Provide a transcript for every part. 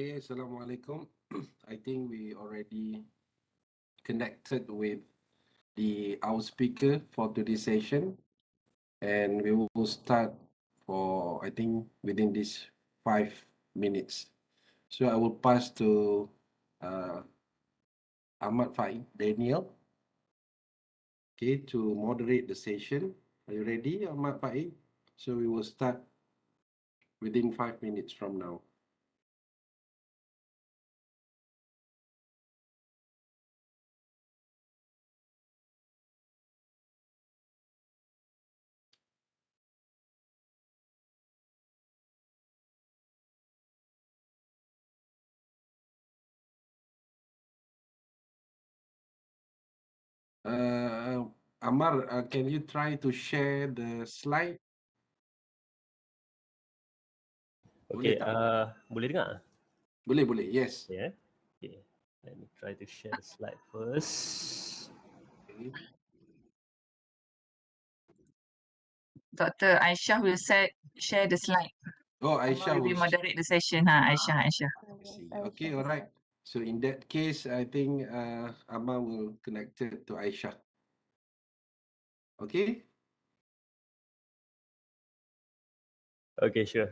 Okay, Assalamualaikum. I think we already connected with the our speaker for today's session, and we will start for I think within this 5 minutes. So I will pass to uh, Ahmad Faik Daniel, okay, to moderate the session. Are you ready, Ahmad Faik? So we will start within 5 minutes from now. Uh, Ammar, can you try to share the slide? Boleh Okay, tak? boleh dengar? Boleh, boleh. Yes. Yeah. Okay. Let me try to share the slide first. Okay. Dr. Aisyah will share the slide. Oh, Ammar Aisyah will be was. moderate the session. Aisyah. I see. Okay, all right. So in that case, I think Ammar will connect it to Aisyah. Okay. Okay, sure.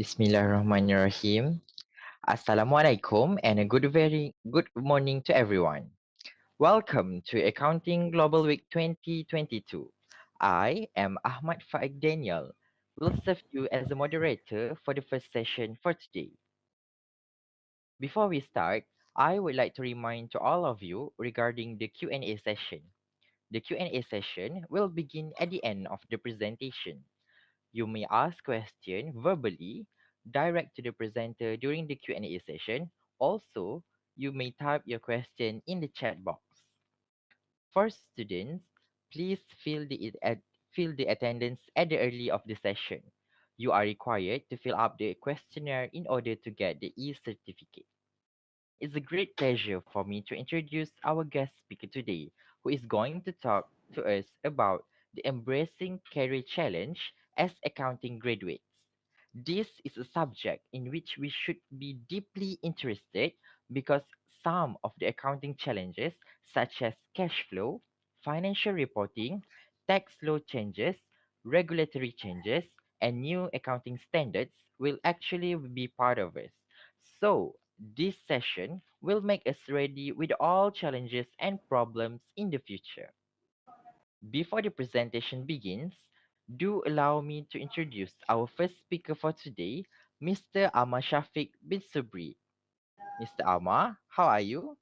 Bismillahirrahmanirrahim. Assalamualaikum and a very good morning to everyone. Welcome to Accounting Global Week 2022. I am Ahmad Faik Daniel. Will serve you as a moderator for the first session for today. Before we start, I would like to remind to all of you regarding the Q&A session. The Q&A session will begin at the end of the presentation. You may ask questions verbally direct to the presenter during the Q&A session. Also, you may type your question in the chat box. For students, please fill the attendance at the early of the session. You are required to fill up the questionnaire in order to get the e-certificate. It's a great pleasure for me to introduce our guest speaker today, who is going to talk to us about the Embracing Career Challenge as accounting graduates. This is a subject in which we should be deeply interested because some of the accounting challenges, such as cash flow, financial reporting, tax law changes, regulatory changes, and new accounting standards, will actually be part of us. So, this session will make us ready with all challenges and problems in the future. Before the presentation begins, do allow me to introduce our first speaker for today, Mr. Ammar Syafiq bin Subri. Mr. Ammar, how are you?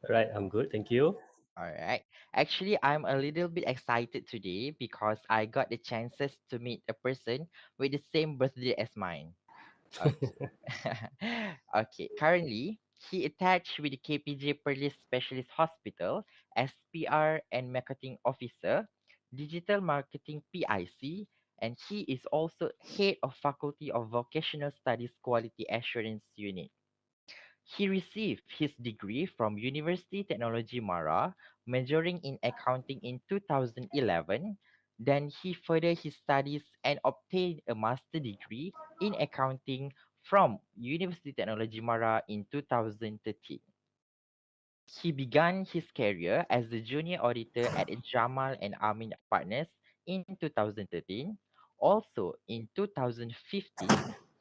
Right, I'm good. Thank you. All right. Actually, I'm a little bit excited today because I got the chances to meet a person with the same birthday as mine. Okay. Okay. Currently, he attached with the KPJ Perlis Specialist Hospital as PR and Marketing Officer, Digital Marketing PIC, and he is also Head of Faculty of Vocational Studies Quality Assurance Unit. He received his degree from University Technology Mara, majoring in accounting in 2011. Then he furthered his studies and obtained a master degree in accounting from University Technology Mara in 2013. He began his career as the junior auditor at Jamal and Amin Partners in 2013. Also, in 2015,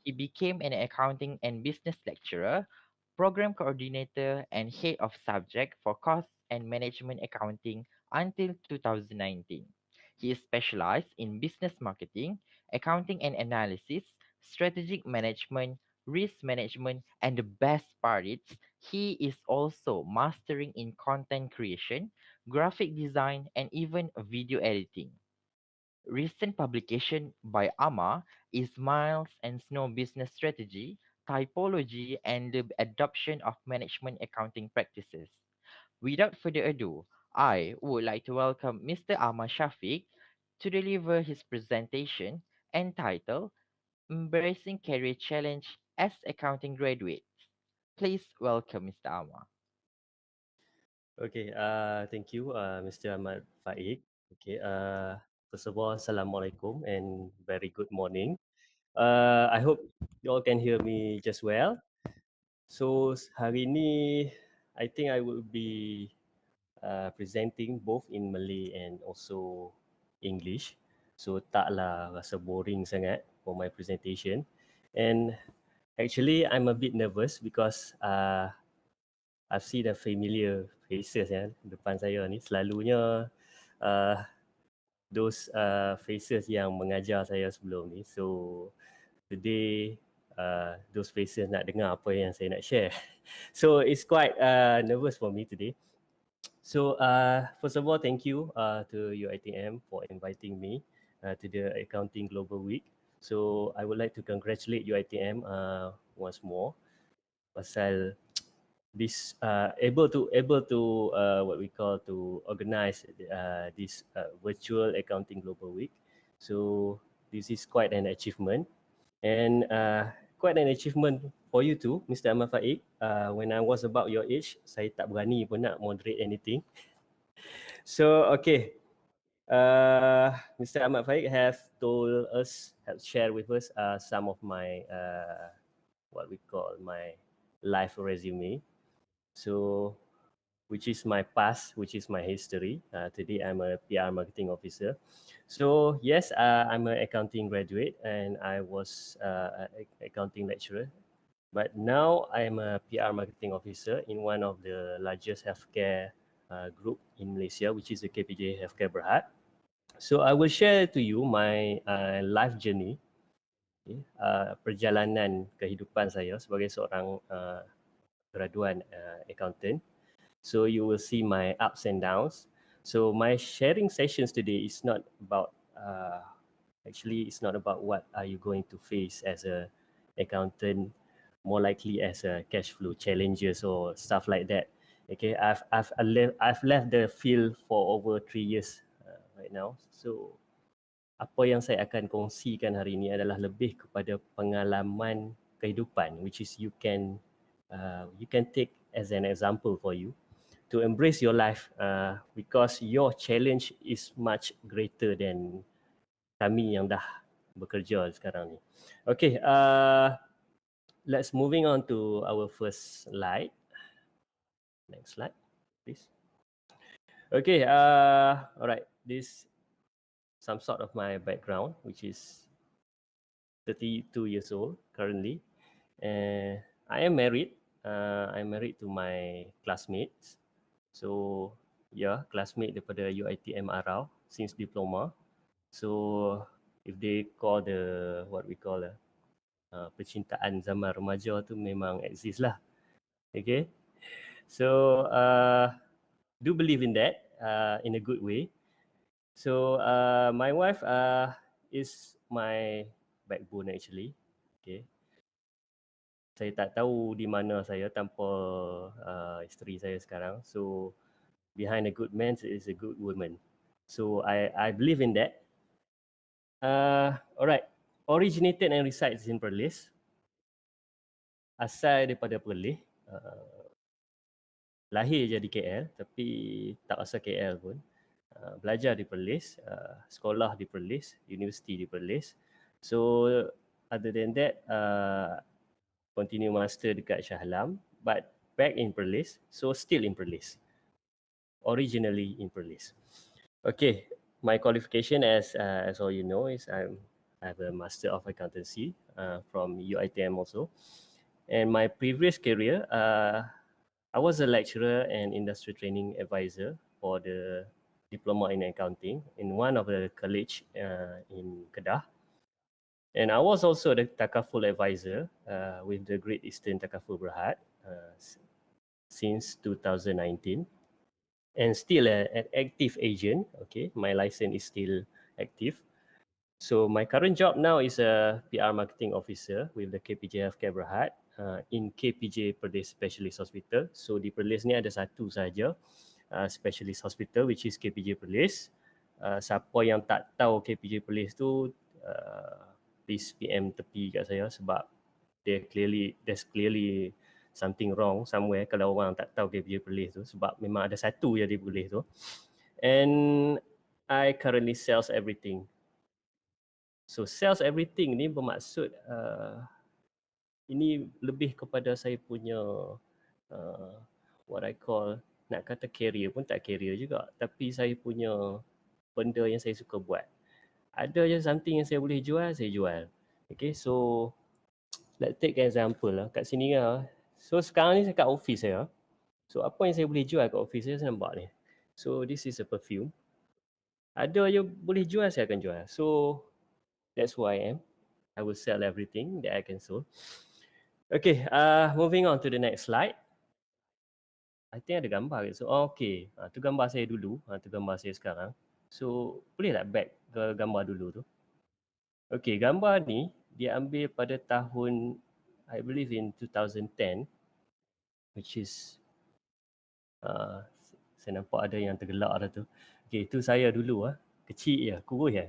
he became an accounting and business lecturer, program coordinator, and head of subject for cost and management accounting until 2019. He is specialized in business marketing, accounting and analysis, strategic management, risk management, and the best part is he is also mastering in content creation, graphic design, and even video editing. Recent publication by Ammar is Miles and Snow Business Strategy, Typology, and the Adoption of Management Accounting Practices. Without further ado, I would like to welcome Mr. Ammar Syafiq to deliver his presentation entitled Embracing Career Challenge as Accounting Graduate. Please welcome Mr. Ammar. Okay, thank you, Mr. Ahmad Faik. Okay, first of all, Assalamualaikum and very good morning. I hope you all can hear me just well. So hari ini, I think I will be presenting both in Malay and also English. So taklah rasa boring sangat for my presentation. And actually, I'm a bit nervous because I've seen the familiar faces depan saya ni. Selalunya uh, those faces yang mengajar saya sebelum ni. So today those faces nak dengar apa yang saya nak share. So it's quite nervous for me today. So first of all, thank you to UiTM for inviting me to the Accounting Global Week. So I would like to congratulate UiTM once more pasal this able to what we call to organize this virtual Accounting Global Week. So this is quite an achievement and quite an achievement for you too, Mr. Ammar Faik. When I was about your age, saya tak berani pun nak moderate anything. So okay, Mr. Ammar Faik have shared with us some of my what we call my life resume. So which is my past, which is my history. Today I'm a PR marketing officer. So yes, I'm an accounting graduate and I was an accounting lecturer. But now I'm a PR marketing officer in one of the largest healthcare group in Malaysia, which is the KPJ Healthcare Berhad. So I will share to you my life journey, perjalanan kehidupan saya sebagai seorang graduan accountant. So you will see my ups and downs. So my sharing sessions today is not about actually it's not about what are you going to face as a accountant, more likely as a cash flow challenges or stuff like that. Okay, I've left the field for over 3 years right now. So apa yang saya akan kongsikan hari ini adalah lebih kepada pengalaman kehidupan, which is you can take as an example for you to embrace your life because your challenge is much greater than kami yang dah bekerja sekarang ni. Okay, let's moving on to our first slide. Next slide, please. Okay, alright. This some sort of my background, which is 32 years old currently, and I am married. I'm married to my classmates. So yeah, classmate daripada UiTM Arau since diploma. So if they call the what we call percintaan zaman remaja tu memang exist lah. Okay. So do believe in that in a good way. So my wife is my backbone actually. Okay. Saya tak tahu di mana saya tanpa isteri saya sekarang. So behind a good man is a good woman. So I believe in that. Alright. Originated and resides in Perlis. Asal daripada Perlis. Lahir je di KL tapi tak rasa KL pun. Belajar di Perlis, sekolah di Perlis, universiti di Perlis. So other than that, continue master dekat Shah Alam, but back in Perlis, so still in Perlis. Originally in Perlis. Okay, my qualification as all you know is I have a Master of Accountancy from UiTM also. And my previous career, I was a lecturer and industry training advisor for the diploma in accounting in one of the college in Kedah. And I was also the Takaful advisor with the Great Eastern Takaful Berhad since 2019. And still an active agent. Okay, my license is still active. So my current job now is a PR marketing officer with the KPJ Healthcare Berhad in KPJ Perlis Specialist Hospital. So di Perlis ni ada satu saja specialist hospital, which is KPJ Perlis. Siapa yang tak tahu KPJ Perlis tu, please PM tepi kat saya sebab there's clearly something wrong somewhere kalau orang tak tahu KPJ Perlis tu, sebab memang ada satu je di Perlis tu. And I currently sells everything. So sells everything ni bermaksud ini lebih kepada saya punya what I call, nak kata career pun tak career juga, tapi saya punya benda yang saya suka buat. Ada je something yang saya boleh jual, saya jual. Okay, so let's take an example lah. Kat sini lah. So sekarang ni saya kat office saya. So apa yang saya boleh jual kat office saya nampak ni. So this is a perfume. Ada je boleh jual, saya akan jual. So that's who I am. I will sell everything that I can sell. Okay, moving on to the next slide. I think ada gambar ke? So, okay. Tu gambar saya dulu. Tu gambar saya sekarang. So, boleh tak back ke gambar dulu tu? Okay, gambar ni dia ambil pada tahun, I believe in 2010, which is, saya nampak ada yang tergelak dah tu. Okay, tu saya dulu kecil je, kurus je.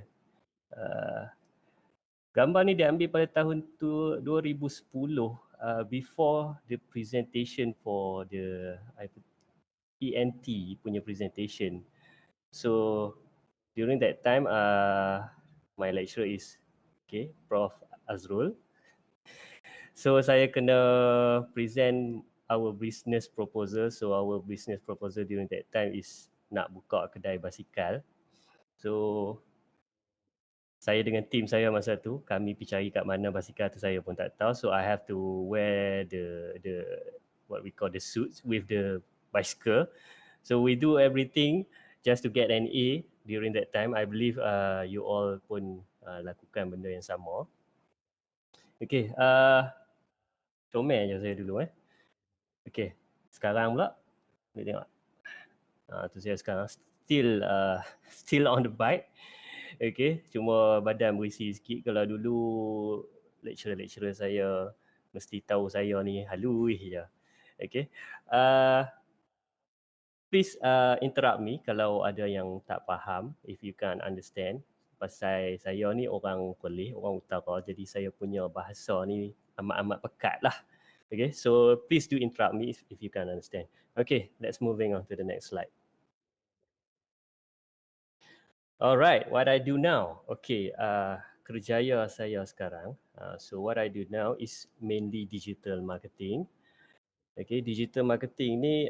Gambar ni dia ambil pada tahun 2010, before the presentation for the ENT punya presentation. So during that time, my lecturer is Prof Azrul. So saya kena present our business proposal. So our business proposal during that time is nak buka kedai basikal. So saya dengan tim saya masa tu, kami pergi cari kat mana basikal tu saya pun tak tahu. So I have to wear the what we call the suits with the bicycle. So we do everything just to get an A during that time. I believe you all pun lakukan benda yang sama. Okay, comel je saya dulu Okay, sekarang pula boleh tengok. Tu saya sekarang still on the bike. Okay, cuma badan berisi sikit. Kalau dulu lecturer saya mesti tahu saya ni halus je. Okay, please interrupt me kalau ada yang tak faham, if you can't understand. Pasal saya ni orang Perlis, orang utara, jadi saya punya bahasa ni amat-amat pekat lah. Okay, so please do interrupt me if you can't understand. Okay, let's moving on to the next slide. Alright, what I do now. Okay, kerjaya saya sekarang. So what I do now is mainly digital marketing. Okay, digital marketing ni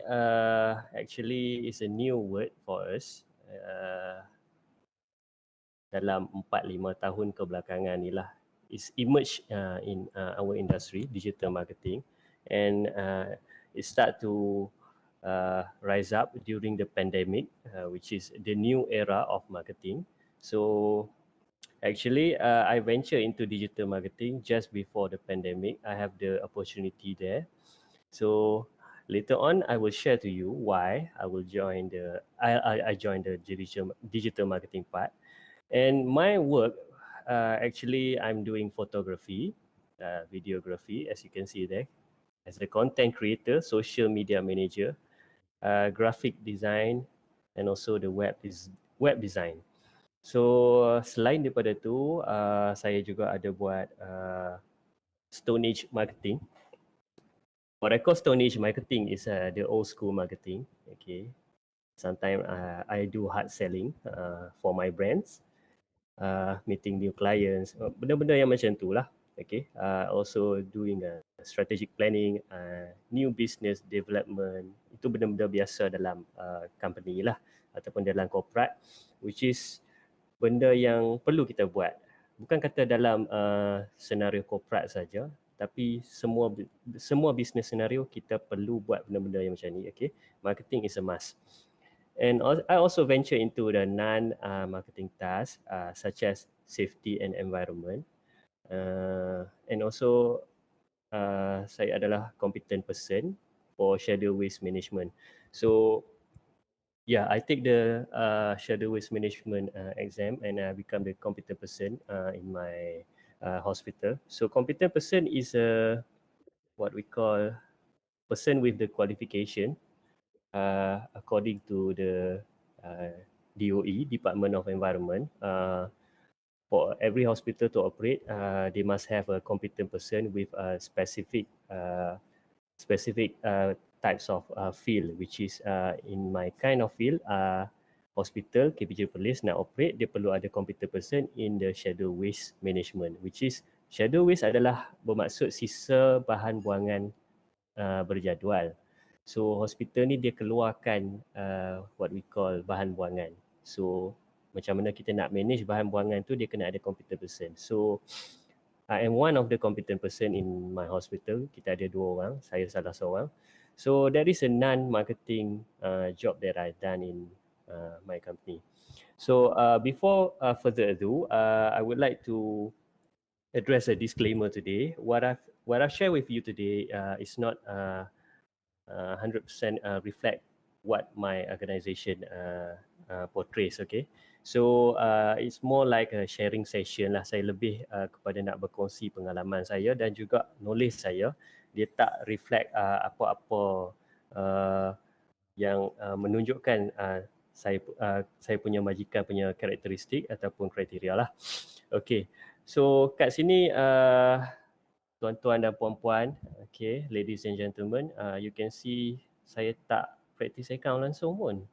actually is a new word for us. Dalam 4-5 tahun kebelakangan ni lah. It's emerged in our industry, digital marketing. And it start to rise up during the pandemic, which is the new era of marketing. So actually, I venture into digital marketing just before the pandemic. I have the opportunity there. So later on, I will share to you why I will join I joined the digital marketing part. And my work, actually, I'm doing photography, videography, as you can see there, as the content creator, social media manager, graphic design, and also the web design. So selain daripada tu, saya juga ada buat Stone Age marketing. What I call Stone Age marketing is the old school marketing. Okay, sometimes I do hard selling for my brands. Meeting new clients, benda-benda yang macam tu lah. Okay, also doing strategic planning, new business development, itu benda-benda biasa dalam company lah ataupun dalam corporate, which is benda yang perlu kita buat. Bukan kata dalam senario corporate saja, tapi semua business senario kita perlu buat benda-benda yang macam ni. Okay, marketing is a must. And I also venture into the non-marketing tasks such as safety and environment. And also, saya adalah competent person for shadow waste management. So, yeah, I take the shadow waste management exam and I become the competent person in my hospital. So, competent person is what we call person with the qualification according to the DOE, Department of Environment, for every hospital to operate, they must have a competent person with a specific types of field, which is in my kind of field, hospital KPJ Perlis nak operate, dia perlu ada competent person in the shadow waste management, which is shadow waste adalah bermaksud sisa bahan buangan berjadual. So hospital ni dia keluarkan what we call bahan buangan. So macam mana kita nak manage bahan buangan tu, dia kena ada competent person. So I am one of the competent person in my hospital. Kita ada 2 orang, saya salah seorang. So there is a non-marketing job that I've done in my company. So before further ado, I would like to address a disclaimer today. What I've shared with you today is not 100% reflect what my organization portrays. Okay, so it's more like a sharing session lah. Saya lebih kepada nak berkongsi pengalaman saya dan juga knowledge saya. Dia tak reflect apa-apa yang menunjukkan saya punya majikan punya karakteristik ataupun kriteria lah. Okay, so kat sini tuan-tuan dan puan-puan, okay, ladies and gentlemen, you can see saya tak practice account langsung pun.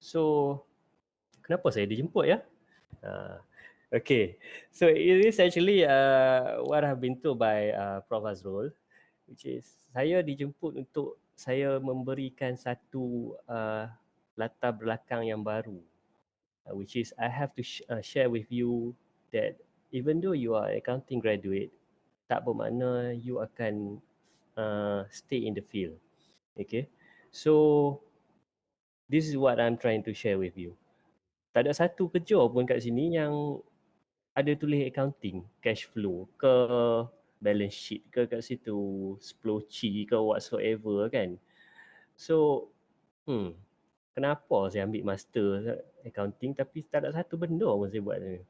So kenapa saya dijemput ya? Okay, so it is actually what I've been told by Prof. Azrul, which is saya dijemput untuk saya memberikan satu latar belakang yang baru, which is I have to share with you that even though you are accounting graduate, tak bermakna you akan stay in the field. Okay, so this is what I'm trying to share with you. Tak ada satu kerja pun kat sini yang ada tulis accounting, cash flow ke balance sheet ke kat situ, splotchy ke whatsoever kan. So, kenapa saya ambil master accounting tapi tak ada satu benda pun saya buat ni.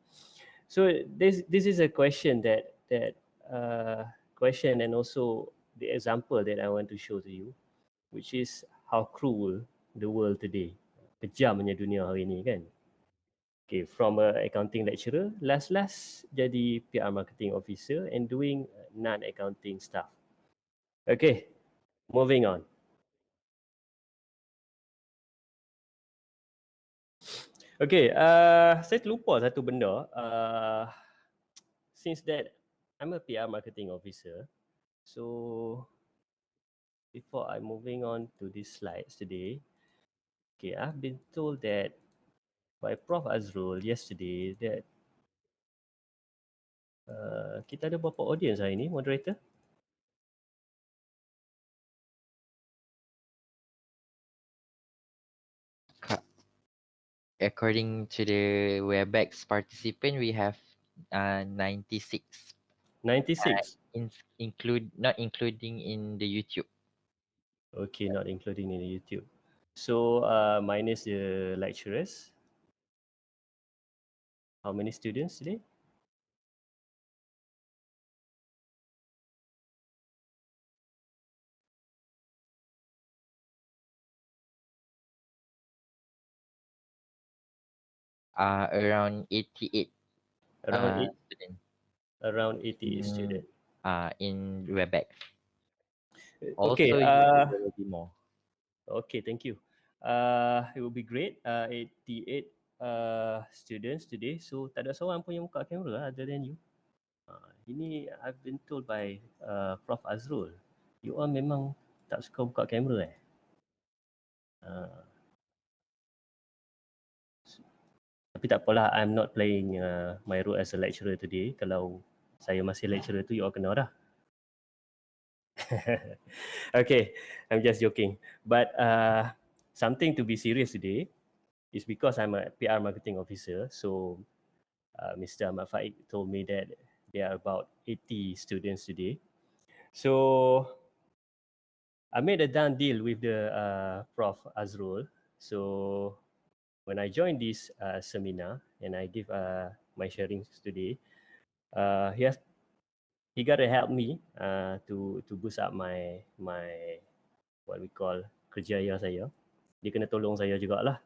So this is a question that question and also the example that I want to show to you, which is how cruel the world today. Kejamnya dunia hari ni kan. Okay, from a accounting lecturer, last jadi PR marketing officer and doing non-accounting stuff. Okay, moving on. Okay, saya terlupa satu benda. Since that I'm a PR marketing officer, so before I'm moving on to these slides today, okay, I've been told that by Prof. Azrul yesterday that kita ada berapa audience hari ni, moderator? According to the WebEx participant, we have 96. 96. Not including in the YouTube. Okay, not including in the YouTube. So minus the lecturers. How many students today? Around 88. Around students. Around 88 students. In WebEx. Okay. Also, there will be more. Okay, thank you. It will be great. 88 students today. So tak ada seorang pun yang buka kamera other than you. Ini I've been told by Prof. Azrul. You all memang tak suka buka kamera Tapi tak apalah, I'm not playing my role as a lecturer today. Kalau saya masih lecturer tu, you all kena dah. Okay, I'm just joking. But something to be serious today is because I'm a PR marketing officer. So Mr. Ammar told me that there are about 80 students today. So I made a done deal with the Prof. Azrul. So when I joined this seminar and I give my sharings today, he got to help me to boost up my what we call kerjaya saya. dia kena tolong saya jugalah.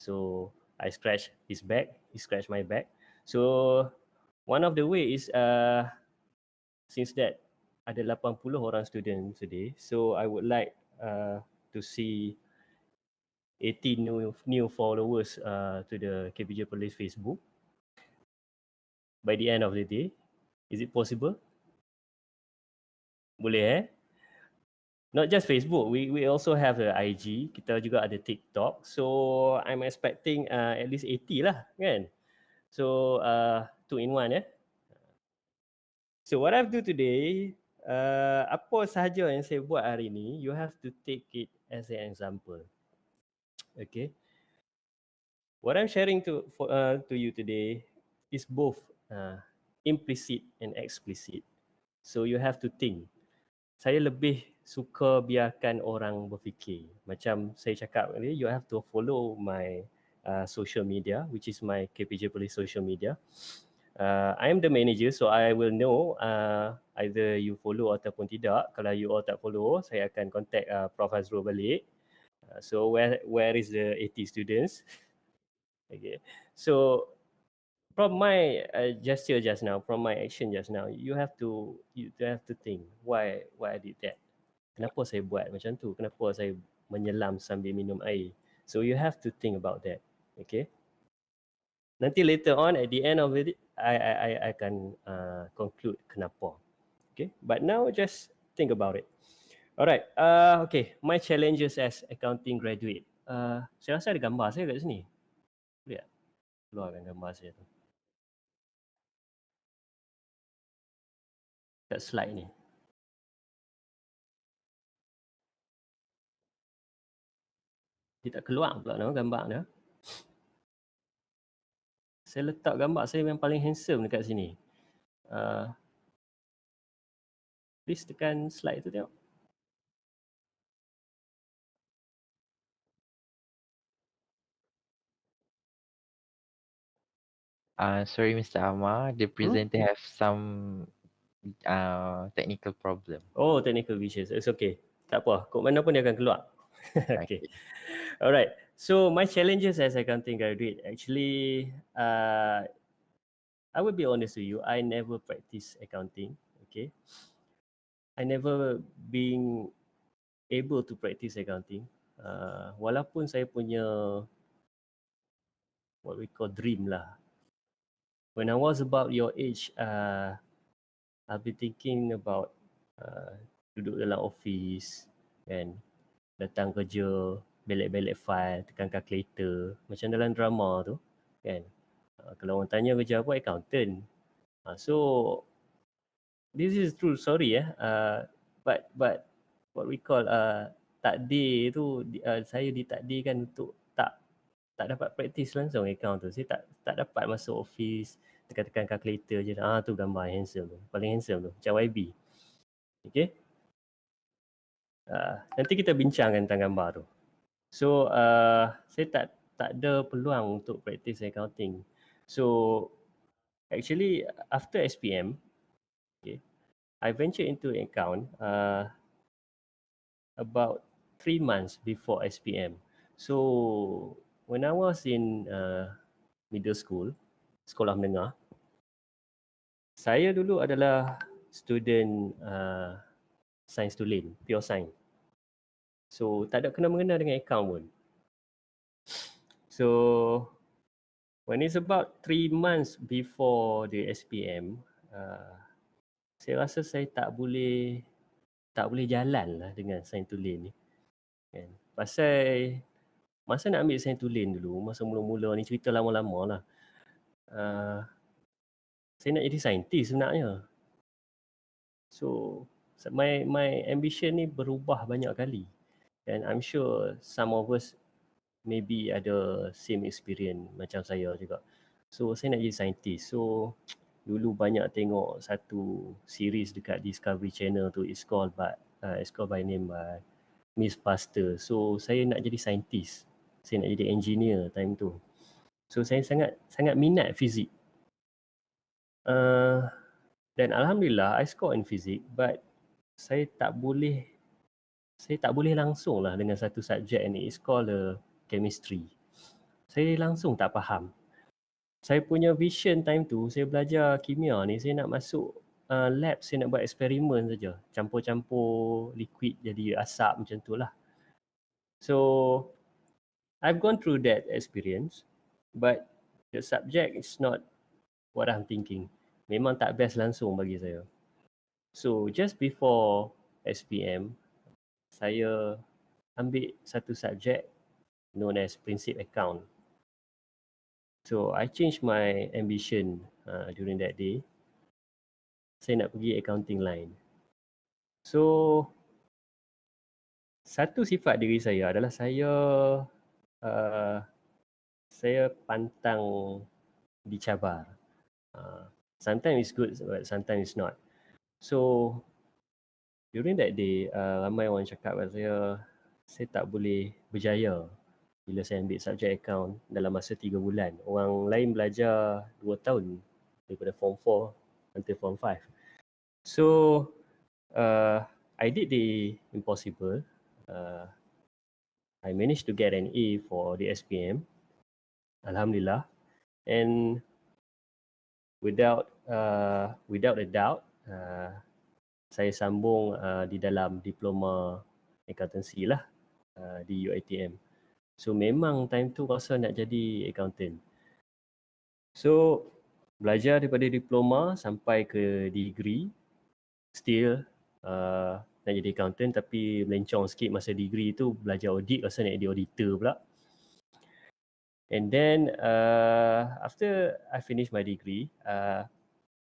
So I scratch his back, he scratch my back. So one of the way is since that ada 80 orang student today, so I would like to see 80 new followers to the KPJ Perlis Facebook by the end of the day. Is it possible? Boleh Not just Facebook, we also have the IG, kita juga ada TikTok. So I'm expecting at least 80 lah kan. So 2 in 1 So what I've do today, apa sahaja yang saya buat hari ini, you have to take it as an example. Okay. What I'm sharing to you today is both implicit and explicit. So you have to think. Saya lebih suka biarkan orang berfikir. Macam saya cakap tadi, you have to follow my social media, which is my KPJ Police social media. I am the manager, so I will know either you follow ataupun tidak. Kalau you all tak follow, saya akan contact Prof Azrul balik. So where is the 80 students? Okay. So from my gesture just now, from my action just now, you have to think why I did that. Kenapa saya buat macam tu? Kenapa saya menyelam sambil minum air? So you have to think about that. Okay. Nanti later on at the end of it, I akan conclude kenapa. Okay. But now just think about it. Alright. Okay. My challenges as accounting graduate. Saya rasa ada gambar saya kat sini. Boleh tak? Keluarkan gambar saya tu. Kat slide ni. Dia tak keluar pula nama gambar dia. Saya letak gambar saya yang paling handsome dekat sini. Please tekan slide tu tengok. Sorry, Mr. Ammar, the presenter have some technical problem. Oh, technical issues. It's okay. Tak apa. Kok mana pun dia akan keluar. Okay. Alright. So my challenges as accounting graduate, actually, I will be honest with you. I never practice accounting. Okay. I never been able to practice accounting. Walaupun saya punya what we call dream lah. When I was about your age, I've been thinking about duduk dalam office kan, datang kerja, belek-belek file, tekan calculator, macam dalam drama tu kan. Kalau orang tanya kerja apa, accountant. So this is true story but what we call takdir tu, saya ditakdirkan untuk tak dapat praktis langsung account tu. Saya tak dapat masuk office, tekan-tekan calculator je. Tu gambar handsome tu. Paling handsome tu. Macam YB. Okay. Nanti kita bincangkan tentang gambar tu. So, saya tak ada peluang untuk praktis accounting. So, actually after SPM, okay, I venture into account about 3 months before SPM. So, when I was in middle school, sekolah menengah, saya dulu adalah student sains tulen, pure science. So, tak ada kena-mengena dengan account pun. So, when it's about 3 months before the SPM, saya rasa saya tak boleh jalan lah dengan sains tulen ni. Kan? Pasal masa nak ambil sains tulen dulu, masa mula-mula ni, cerita lama-lama lah. Saya nak jadi saintis sebenarnya. So, my ambition ni berubah banyak kali. And I'm sure some of us maybe ada same experience macam saya juga. So, saya nak jadi saintis. So, dulu banyak tengok satu series dekat Discovery Channel tu, it's called by name by Miss Pasteur. So, saya nak jadi saintis. Saya nak jadi engineer time tu. So, saya sangat minat fizik. Dan alhamdulillah I score in fizik, but saya tak boleh saya tak boleh langsung lah dengan satu subjek ni. It's called chemistry. Saya langsung tak faham. Saya punya vision time tu, saya belajar kimia ni, saya nak masuk lab, saya nak buat eksperimen saja. Campur-campur liquid jadi asap macam tu lah. So, I've gone through that experience, but the subject is not what I'm thinking. Memang tak best langsung bagi saya. So, just before SPM, saya ambil satu subjek known as Principal Account. So, I changed my ambition during that day. Saya nak pergi accounting line. So, satu sifat diri saya adalah saya pantang dicabar. Sometimes it's good, but sometimes it's not. So, during that day, ramai orang cakap pada saya tak boleh berjaya bila saya ambil subjek account dalam masa 3 bulan. Orang lain belajar 2 tahun daripada form 4 until form 5. So, I did the impossible. I managed to get an A for the SPM. Alhamdulillah. And without a doubt, saya sambung di dalam diploma accountancy lah di UiTM. So memang time tu rasa nak jadi accountant. So belajar daripada diploma sampai ke degree, still nak jadi accountant, tapi melencong sikit masa degree tu belajar audit, rasa nak jadi auditor pula. And then after I finish my degree,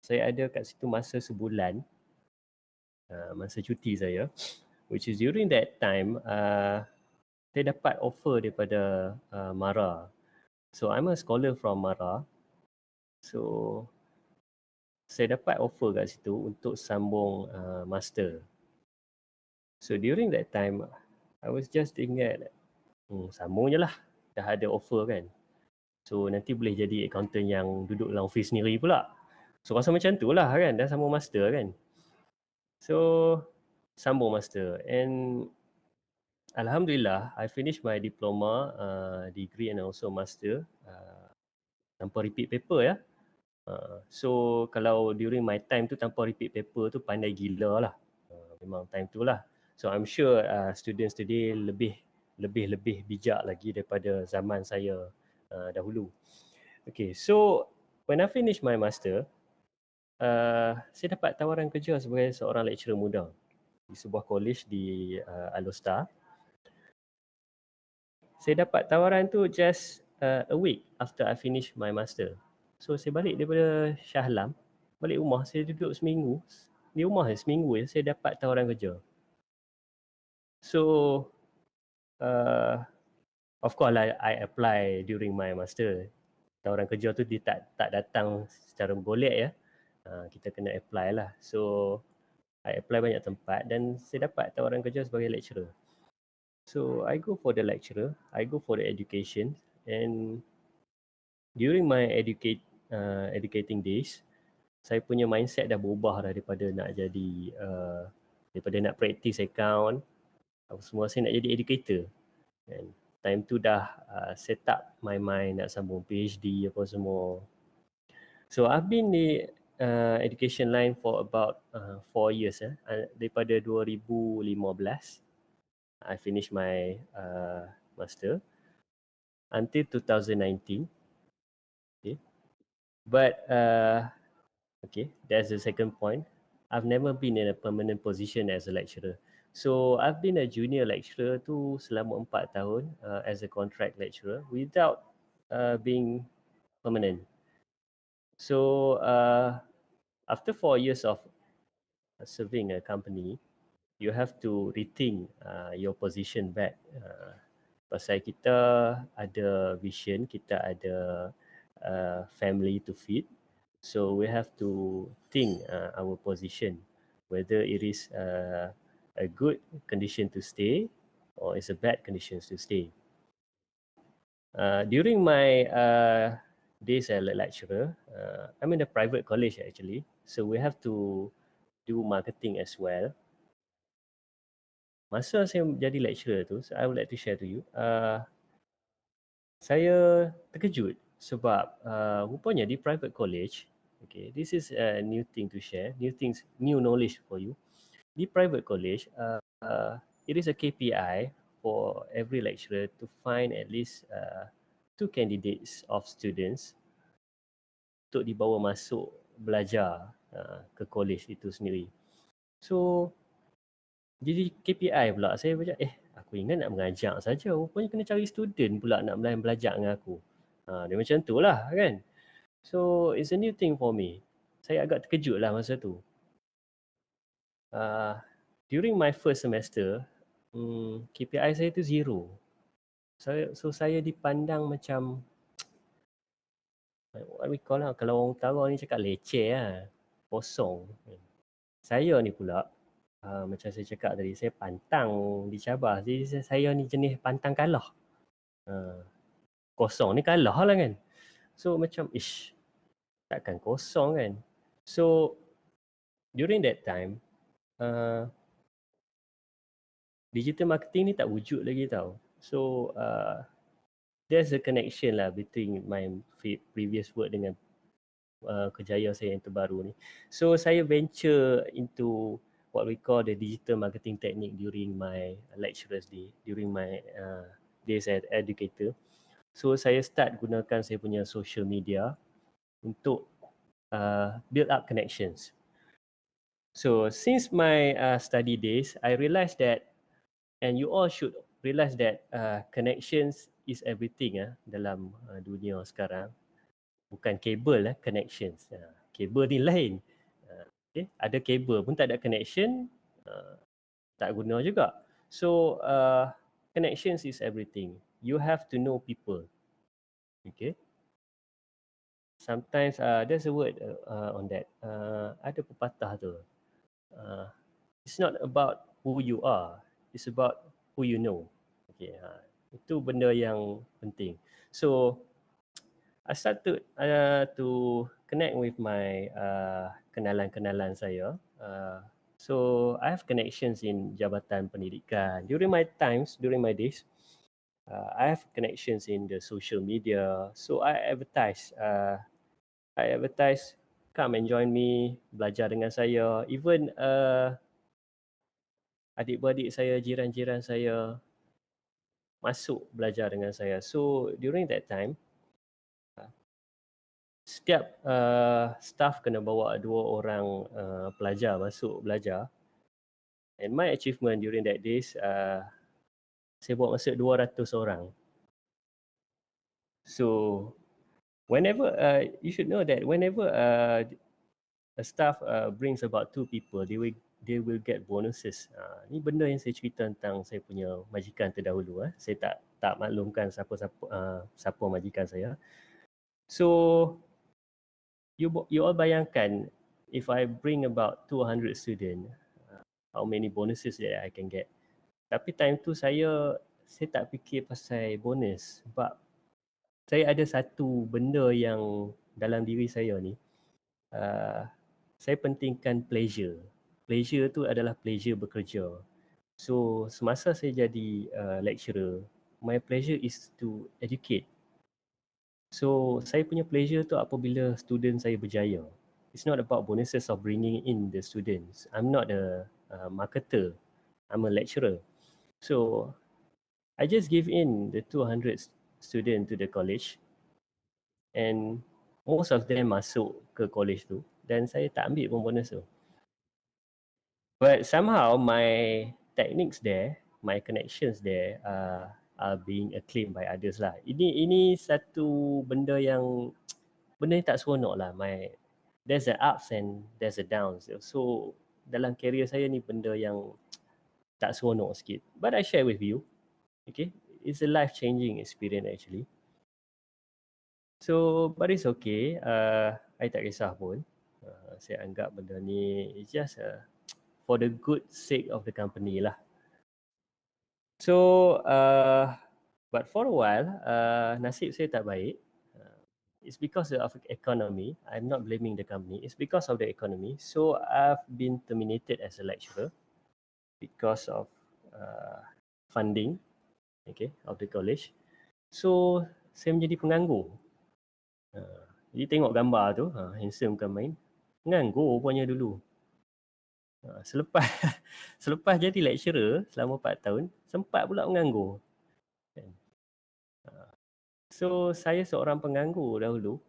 saya ada kat situ masa sebulan, masa cuti saya, which is during that time saya dapat offer daripada Mara. So I'm a scholar from Mara. So saya dapat offer kat situ untuk sambung master. So during that time, I was just thinking, sambung je lah, dah ada offer kan. So nanti boleh jadi accountant yang duduk dalam office sendiri pula. So rasa macam tu lah kan, dah sambung master kan. So sambung master, and Alhamdulillah I finished my diploma, degree and also master tanpa repeat paper ya. So kalau during my time tu tanpa repeat paper tu pandai gila lah. Memang time tu lah. So I'm sure students today lebih bijak lagi daripada zaman saya dahulu. Okay, so when I finish my master, saya dapat tawaran kerja sebagai seorang lecturer muda di sebuah college di Alostar. Saya dapat tawaran tu just a week after I finish my master. So saya balik daripada Shah Alam, balik rumah, saya duduk seminggu. Di rumah seminggu saya dapat tawaran kerja. So of course lah, I apply during my master. Tawaran kerja tu dia tak datang secara bergolek ya. Kita kena apply lah. So I apply banyak tempat dan saya dapat tawaran kerja sebagai lecturer. So I go for the lecturer, I go for the education, and during my educating days, saya punya mindset dah berubah daripada nak jadi daripada nak practice account, apa semua, saya nak jadi educator. And time tu dah set up my mind nak sambung PhD apa semua. So I've been di education line for about 4 years daripada 2015 I finished my master until 2019. Okay, but okay, that's the second point. I've never been in a permanent position as a lecturer. So I've been a junior lecturer tu selama 4 tahun as a contract lecturer without being permanent. So after 4 years of serving a company, you have to rethink your position back. Pasal kita ada vision, kita ada family to feed. So we have to think our position, whether it is a good condition to stay or it's a bad condition to stay. During my days as a lecturer, I'm in a private college actually. So we have to do marketing as well. Masa saya jadi lecturer tu, I would like to share to you, saya terkejut sebab rupanya di private college, okay, this is a new thing to share, new knowledge for you. Di private college, it is a KPI for every lecturer to find at least 2 candidates of students untuk dibawa masuk belajar ke college itu sendiri. So, jadi KPI pula, saya macam aku ingat nak mengajar saja, rupanya kena cari student pula nak belajar dengan aku. Dia macam tu lah kan. So it's a new thing for me. Saya agak terkejut lah masa tu. During my first semester, KPI saya tu 0. So saya dipandang macam what we call lah, kalau orang utara ni cakap leceh lah, kosong. Saya ni pula, macam saya cakap tadi, saya pantang dicabar. Jadi saya ni jenis pantang kalah. Kosong ni kalah lah kan. So macam, takkan kosong kan. So during that time, digital marketing ni tak wujud lagi tau. So there's a connection lah between my previous work dengan kejayaan saya yang terbaru ni. So saya venture into what we call the digital marketing technique during my lecturers day, during my days as educator. So saya start gunakan saya punya social media untuk build up connections. So since my study days, I realized that, and you all should realize that connections is everything dalam dunia sekarang. Bukan kabel connections. Kabel ni lain. Okay? Ada kabel pun tak ada connection, tak guna juga. So connections is everything. You have to know people. Okay. Sometimes there's a word on that. Ada pepatah tu. It's not about who you are. It's about who you know. Okay. Itu benda yang penting. So I started to connect with my kenalan-kenalan saya. So I have connections in Jabatan Pendidikan. During my days, I have connections in the social media. So I advertise, come and join me, belajar dengan saya. Even adik-beradik saya, jiran-jiran saya masuk belajar dengan saya. So during that time, setiap staff kena bawa 2 orang pelajar masuk belajar. And my achievement during that days, saya bawa masuk 200 orang. So whenever you should know that whenever a staff brings about 2 people, they will get bonuses. Ni benda yang saya cerita tentang saya punya majikan terdahulu. Saya tak maklumkan siapa majikan saya. So you all bayangkan, if I bring about 200 students, how many bonuses that I can get. Tapi time tu saya tak fikir pasal bonus, sebab saya ada satu benda yang dalam diri saya ni, saya pentingkan pleasure. Pleasure tu adalah pleasure bekerja. So semasa saya jadi lecturer, my pleasure is to educate. So saya punya pleasure tu apabila student saya berjaya. It's not about bonuses of bringing in the students. I'm not a marketer. I'm a lecturer. So I just give in the 200 student to the college, and most of them masuk ke college tu, dan saya tak ambil pun bonus tu. But somehow my techniques there, my connections there are being acclaimed by others lah. Ini satu benda yang tak seronok lah. There's a ups and there's a downs. So dalam career saya ni benda yang tak seronok sikit. But I share with you. Okay, it's a life-changing experience actually. So but it's okay. I tak kisah pun. Saya anggap benda ni it's just for the good sake of the company lah. So but for a while nasib saya tak baik. It's because of economy. I'm not blaming the company. It's because of the economy. So I've been terminated as a lecturer because of funding, okay, of the college. So saya menjadi penganggur. Jadi tengok gambar tu, handsome bukan main. Penganggur rupanya dulu. Selepas selepas jadi lecturer selama 4 tahun, sempat pula menganggur. So saya seorang penganggur dahulu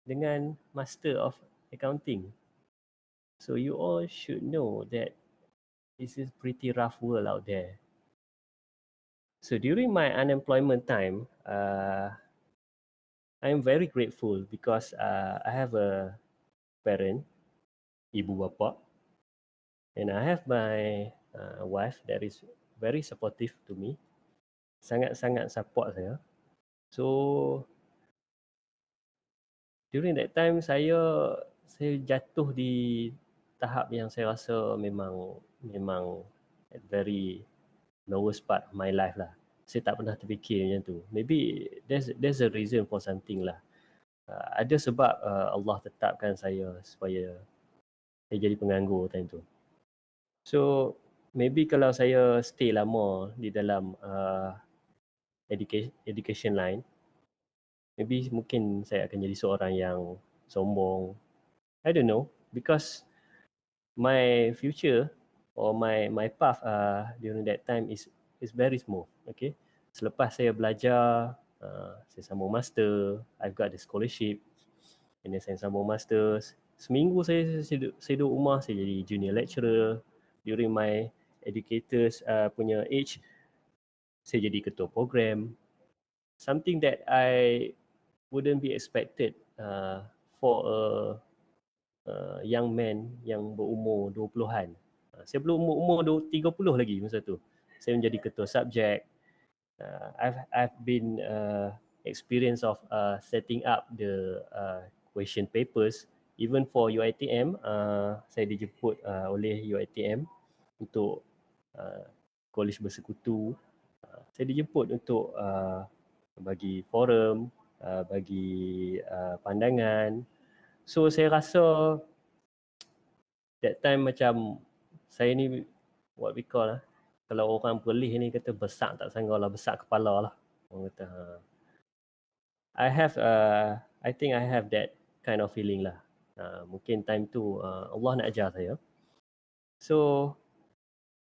dengan Master of Accounting. So you all should know that this is pretty rough world out there. So during my unemployment time, I'm very grateful because I have a parent, ibu bapa, and I have my wife that is very supportive to me. Sangat-sangat support saya. So during that time saya jatuh di tahap yang saya rasa memang at very lowest part of my life lah. Saya tak pernah terfikir macam tu. Maybe there's a reason for something lah. Ada sebab Allah tetapkan saya supaya saya jadi penganggur time tu. So maybe kalau saya stay lama di dalam education line, maybe mungkin saya akan jadi seorang yang sombong. I don't know, because my future or my path during that time is very smooth. Okay, selepas saya belajar, saya sambung master, I've got the scholarship, and then saya sambung masters. Seminggu saya duduk rumah, saya jadi junior lecturer. During my educators punya age, saya jadi ketua program. Something that I wouldn't be expected for a young man yang berumur 20-an. Saya belum umur 30 lagi masa tu. Saya menjadi ketua subjek. I've been experience of setting up the question papers. Even for UiTM, saya dijemput oleh UiTM untuk college bersekutu. Saya dijemput untuk bagi forum, bagi pandangan. So saya rasa that time macam saya ni what we call kalau orang Perlis ni kata besar tak sanggup lah, besar kepala lah. Orang kata I think I have that kind of feeling lah. Mungkin time tu Allah nak ajar saya. So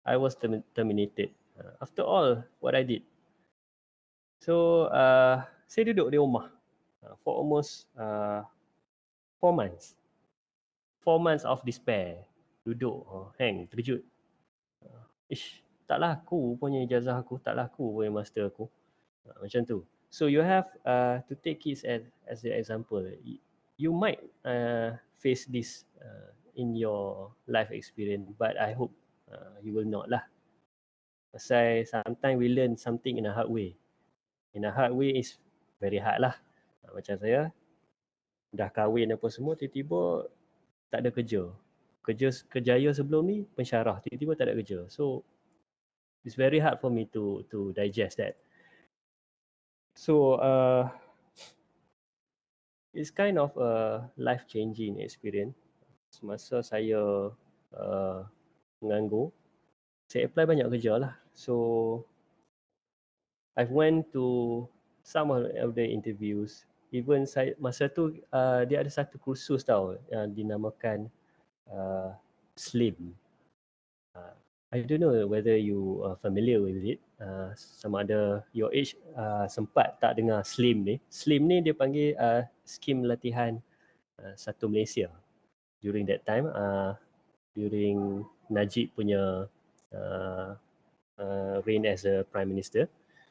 I was terminated. After all what I did. So saya duduk di rumah for almost 4 months. 4 months of despair. Duduk, hang, terkejut. Tak laku punya ijazah aku, tak laku punya master aku. Macam tu. So you have to take it as an example. You might face this in your life experience, but I hope you will not lah. Pasal sometimes we learn something in a hard way. In a hard way is very hard lah. Macam saya, dah kahwin apa semua, tiba-tiba tak ada kerja. Kerjaya sebelum ni pensyarah, tiba-tiba tak ada kerja. So it's very hard for me to digest that. So it's kind of a life-changing experience. Semasa saya menganggur, saya apply banyak kerja lah. So I've went to some of the interviews. Even saya masa tu dia ada satu kursus tau yang dinamakan SLIM. I don't know whether you are familiar with it. Sama ada your age sempat tak dengar SLIM ni. SLIM ni dia panggil skim latihan satu Malaysia. During that time, during Najib punya reign as a Prime Minister.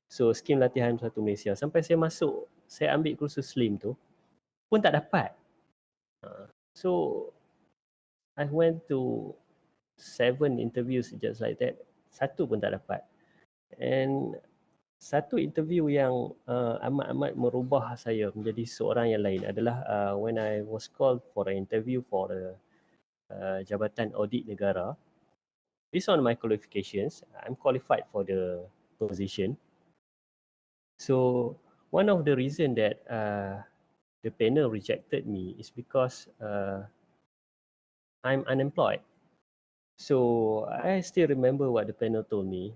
So skim latihan satu Malaysia. Sampai saya masuk, saya ambil kursus SLIM tu pun tak dapat. So I went to 7 interviews just like that. Satu pun tak dapat. And satu interview yang amat-amat merubah saya menjadi seorang yang lain adalah when I was called for an interview for the Jabatan Audit Negara. Based on my qualifications, I'm qualified for the position. So one of the reason that the panel rejected me is because I'm unemployed. So I still remember what the panel told me.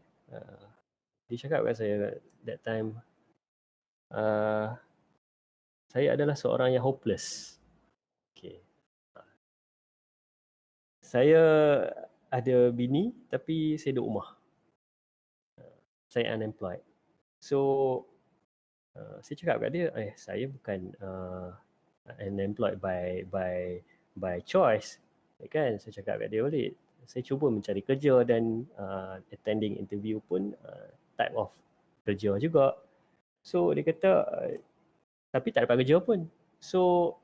Dia cakap kat saya that time, saya adalah seorang yang hopeless. Okay. Saya ada bini tapi saya duduk rumah. Saya unemployed. So saya cakap kat dia, saya bukan unemployed by choice. Kan, saya cakap kat dia balik. Saya cuba mencari kerja dan attending interview pun type of kerja juga. So dia kata tapi tak dapat kerja pun. So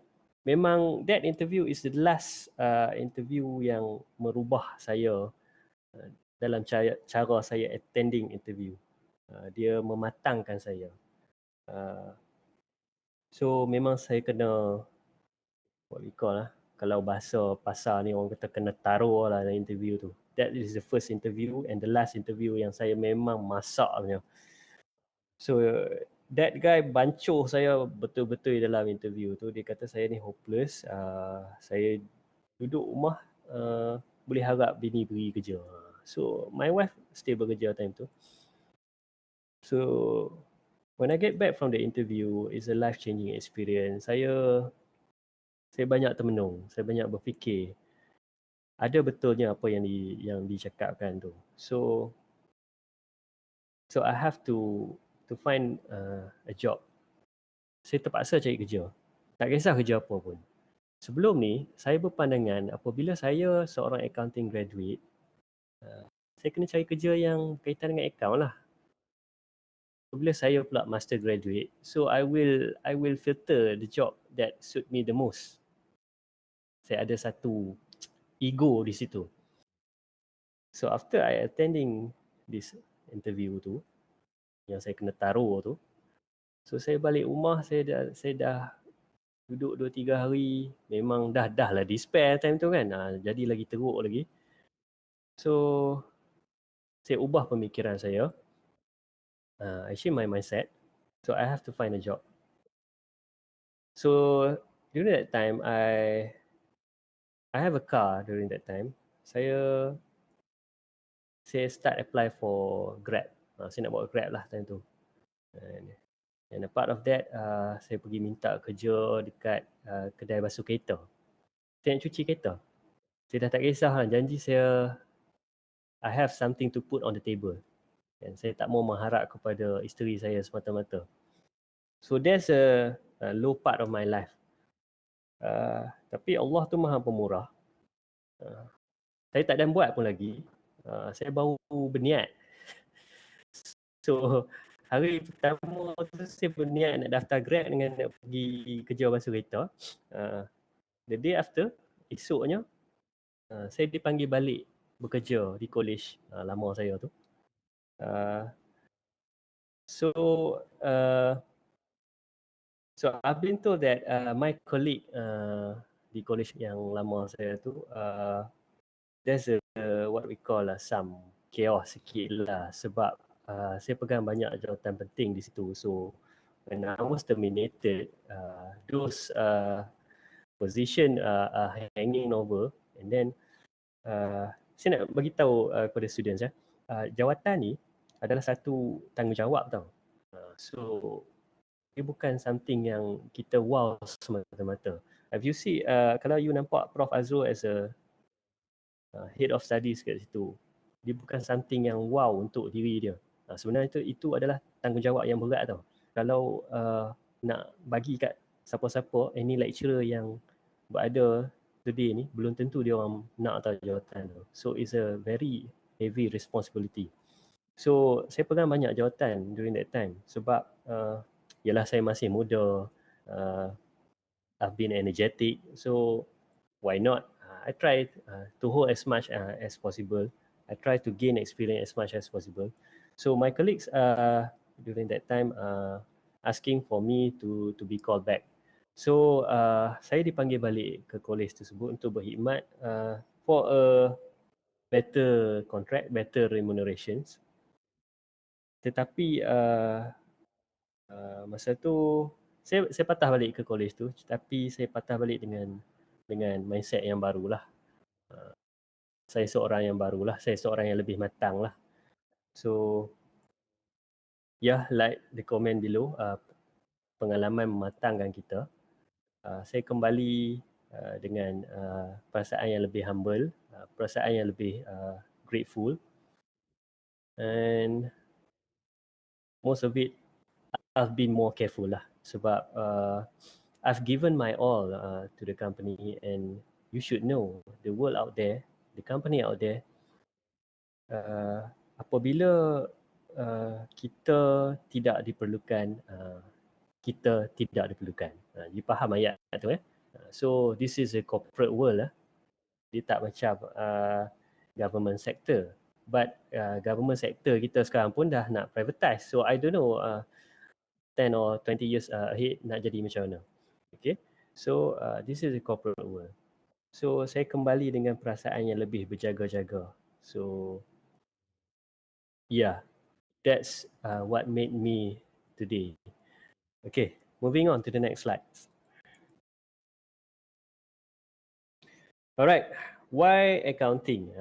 memang that interview is the last interview yang merubah saya dalam cara saya attending interview. Dia mematangkan saya. So memang saya kena, what we call lah, kalau bahasa pasar ni orang kata kena taruh lah dalam interview tu. That is the first interview and the last interview yang saya memang masak punya. So that guy bancuh saya betul-betul dalam interview tu. Dia kata saya ni hopeless. Saya duduk rumah, boleh harap bini pergi kerja. So my wife still bekerja time tu. So when I get back from the interview, it's a life-changing experience. Saya banyak termenung, saya banyak berfikir. Ada betulnya apa yang dicakapkan tu. So I have to find a job. Saya terpaksa cari kerja. Tak kisah kerja apa pun. Sebelum ni, saya berpandangan apabila saya seorang accounting graduate, saya kena cari kerja yang berkaitan dengan account lah. Apabila saya pula master graduate, so I will filter the job that suit me the most. Saya ada satu ego di situ. So after I attending this interview tu, yang saya kena taruh tu, so saya balik rumah, saya dah duduk 2-3 hari, memang dah lah despair time tu kan. Jadi lagi teruk lagi. So saya ubah pemikiran saya. I change my mindset. So I have to find a job. So during that time, I have a car during that time. Saya start apply for Grab. Saya nak buat Grab lah time tu. And a part of that, saya pergi minta kerja dekat kedai basuh kereta. Saya nak cuci kereta. Saya dah tak kisah lah, janji saya I have something to put on the table. Dan saya tak mau mengharap kepada isteri saya semata-mata. So there's a low part of my life. Tapi Allah tu maha pemurah. Saya tak ada buat pun lagi. Saya baru berniat. So hari pertama tu saya berniat nak daftar Grab dengan nak pergi kerja basuh kereta. The day after, esoknya, saya dipanggil balik bekerja di college lama saya tu. So I've been told that my colleague di college yang lama saya tu, there's a what we call some chaos sikit lah sebab saya pegang banyak jawatan penting di situ. So when I was terminated, those position are hanging over, and then saya nak bagi tahu kepada students jawatan ni adalah satu tanggungjawab tau. So dia bukan something yang kita wow semata-mata. Have you see kalau you nampak Prof Azrul as a head of studies kat situ, dia bukan something yang wow untuk diri dia. Sebenarnya itu adalah tanggungjawab yang berat tau. Kalau nak bagi kat siapa-siapa, any lecturer yang berada today ni, belum tentu dia orang nak tahu jawatan tu. So it's a very heavy responsibility. So saya pegang banyak jawatan during that time sebab yalah saya masih muda, I've been energetic, so why not? I try to hold as much as possible. I try to gain experience as much as possible. So my colleagues during that time asking for me to be called back. So saya dipanggil balik ke college tersebut untuk berkhidmat for a better contract, better remunerations. Tetapi masa tu saya patah balik ke college tu, tapi saya patah balik dengan mindset yang barulah. Saya seorang yang barulah, saya seorang yang lebih matang lah. So yeah, like the comment below, pengalaman mematangkan kita. Saya kembali dengan perasaan yang lebih humble, perasaan yang lebih grateful, and most of it I've been more careful lah sebab I've given my all to the company, and you should know the world out there, the company out there, apabila kita tidak diperlukan, kita tidak diperlukan. You faham ayat tu So this is a corporate world lah. Dia tak macam government sector. But government sector kita sekarang pun dah nak privatize. So I don't know 10 or 20 years ahead nak jadi macam mana. Okay. So this is a corporate world. So saya kembali dengan perasaan yang lebih berjaga-jaga. So yeah, that's what made me today. Okay, moving on to the next slide. Alright, why accounting?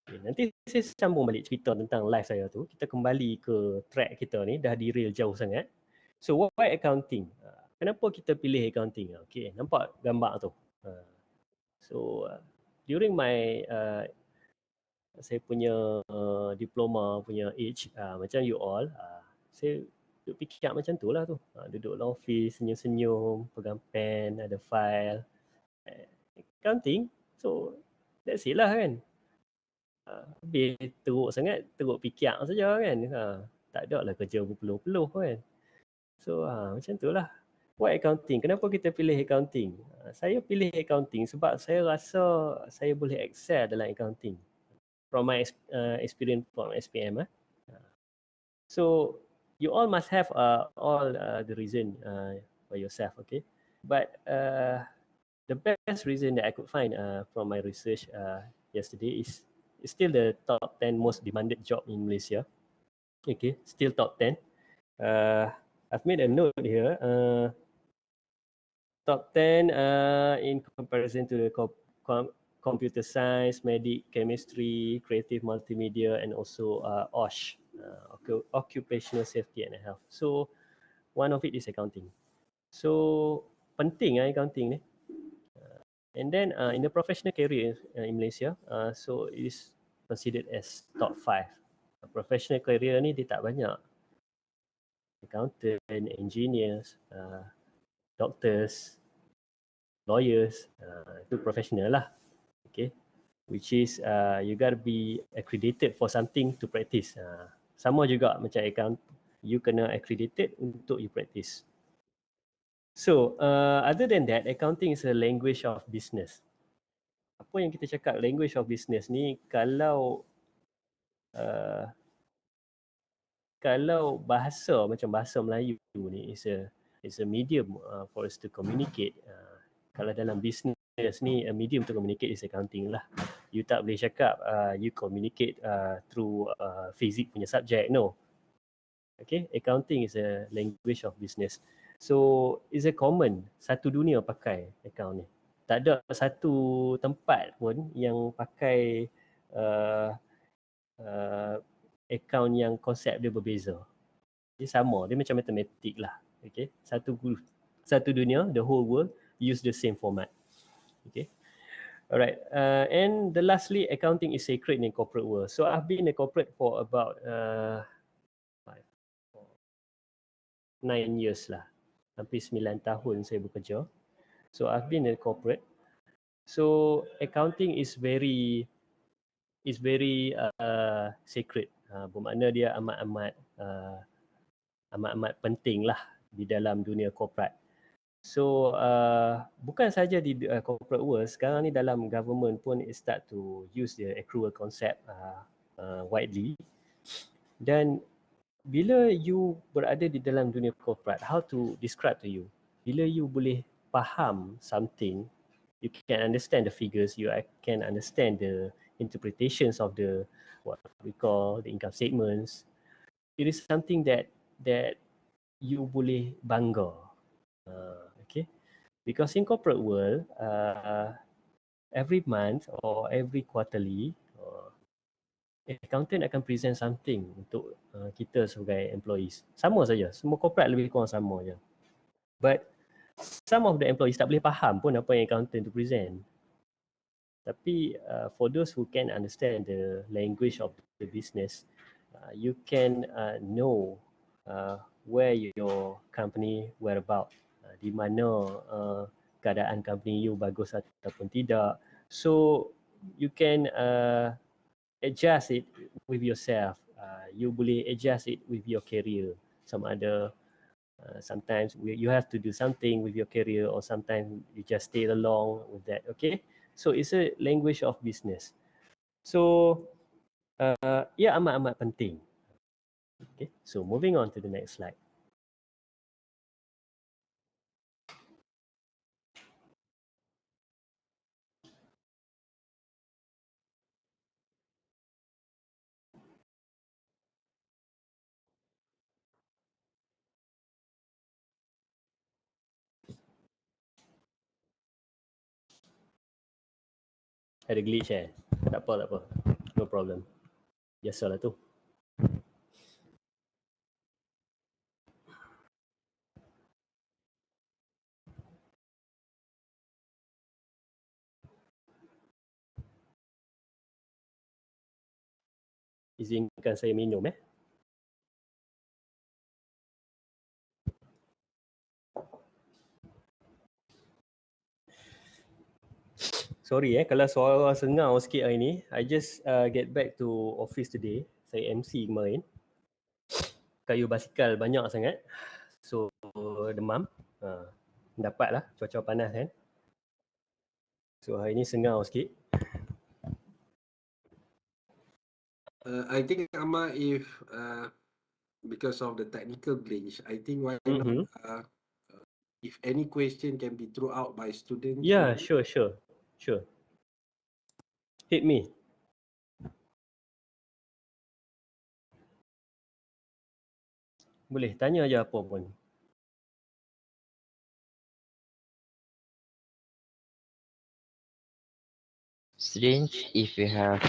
Okay, nanti saya sambung balik cerita tentang live saya tu. Kita kembali ke track kita ni, dah derail jauh sangat. So why accounting? Kenapa kita pilih accounting? Okay, nampak gambar tu. So during my saya punya diploma punya age, macam you all, saya duduk fikir macam tu lah tu. Duduk dalam office, senyum-senyum, pegang pen, ada file. Accounting, so that's it lah kan. Habis teruk sangat, teruk fikir saja kan. Tak ada lah kerja berpeluh-peluh kan. So macam tu lah. Why accounting? Kenapa kita pilih accounting? Saya pilih accounting sebab saya rasa saya boleh excel dalam accounting. From my experience from SPM. So you all must have all the reason for yourself, okay? But the best reason that I could find from my research yesterday is still the top 10 most demanded job in Malaysia. Okay, still top 10. I've made a note here. Top 10 in comparison to the computer science, medic, chemistry, creative multimedia, and also OSH, occupational safety and health. So one of it is accounting. So penting accounting ni. And then in the professional career in Malaysia, so it is considered as top 5. Professional career ni dia tak banyak. Accountant, engineers, doctors, lawyers, itu professional lah. Okay. Which is you got to be accredited for something to practice. Sama juga macam account, you kena accredited untuk you practice. So other than that, accounting is a language of business. Apa yang kita cakap language of business ni, kalau bahasa macam bahasa Melayu ni is a medium for us to communicate. Kalau dalam business ni, a medium to communicate is accounting lah. You tak boleh cakap you communicate through physics punya subject, no. Okay, accounting is a language of business. So is a common, satu dunia pakai account ni. Tak ada satu tempat pun yang pakai account yang konsep dia berbeza. Dia sama, dia macam matematik lah. Okay, satu dunia, the whole world use the same format. Okay, alright. And the lastly, accounting is sacred in corporate world. So I've been in a corporate for about 9 years lah. Hampir 9 tahun saya bekerja. So I've been in a corporate. So accounting is very sacred. Bermakna dia amat penting lah di dalam dunia corporate. So bukan saja di corporate world, sekarang ni dalam government pun start to use the accrual concept widely. Dan bila you berada di dalam dunia corporate, how to describe to you? Bila you boleh faham something, you can understand the figures, you can understand the interpretations of the what we call the income statements. It is something that you boleh bangga. Okay, because in corporate world, every month or every quarterly, accountant akan present something untuk kita sebagai employees. Sama saja, semua corporate lebih kurang sama je. But some of the employees tak boleh faham pun apa yang accountant tu present. Tapi for those who can understand the language of the business, you can know where your company whereabout, di mana keadaan company you bagus ataupun tidak. So you can adjust it with yourself. You boleh adjust it with your career. Some other sometimes you have to do something with your career, or sometimes you just stay along with that. Okay, so it's a language of business. So ia amat-amat penting. Okay, so moving on to the next slide. Ada glitch Tak apa. No problem. Biasalah tu. Izinkan saya minum Sorry kalau suara sengau sikit hari ni. I just get back to office today. Saya MC kemarin. Kayu basikal banyak sangat. So demam. Dapatlah cuaca panas kan. So hari ni sengau sikit. I think Ammar, if because of the technical glitch, I think why not if any question can be thrown out by students. Yeah, sure. Hit me. Boleh tanya je apa pun. Students, if you have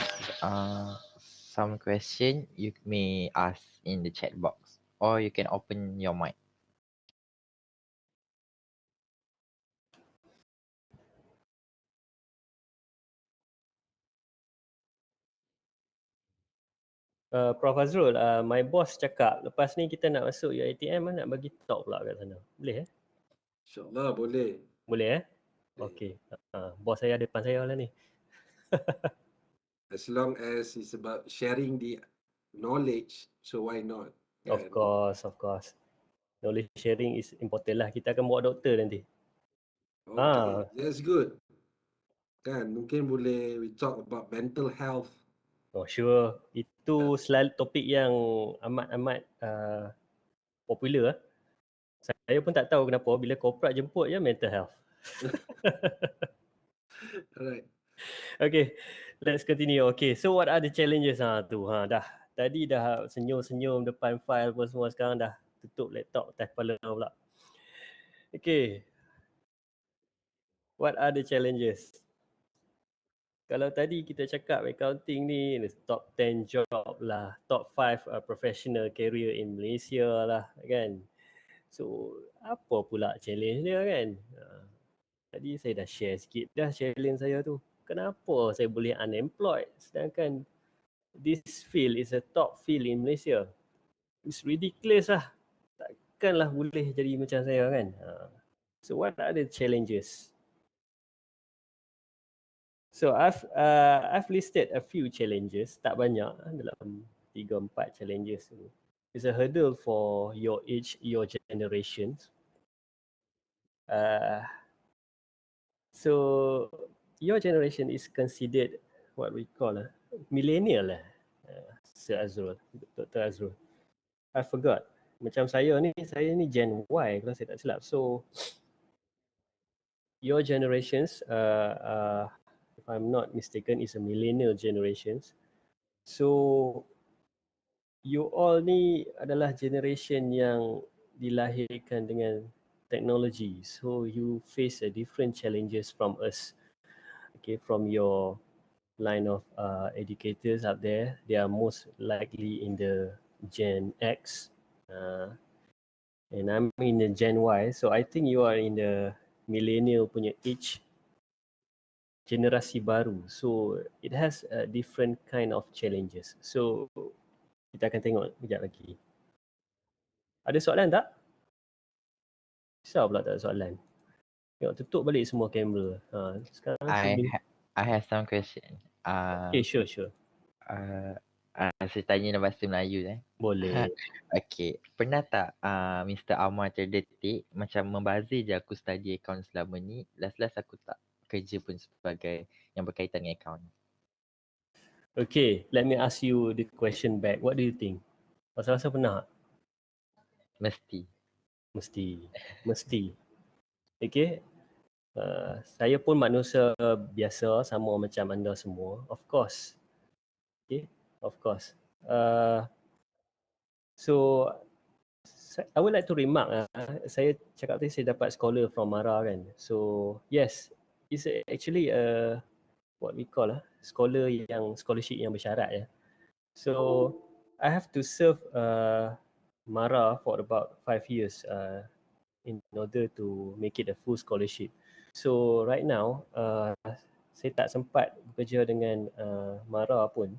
some question, you may ask in the chat box, or you can open your mic. Prof Azrul, my boss cakap lepas ni kita nak masuk UiTM nak bagi talk pula kat sana. Boleh InsyaAllah boleh. Boleh Okey. Bos saya ada depan saya lah ni. As long as it's about sharing the knowledge, so why not? Of course. Knowledge sharing is important lah. Kita akan bawa doktor nanti. Okay, that's good. Kan, mungkin boleh we talk about mental health. Oh sure. Itu selalu topik yang amat-amat popular. Saya pun tak tahu kenapa bila corporate jemput je mental health. Alright. Okay, let's continue. Okay, so what are the challenges tu? Dah. Tadi dah senyum-senyum depan file pun semua, sekarang dah tutup laptop atas kepala pula. Okay. What are the challenges? Kalau tadi kita cakap accounting ni top 10 job lah, top 5 professional career in Malaysia lah kan. So apa pula challenge dia kan? Tadi saya dah share sikit dah challenge saya tu. Kenapa saya boleh unemployed sedangkan this field is a top field in Malaysia? It's ridiculous lah. Takkanlah boleh jadi macam saya kan. So what are the challenges? So I've listed a few challenges, tak banyak, dalam 3-4 challenges tu. It's a hurdle for your age, your generations. So your generation is considered what we call millennial lah. Sir Azrul, Dr. Azrul. I forgot. Macam saya ni Gen Y kalau saya tak silap. So your generations, if I'm not mistaken, is a millennial generations. So you all ni adalah generation yang dilahirkan dengan teknologi. So you face a different challenges from us. Okay, from your line of educators out there. They are most likely in the Gen X, and I'm in the Gen Y. So I think you are in the millennial punya age, generasi baru. So it has a different kind of challenges. So kita akan tengok sekejap lagi. Ada soalan tak? Risau pula tak ada soalan. Tengok tutup balik semua kamera. Sekarang Subri. I have some question. Okay, sure. Saya tanya dalam bahasa Melayu Boleh. Okay. Pernah tak Mr. Ammar terdetik macam membazir je aku study account selama ni, last aku tak kerja pun sebagai yang berkaitan dengan account? Okay, let me ask you the question back. What do you think? Rasa-rasa pernah tak? Mesti. Okay. Saya pun manusia biasa sama macam anda semua. Of course. Okay. Of course. So I would like to remark, saya cakap tadi saya dapat scholar from Mara kan. So yes, it's actually what we call scholarship yang bersyarat ya. So I have to serve Mara for about 5 years in order to make it a full scholarship. So right now saya tak sempat bekerja dengan Mara pun.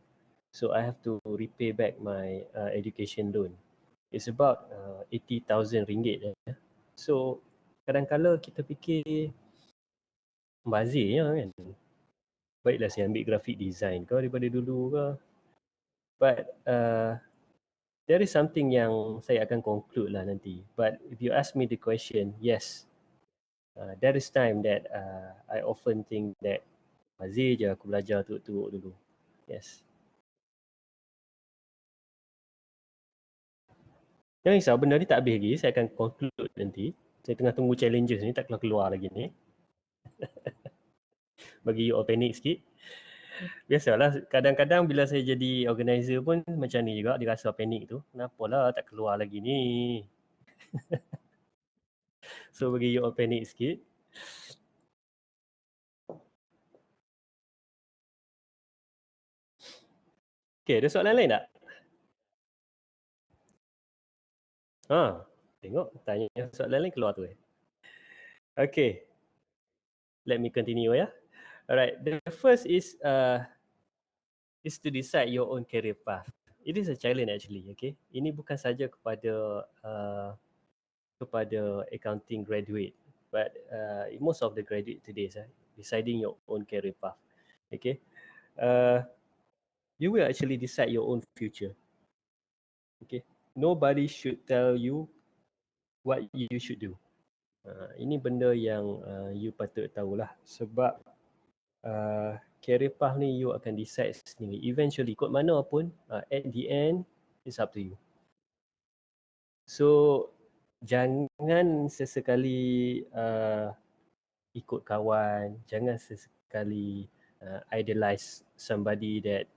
So I have to repay back my education loan. It's about 80,000 ringgit. So kadang-kala kita fikir bazir kan. Baiklah saya ambil graphic design ke daripada dulu ke. But there is something yang saya akan conclude lah nanti. But if you ask me the question, yes. There is time that I often think that bazir je aku belajar teruk-teruk dulu. Yes. Jangan risau, benda ni tak habis lagi. Saya akan conclude nanti. Saya tengah tunggu challenges ni, tak keluar lagi ni. Bagi you all panic sikit. Biasalah, kadang-kadang bila saya jadi organizer pun macam ni juga, dia rasa panik tu. Kenapalah tak keluar lagi ni. So bagi you all panic sikit. Okay, ada soalan lain tak? Tengok, tanya soalan lain keluar tu. Okay. Let me continue ya. Alright, the first is to decide your own career path. It is a challenge actually, okay. Ini bukan saja kepada accounting graduate, but most of the graduate today deciding your own career path. Okay. You will actually decide your own future. Okay. Nobody should tell you what you should do. Ini benda yang you patut tahulah, sebab career path ni you akan decide sendiri. Eventually, ikut mana pun, at the end, it's up to you. So, jangan sesekali ikut kawan, jangan sesekali idolize somebody that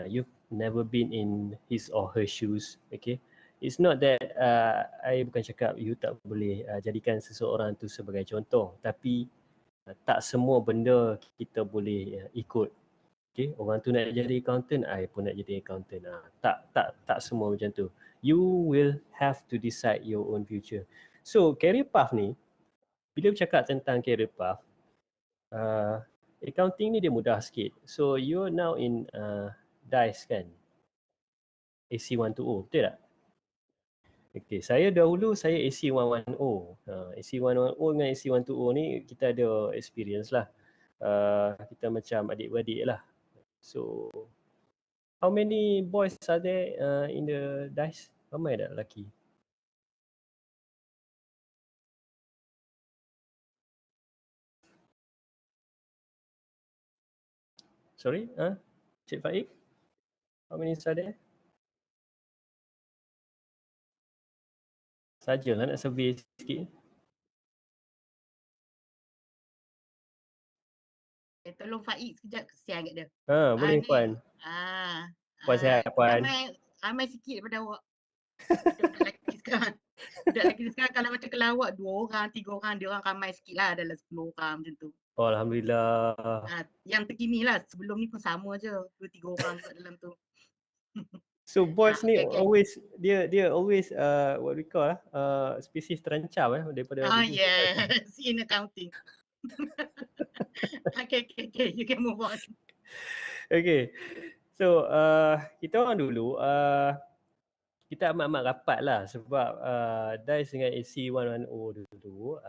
you've never been in his or her shoes. Okay, it's not that I bukan cakap you tak boleh jadikan seseorang tu sebagai contoh, tapi tak semua benda kita boleh ikut. Okay, orang tu nak jadi accountant, I pun nak jadi accountant. Tak semua macam tu. You will have to decide your own future. So career path ni, bila bercakap tentang career path, accounting ni dia mudah sikit. So you're now in DICE kan, AC120, betul tak? Okay, saya dahulu saya AC110. AC110 dengan AC120 ni kita ada experience lah. Kita macam adik-beradik lah. So, how many boys are there in the DICE? Ramai tak lelaki? Sorry, Cik Faik? How many are there? Sajalah nak survey sikit. Tolong Faik sekejap, kesian kat dia. Boleh Puan. Puan sihat Puan. Ramai sikit daripada awak. Budak lelaki sekarang. Budak lelaki sekarang kalau macam kelawak 2 orang, 3 orang, dia orang ramai sikit lah dalam 10 orang macam tu. Oh, Alhamdulillah. Yang terkini lah. Sebelum ni pun sama je. 2-3 orang kat dalam tu. So boys ni okay. always dia always what we call spesies terancam daripada dulu. Yes. In accounting. Okay. You can move on. Okay. So kita orang dulu kita amat-amat rapat lah sebab DICE dengan AC110 dulu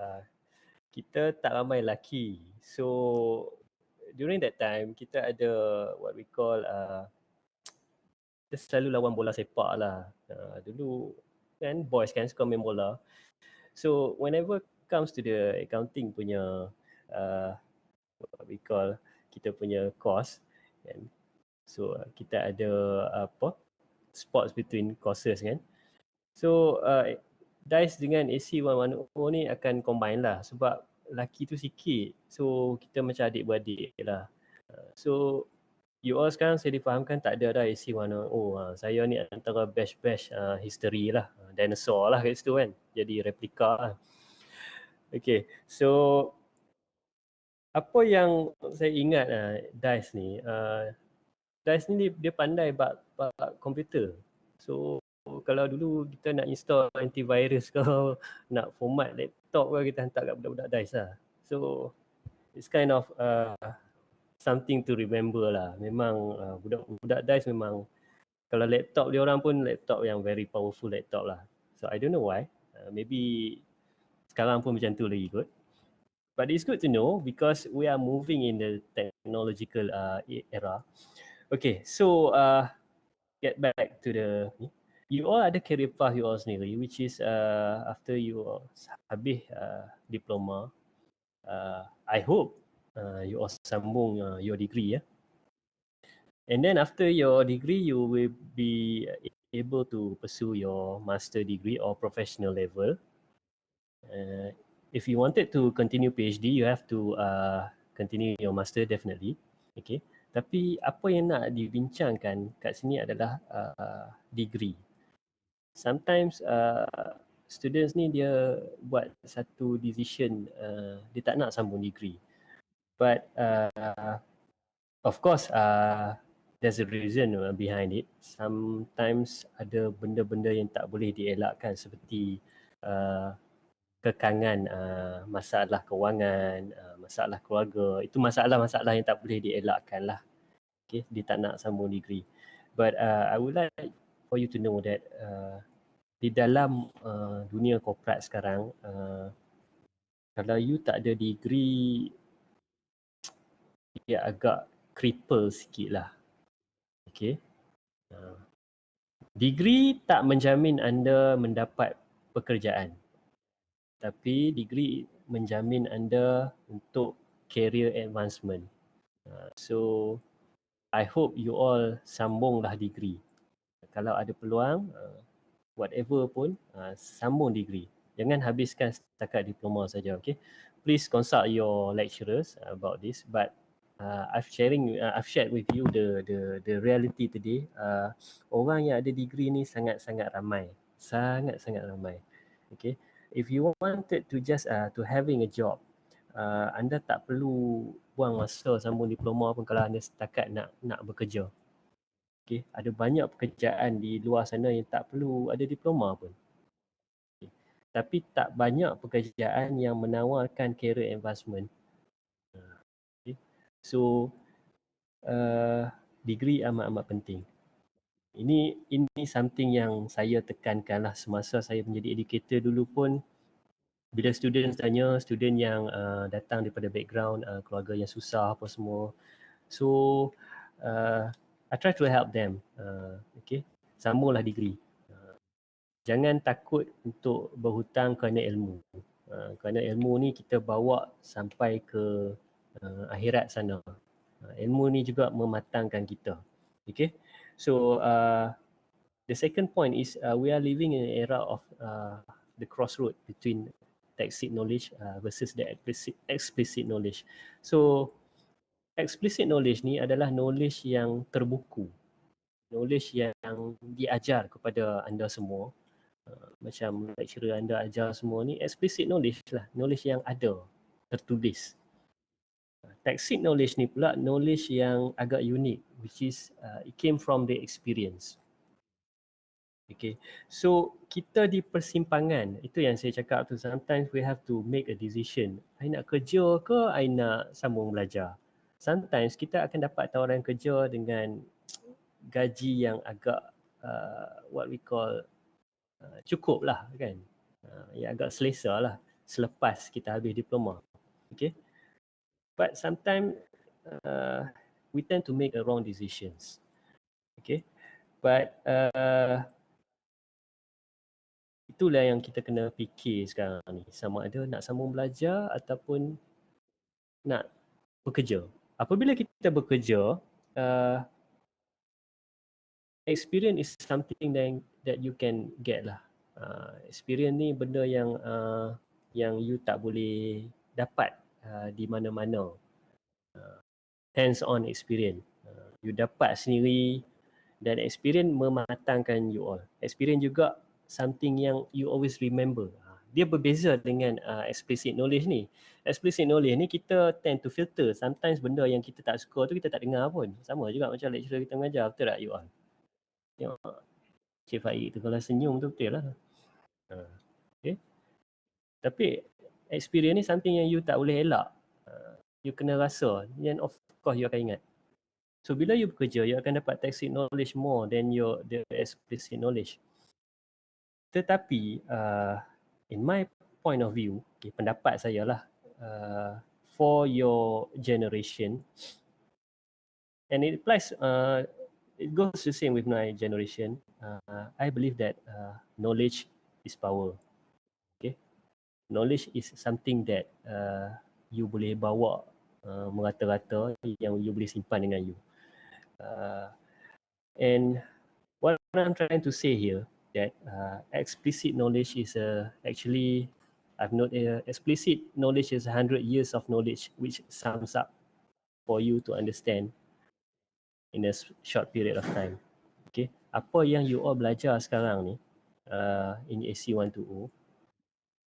kita tak ramai lelaki. So during that time kita ada what we call kita selalu lawan bola sepak lah. Dulu kan boys kan suka main bola. So whenever comes to the accounting punya what we call kita punya course kan. So kita ada sports between courses kan. So DICE dengan AC110 ni akan combine lah sebab lelaki tu sikit. So kita macam adik-beradik lah. So you all sekarang saya difahamkan tak ada dah AC110. Saya ni antara batch history lah. Dinosaur lah kat situ kan. Jadi replika lah. Okay, so apa yang saya ingat DICE ni, DICE ni dia pandai bab komputer. So kalau dulu kita nak install antivirus ke, nak format laptop ke, kita hantar kat budak-budak DICE lah. So it's kind of something to remember lah. Memang budak-budak DICE memang kalau laptop dia orang pun laptop yang very powerful laptop lah. So I don't know why. Maybe sekarang pun macam tu lagi kot. But it's good to know because we are moving in the technological era. Okay, so get back to the you all ada career path you all sendiri, which is after you habis diploma, I hope you all sambung your degree and then after your degree you will be able to pursue your master degree or professional level. If you wanted to continue PhD, you have to continue your master definitely. Okay. Tapi apa yang nak dibincangkan kat sini adalah degree. Sometimes students ni dia buat satu decision dia tak nak sambung degree. But of course there's a reason behind it. Sometimes ada benda-benda yang tak boleh dielakkan seperti kekangan masalah kewangan, masalah keluarga. Itu masalah-masalah yang tak boleh dielakkan lah. Okay, dia tak nak sambung degree. But I would like for you to know that di dalam dunia korporat sekarang, kalau you tak ada degree, dia agak cripple sikit lah. Okay. Degree tak menjamin anda mendapat pekerjaan. Tapi degree menjamin anda untuk career advancement. So I hope you all sambunglah degree. Kalau ada peluang, whatever pun, sambung degree. Jangan habiskan setakat diploma saja, okay? Please consult your lecturers about this. But I've shared with you the reality today. Orang yang ada degree ni sangat-sangat ramai, sangat-sangat ramai. Okay, if you wanted to just to having a job, anda tak perlu buang masa sambung diploma pun kalau anda setakat nak bekerja. Okay, ada banyak pekerjaan di luar sana yang tak perlu ada diploma pun. Okay. Tapi tak banyak pekerjaan yang menawarkan career advancement. Okay. So degree amat-amat penting. Ini something yang saya tekankan lah semasa saya menjadi educator dulu pun. Bila student tanya, student yang datang daripada background keluarga yang susah apa semua. So I try to help them. Okay, sambunglah degree. Jangan takut untuk berhutang kerana ilmu. Kerana ilmu ni kita bawa sampai ke akhirat sana. Ilmu ni juga mematangkan kita. Okay, so the second point is we are living in an era of the crossroad between tacit knowledge versus the explicit knowledge. So explicit knowledge ni adalah knowledge yang terbuku, knowledge yang diajar kepada anda semua. Macam lecturer anda ajar semua ni explicit knowledge lah, knowledge yang ada, tertulis. tacit knowledge ni pula knowledge yang agak unik, which is it came from the experience. Okay, so kita di persimpangan, itu yang saya cakap tu, sometimes we have to make a decision. I nak kerja ke, I nak sambung belajar. Sometimes kita akan dapat tawaran kerja dengan gaji yang agak what we call cukup lah kan, yang agak selesa lah selepas kita habis diploma. Okay, but sometimes we tend to make the wrong decisions. Okay, but itulah yang kita kena fikir sekarang ni, sama ada nak sambung belajar ataupun nak bekerja. Apabila kita bekerja, experience is something that you can get lah. Experience ni benda yang you tak boleh dapat di mana-mana. Hands on experience. You dapat sendiri, dan experience mematangkan you all. Experience juga something yang you always remember. Dia berbeza dengan explicit knowledge ni. Explicit knowledge ni kita tend to filter. Sometimes benda yang kita tak suka tu kita tak dengar pun. Sama juga macam lecturer kita mengajar, betul tak you all? Tengok Cik Faik tu kalau senyum tu betul lah. Okay. Tapi experience ni something yang you tak boleh elak. You kena rasa, and of course you akan ingat. So bila you bekerja, you akan dapat tacit knowledge more than the explicit knowledge. Tetapi in my point of view, okay, pendapat saya lah, for your generation, and it applies, it goes the same with my generation. I believe that knowledge is power. Okay, knowledge is something that you boleh bawa merata-rata, yang you boleh simpan dengan you. And what I'm trying to say here, that explicit knowledge is actually, I've noted explicit knowledge is 100 years of knowledge, which sums up for you to understand in a short period of time. Okay, apa yang you all belajar sekarang ni in AC 120,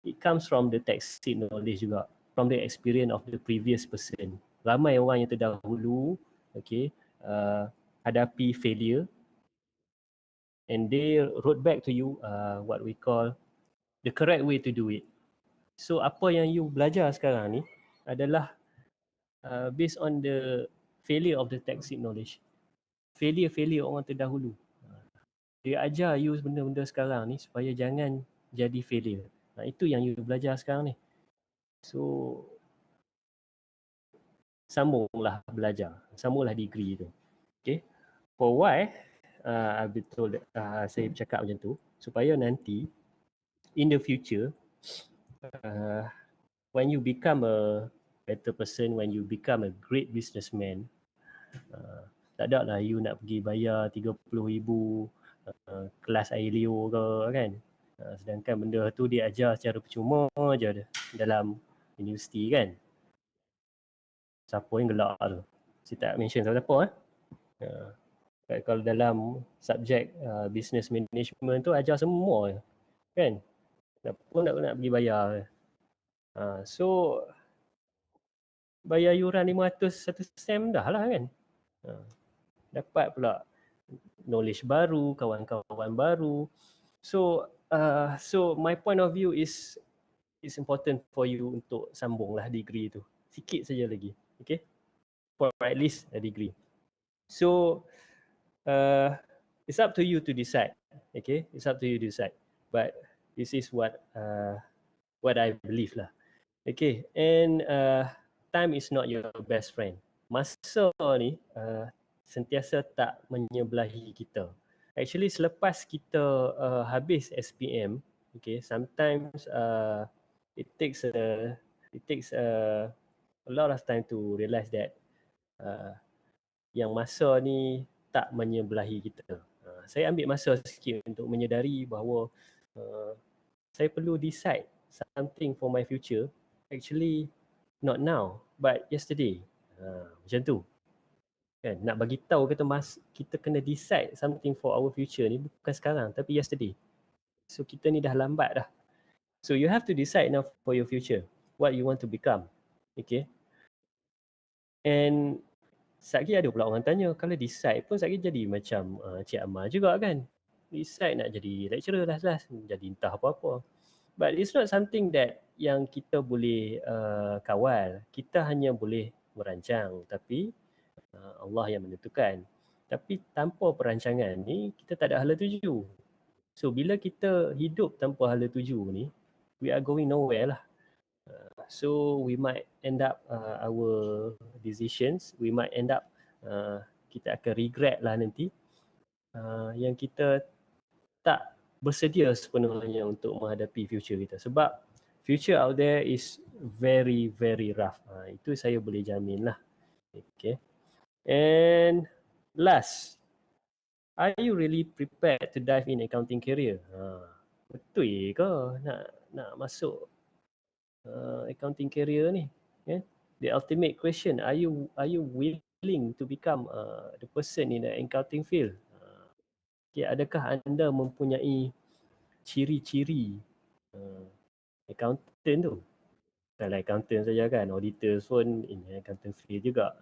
it comes from the tacit knowledge juga, from the experience of the previous person. Ramai orang yang terdahulu, okay, hadapi failure, and they wrote back to you what we call the correct way to do it. So apa yang you belajar sekarang ni adalah based on the failure of the tacit knowledge. Failure orang terdahulu. Dia ajar you benda-benda sekarang ni supaya jangan jadi failure. Itu yang you belajar sekarang ni. So sambunglah belajar, sambunglah degree tu. Okay. For why I've been told saya bercakap macam tu, supaya nanti in the future, when you become a better person, when you become a great businessman, tak ada lah you nak pergi bayar 30,000 kelas air liur ke kan. Sedangkan benda tu dia ajar secara percuma je dalam universiti kan. Siapa yang gelak tu? Saya tak mention siapa-siapa kalau dalam subjek business management tu ajar semua kan. Tak pun nak pergi bayar. So bayar yuran 500 satu sem dah lah kan. Dapat pula knowledge baru, kawan-kawan baru. So my point of view is it's important for you untuk sambunglah degree tu. Sikit saja lagi. Okay? For at least a degree. So it's up to you to decide. Okay? It's up to you to decide. But this is what I believe lah. Okay, and time is not your best friend. Masa ni sentiasa tak menyebelahi kita. Actually selepas kita habis SPM, okay, sometimes it takes a lot of time to realize that yang masa ni tak menyebelahi kita. Saya ambil masa sikit untuk menyedari bahawa saya perlu decide something for my future. Actually not now but yesterday. Macam tu kan, nak bagi tahu kita kena decide something for our future ni bukan sekarang tapi yesterday. So kita ni dah lambat dah. So you have to decide now for your future, what you want to become. Okay, And satgi ada pula orang tanya, kalau decide pun satgi jadi macam Cik Ammar juga kan. Decide nak jadi lecturer last-last, jadi entah apa-apa. But it's not something that yang kita boleh kawal. Kita hanya boleh merancang, tapi Allah yang menentukan. Tapi tanpa perancangan ni, kita tak ada hala tuju. So bila kita hidup tanpa hala tuju ni, we are going nowhere lah. So we might end up our decisions, we might end up kita akan regret lah nanti yang kita tak bersedia sepenuhnya untuk menghadapi future kita. Sebab future out there is very very rough. Itu saya boleh jamin lah. Okay. And last, are you really prepared to dive in accounting career? Betul ke nak masuk accounting career ni? Yeah? The ultimate question, are you willing to become the person in the accounting field? Okay, adakah anda mempunyai ciri-ciri accountant tu? Bukanlah accountant saja kan, auditors pun in accounting field juga.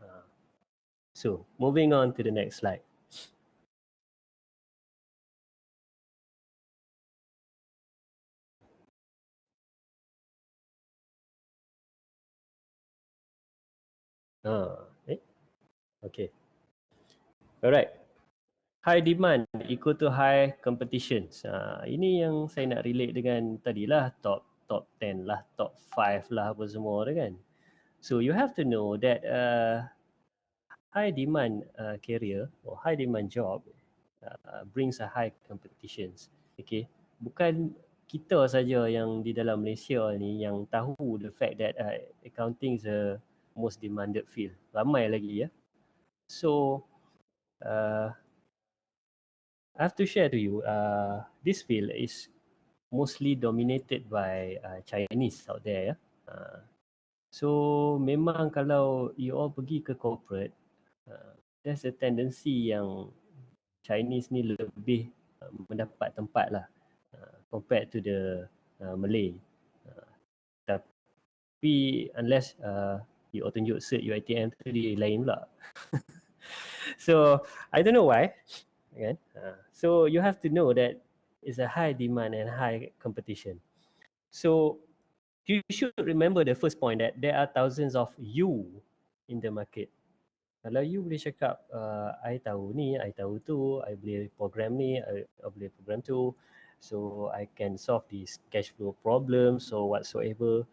So, moving on to the next slide. Okay. Alright. High demand equal to high competitions. Ini yang saya nak relate dengan tadilah, top 10 lah, top 5 lah apa semua tu kan. So you have to know that high demand career or high demand job brings a high competitions. Okay. Bukan kita saja yang di dalam Malaysia ni yang tahu the fact that accounting is a most demanded field. Ramai lagi ya. So I have to share to you, this field is mostly dominated by Chinese out there. Ya. So memang kalau you all pergi ke corporate, there's a tendency yang Chinese ni lebih mendapat tempat lah compared to the Malay. Tapi unless you all tunjuk cert UiTM tu dia lain pula. So I don't know why. Kan? So you have to know that it's a high demand and high competition. So you should remember the first point that there are thousands of you in the market. Kalau you boleh cakap, I tahu ni, I tahu tu, I boleh program ni, I boleh program tu, so I can solve these cash flow problems or whatsoever,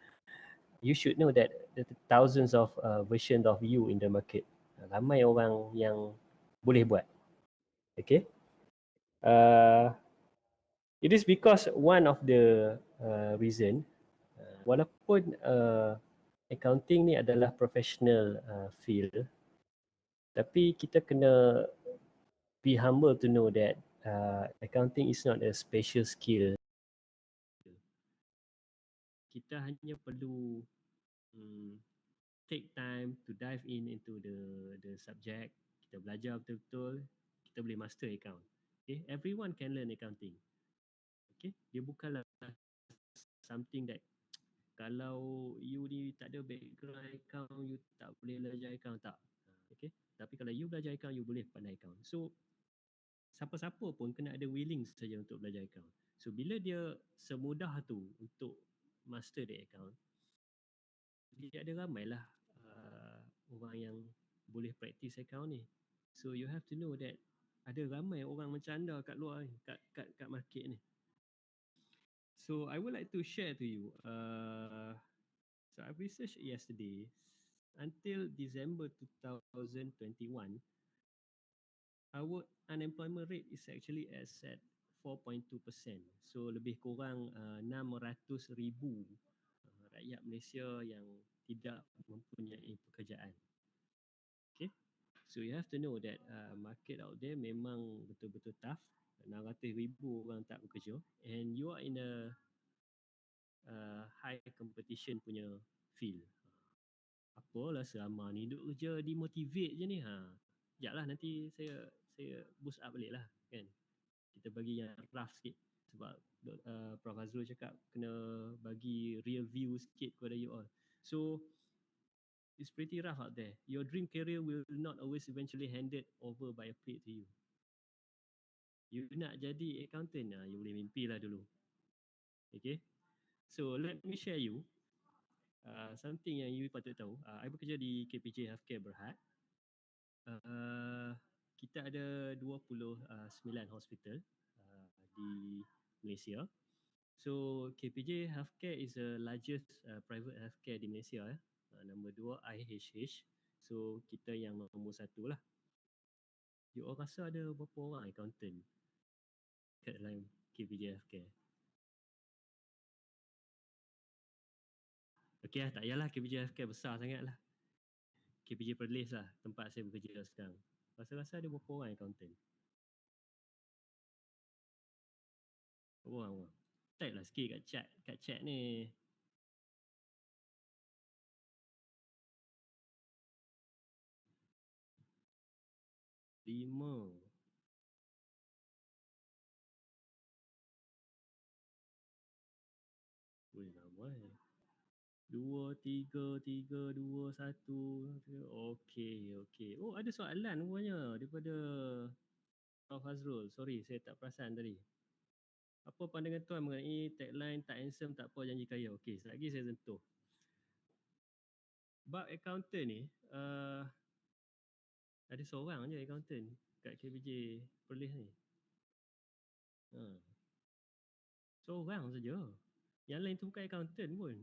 you should know that the thousands of versions of you in the market. Ramai orang yang boleh buat. Okay. It is because one of the reason, walaupun accounting ni adalah professional field, tapi kita kena be humble to know that accounting is not a special skill. Kita hanya perlu take time to dive into the subject. Kita belajar betul-betul, kita boleh master account. Okay, everyone can learn accounting. Okay, dia bukanlah something that kalau you ni tak ada background account, you tak boleh belajar account, tak. Okay, tapi kalau you belajar account, you boleh pandai account. So siapa-siapa pun kena ada willing saja untuk belajar account. So bila dia semudah tu untuk master the account, dia ada ramailah orang yang boleh practice account ni. So you have to know that ada ramai orang macam anda kat luar ni, kat market ni. So I would like to share to you. So I researched yesterday, until December 2021, our unemployment rate is actually at 4.2%. So lebih kurang 600,000 rakyat Malaysia yang tidak mempunyai pekerjaan. Okay. So you have to know that market out there memang betul-betul tough. 600,000 orang tak bekerja, and you are in a high competition punya field. Apalah selama ni duk kerja demotivate je ni. Sekejaplah nanti saya boost up balik lah kan. Kita bagi yang rough sikit sebab Prof Azrul cakap kena bagi real view sikit kepada you all. So It's pretty rough out there. Your dream career will not always eventually handed over by a plate to you. You nak jadi accountant, you boleh mimpi lah dulu. Okay. So let me share you something yang you patut tahu. I bekerja di KPJ Healthcare Berhad. Kita ada 29 hospital di Malaysia. So KPJ Healthcare is the largest private healthcare di Malaysia. Nombor 2 IHH. So kita yang nombor 1 lah. You all rasa ada berapa orang accountant kat dalam KPJ Healthcare? Okay lah, tak payahlah KPJ Healthcare besar sangat lah. KPJ Perlis lah, tempat saya bekerja sekarang. Rasa-rasa ada berapa orang accountant? Berapa orang? Type lah sikit kat chat ni. Lima. Boleh ramai. 2, 3, 3, 2, 1. Okey. Oh, ada soalan rupanya daripada Prof. Fazrul. Sorry, saya tak perasan tadi. Apa pandangan tuan mengenai tagline tak handsome tak apa janji kaya? Okey, sekejap lagi saya sentuh. Bab accountant ni, ada seorang je accountant kat KPJ Perlis ni. Seorang saja. Yang lain tu bukan accountant pun.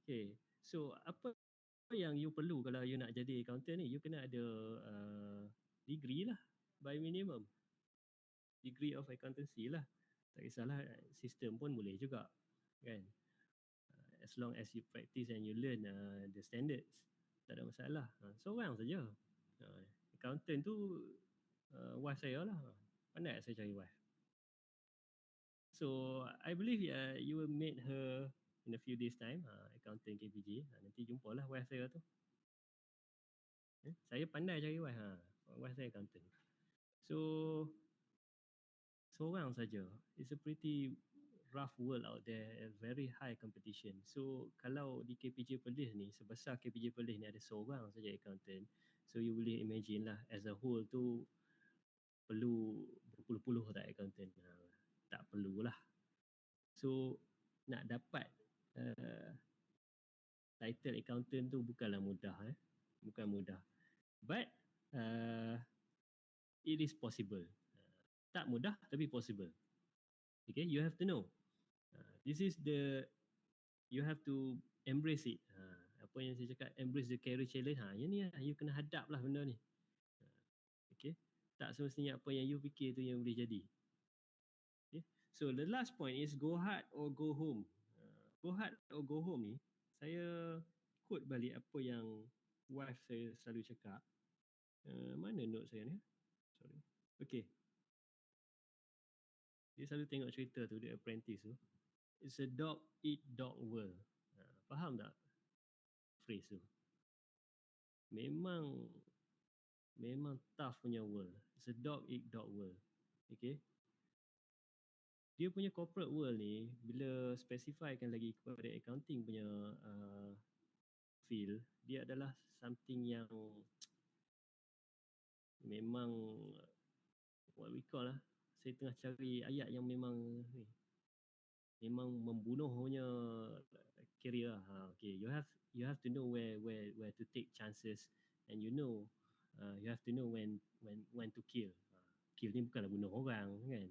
Okay. So apa yang you perlu kalau you nak jadi accountant ni? You kena ada degree lah. By minimum. Degree of accountancy lah. Tak kisahlah sistem pun boleh juga. Kan? As long as you practice and you learn the standards. Tak ada masalah. Seorang saja. Accountant tu wife saya lah. Pandai saya cari wife. So I believe you will meet her in a few days time, accountant KPJ. Nanti jumpalah wife saya tu. Saya pandai cari wife. Wife saya accountant. So seorang saja. It's a pretty rough world out there, a very high competition. So kalau di KPJ Perlis ni, sebesar KPJ Perlis ni ada seorang saja accountant. So you boleh imagine lah, as a whole tu perlu berpuluh-puluh tak accountant. Tak perlulah. So nak dapat title accountant tu bukanlah mudah. Bukan mudah. But it is possible. Tak mudah tapi possible. Okay, you have to know. This is you have to embrace it. Apa yang saya cakap, embrace the career challenge. Yang ni lah, you kena hadap lah benda ni. Okay, tak semestinya apa yang you fikir tu yang boleh jadi. Okay. So the last point is go hard or go home. Go hard or go home ni, saya quote balik apa yang wife saya selalu cakap. Mana note saya ni? Sorry. Okay. Dia selalu tengok cerita tu, The Apprentice tu. It's a dog eat dog world. Faham tak phrase tu? Memang tough punya world. It's a dog eat dog world. Okay. Dia punya corporate world ni, bila specifykan lagi kepada accounting punya field, dia adalah something yang memang what we call lah. Saya tengah cari ayat yang memang membunuh punya career. Okay, you have to know where to take chances, and you have to know when to kill. Kill ni bukanlah bunuh orang kan.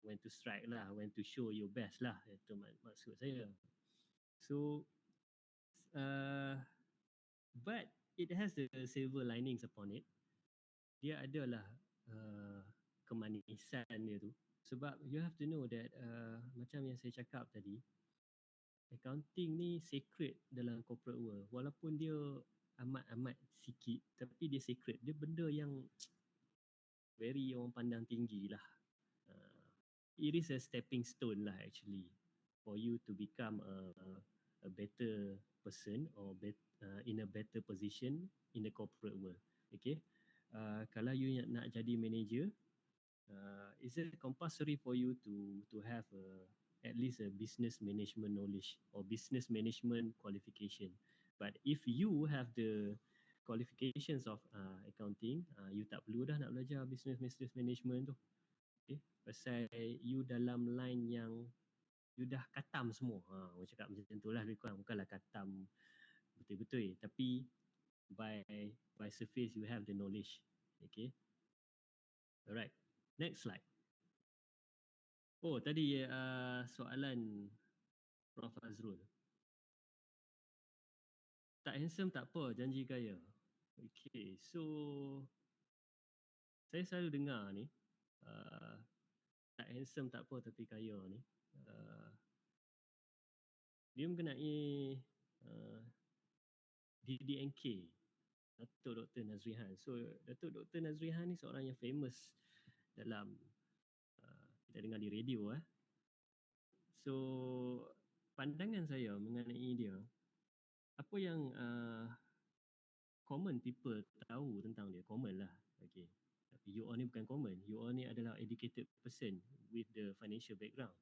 When to strike lah, when to show your best lah. Itu maksud saya. So but it has the silver linings upon it. Dia adalah kemanisan dia tu. Sebab you have to know that macam yang saya cakap tadi, accounting ni sacred dalam corporate world. Walaupun dia amat-amat sikit, tapi dia sacred. Dia benda yang very orang pandang tinggi lah. It is a stepping stone lah actually for you to become a better person or in a better position in the corporate world. Okay. Kalau you nak jadi manager, is it compulsory for you to have at least a business management knowledge or business management qualification? But if you have the qualifications of accounting, you tak perlu dah nak belajar business management tu. Okay? Pasal you dalam line yang you dah katam semua. Orang cakap macam tu lah lebih kurang. Bukanlah katam betul-betul, tapi by surface you have the knowledge. Okay. Alright. Next slide. Oh, tadi soalan Prof Azrul. Tak handsome tak apa, janji kaya. Okay, so saya selalu dengar ni, tak handsome tak apa tapi kaya ni, dia mengenai DDNK, Datuk Dr. Nazrihan. So Datuk Dr. Nazrihan ni seorang yang famous dalam kita dengar di radio. So pandangan saya mengenai dia, apa yang common people tahu tentang dia, common lah. Okay. Tapi you all ni bukan common. You all ni adalah educated person with the financial background.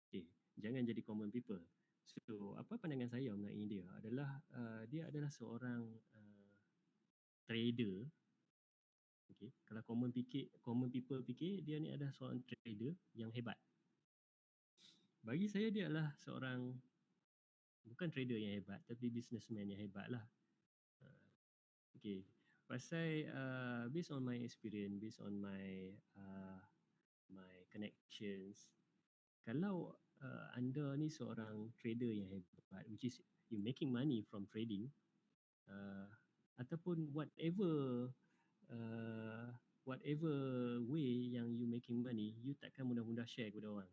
Okay. Jangan jadi common people. So apa pandangan saya mengenai dia adalah dia adalah seorang trader. Okay. Kalau common people fikir dia ni adalah seorang trader yang hebat. Bagi saya dia adalah seorang bukan trader yang hebat tapi businessman yang hebat lah. Okay. Pasal based on my experience, based on my my connections, kalau anda ni seorang trader yang hebat, which is you making money from trading, ataupun whatever way yang you making money, you takkan mudah-mudah share kepada orang.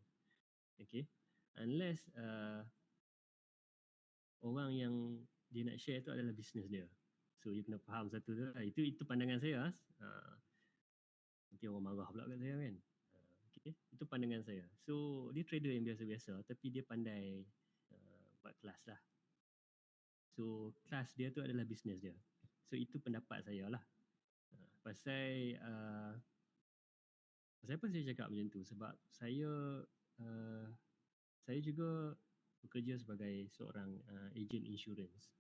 Okay, unless orang yang dia nak share tu adalah business dia. So you kena faham satu tu lah. Itu pandangan saya. Nanti orang marah pula kat saya kan. Okay. Itu pandangan saya. So dia trader yang biasa-biasa tapi dia pandai buat kelas lah. So kelas dia tu adalah business dia. So itu pendapat saya lah. Pasal apa saya cakap macam tu? Sebab saya juga bekerja sebagai seorang agent insurance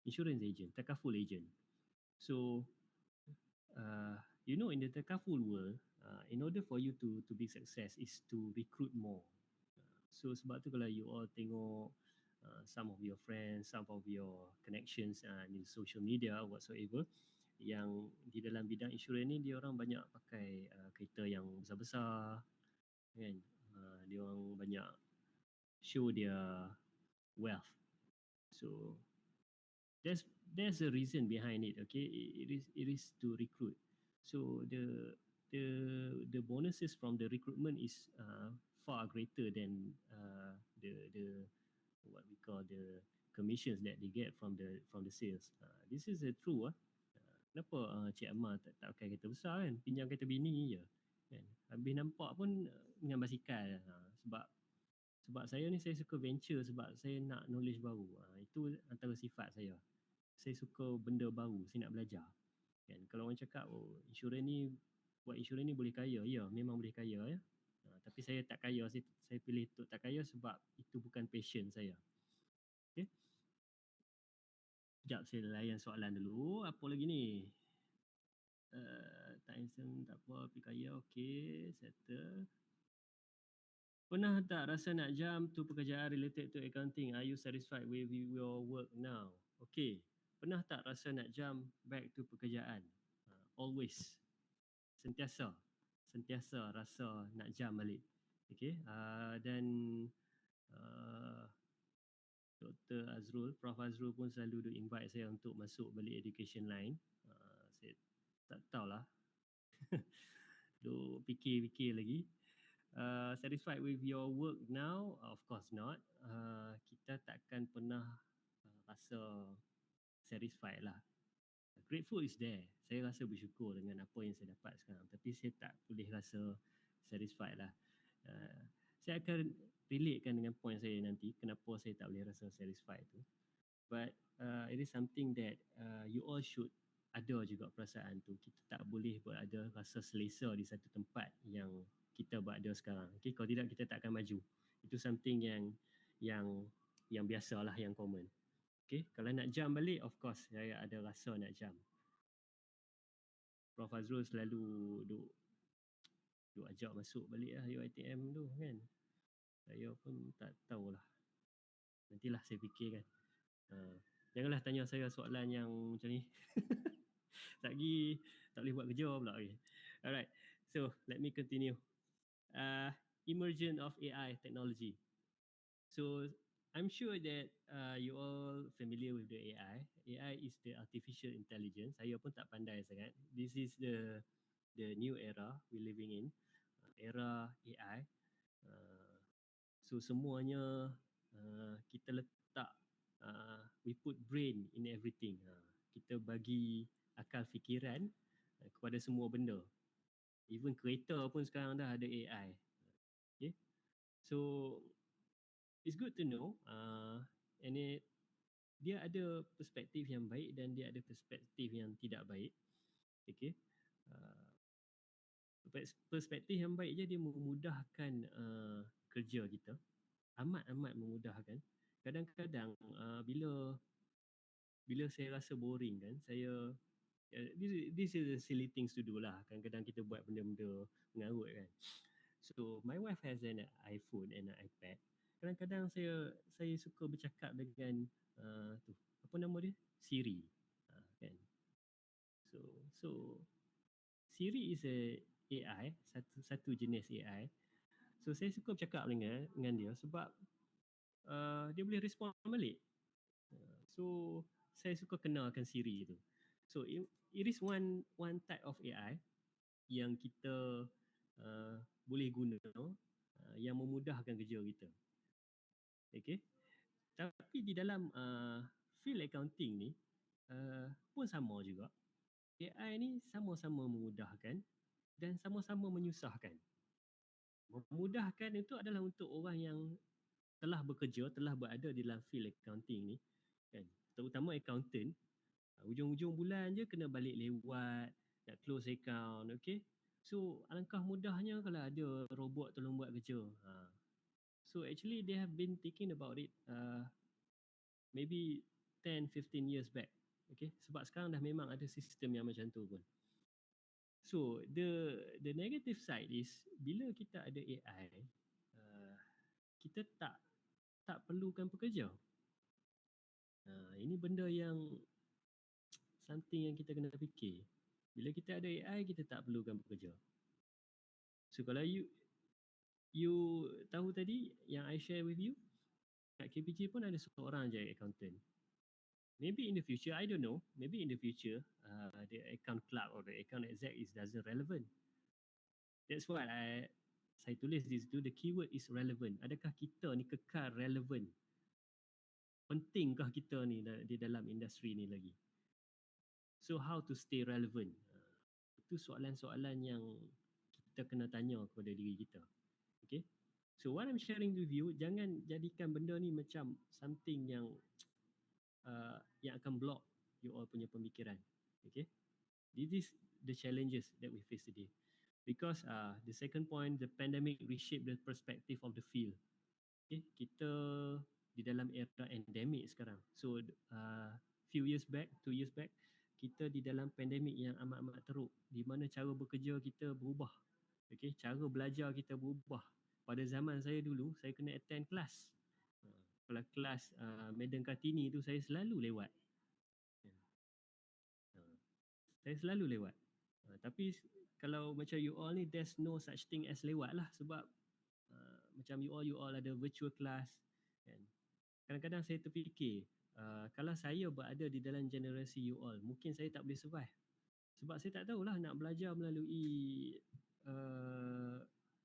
agent, takaful agent. So you know, in the takaful world, in order for you to be success is to recruit more. So sebab tu kalau you all tengok some of your friends, some of your connections in social media whatsoever, yang di dalam bidang insurans ni dia orang banyak pakai kereta yang besar-besar kan, dia orang banyak show their wealth. So there's a reason behind it. Okay, it is to recruit. So the bonuses from the recruitment is far greater than the what we call the commissions that they get from the sales. This is true. Kenapa Cik Ammar tak pakai kereta besar kan, pinjam kereta bini je kan, habis nampak pun dengan basikal. Sebab saya ni saya suka venture, sebab saya nak knowledge baru. Itu antara sifat saya. Saya suka benda baru, saya nak belajar. Kan? Kalau orang cakap buat insurans ni boleh kaya, ya memang boleh kaya ya. Tapi saya tak kaya, saya pilih untuk tak kaya sebab itu bukan passion saya. Okay. Sekejap saya layan soalan dulu. Apa lagi ni? Tak handsome, tak apa, tapi kaya, okay, settle. Pernah tak rasa nak jump to pekerjaan related to accounting? Are you satisfied with your work now? Okay. Pernah tak rasa nak jump back to pekerjaan? Always. Sentiasa rasa nak jump balik. Okay. Dan Dr. Azrul, Prof Azrul pun selalu invite saya untuk masuk balik education line. Saya tak tahulah. Duk fikir lagi. Satisfied with your work now? Of course not. Kita takkan pernah rasa satisfied lah. Grateful is there. Saya rasa bersyukur dengan apa yang saya dapat sekarang. Tapi saya tak boleh rasa satisfied lah. Saya akan relatekan dengan point saya nanti. Kenapa saya tak boleh rasa satisfied tu. But it is something that you all should ada juga perasaan tu. Kita tak boleh berada rasa selesa di satu tempat yang kita berada sekarang. Okay? Kalau tidak kita tak akan maju. Itu something yang biasalah, yang common. Okay, kalau nak jump balik, of course saya ada rasa nak jump. Prof Azrul selalu duk ajak masuk balik lah UiTM tu kan. Saya pun tak tahulah. Nantilah saya fikirkan. Janganlah tanya saya soalan yang macam ni. Tak boleh buat kerja pula. Okay. Alright, so let me continue. Immersion of AI Technology. So I'm sure that you all familiar with the AI. AI is the artificial intelligence. Saya pun tak pandai sangat. This is the new era we living in, era AI. So semuanya kita letak, we put brain in everything. Kita bagi akal fikiran kepada semua benda. Even kereta pun sekarang dah ada AI. Okay. So it's good to know, and dia ada perspektif yang baik dan dia ada perspektif yang tidak baik. Okay. Perspektif yang baik je dia memudahkan kerja kita, amat memudahkan. Kadang-kadang bila saya rasa boring kan, saya this is the silly things to do lah. Kadang-kadang kita buat benda-benda mengarut kan. So my wife has an iPhone and an iPad. Kadang-kadang saya suka bercakap dengan tu apa nama dia, Siri, kan. So Siri is a AI, satu jenis AI. So saya suka bercakap dengan dia sebab dia boleh respond balik. So saya suka kenalkan Siri tu. So it is one type of AI yang kita boleh guna yang memudahkan kerja kita. Okay. Tapi di dalam field accounting ni pun sama juga. AI ni sama-sama memudahkan dan sama-sama menyusahkan. Memudahkan itu adalah untuk orang yang telah bekerja, telah berada di dalam field accounting ni, kan. Terutama accountant, hujung-hujung bulan je kena balik lewat, nak close account, okay. So alangkah mudahnya kalau ada robot tolong buat kerja. So actually they have been thinking about it maybe 10-15 years back. Okay, sebab sekarang dah memang ada sistem yang macam tu pun. So the negative side is bila kita ada AI, kita tak perlukan pekerja. Ini benda yang something yang kita kena fikir. Bila kita ada AI, kita tak perlukan pekerja. So kalau you tahu tadi yang I share with you, kat KPG pun ada seorang je accountant. Maybe in the future, I don't know, maybe in the future the account clerk or the account exec doesn't relevant. That's why saya tulis di situ, the keyword is relevant. Adakah kita ni kekal relevant? Pentingkah kita ni di dalam industri ni lagi? So how to stay relevant? Itu soalan-soalan yang kita kena tanya kepada diri kita. Okay? So what I'm sharing with you, jangan jadikan benda ni macam something yang akan block you all punya pemikiran. Okay? This is the challenges that we face today. Because the second point, the pandemic reshaped the perspective of the field. Okay? Kita di dalam era endemik sekarang. So few years back, 2 years back, kita di dalam pandemik yang amat-amat teruk, di mana cara bekerja kita berubah. Okay? Cara belajar kita berubah. Pada zaman saya dulu, saya kena attend kelas. Kalau kelas Medan Kartini tu saya selalu lewat. Saya selalu lewat. Tapi kalau macam you all ni, there's no such thing as lewat lah. Sebab macam you all ada virtual class. Kan? Kadang-kadang saya terfikir, kalau saya berada di dalam generasi you all, mungkin saya tak boleh survive. Sebab saya tak tahulah nak belajar melalui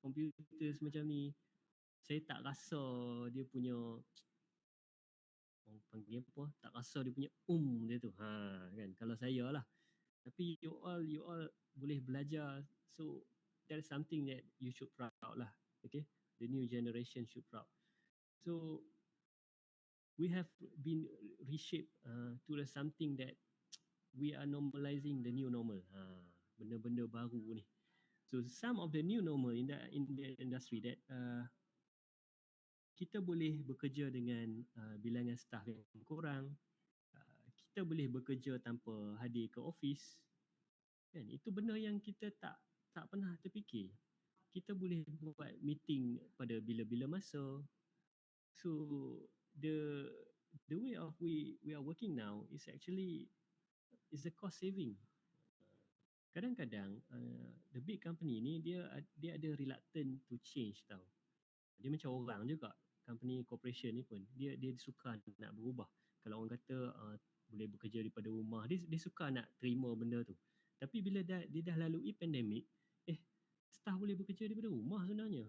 komputer semacam ni. Saya tak rasa dia punya, orang panggil apa, tak rasa dia punya dia tu. Kan, kalau saya lah. Tapi you all boleh belajar. So that's something that you should proud lah. Okay, the new generation should proud. So we have been reshaped to something that we are normalizing the new normal. Benda-benda baru ni. So some of the new normal in the industry that kita boleh bekerja dengan bilangan staff yang kurang. kita boleh bekerja tanpa hadir ke office, kan? Itu benda yang kita tak pernah terfikir. Kita boleh buat meeting pada bila-bila masa. So the way of we are working now is actually is a cost saving. Kadang-kadang the big company ni dia ada reluctant to change tau. Dia macam orang juga, company corporation ni pun dia suka nak berubah. Kalau orang kata boleh bekerja daripada rumah, dia suka nak terima benda tu. Tapi bila dia dah lalui pandemik, staff boleh bekerja daripada rumah sebenarnya,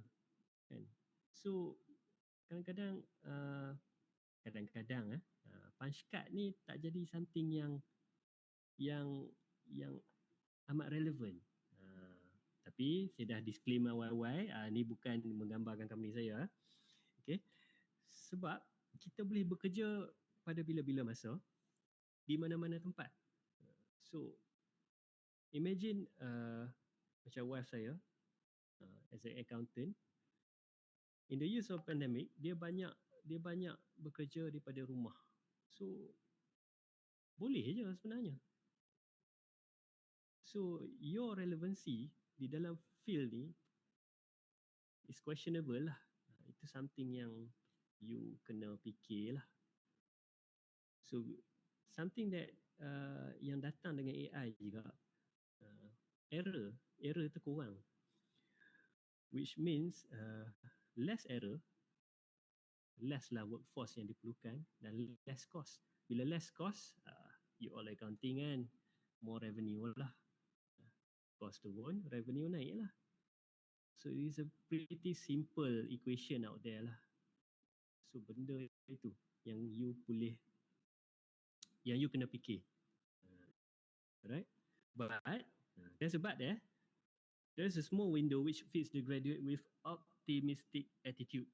kan? So kadang-kadang punch card ni tak jadi something yang amat relevan. Tapi saya dah disclaimer awal-awal, ni bukan menggambarkan company saya. Okay. Sebab kita boleh bekerja pada bila-bila masa, di mana-mana tempat. So, imagine macam wife saya, as an accountant, in the years of pandemic, dia banyak bekerja daripada rumah. So, boleh je sebenarnya. So, your relevancy di dalam field ni is questionable lah. Itu something yang you kena fikir lah. So, something that yang datang dengan AI juga, error terkurang. Which means less error, less lah workforce yang diperlukan dan less cost. Bila less cost, you all accounting kan, more revenue lah. Cost turun, revenue naik lah. So it is a pretty simple equation out there lah. So benda itu yang you kena fikir. Alright? But there's a but there. There's a small window which fits the graduate with optimistic attitude.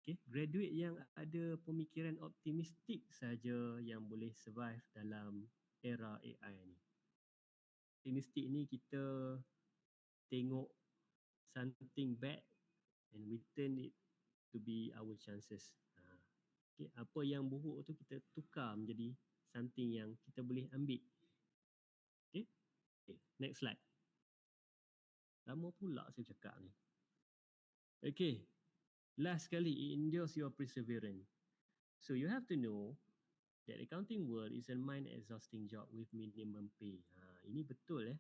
Okay, graduate yang ada pemikiran optimistik saja yang boleh survive dalam era AI ni. Optimistik ni kita tengok something bad and we turn it to be our chances. Okay, apa yang buruk tu kita tukar menjadi something yang kita boleh ambil. Okay, next slide. Lama pula saya cakap ni. Okay, last sekali, endures your perseverance. So you have to know that accounting world is a mind-exhausting job with minimum pay. Ini betul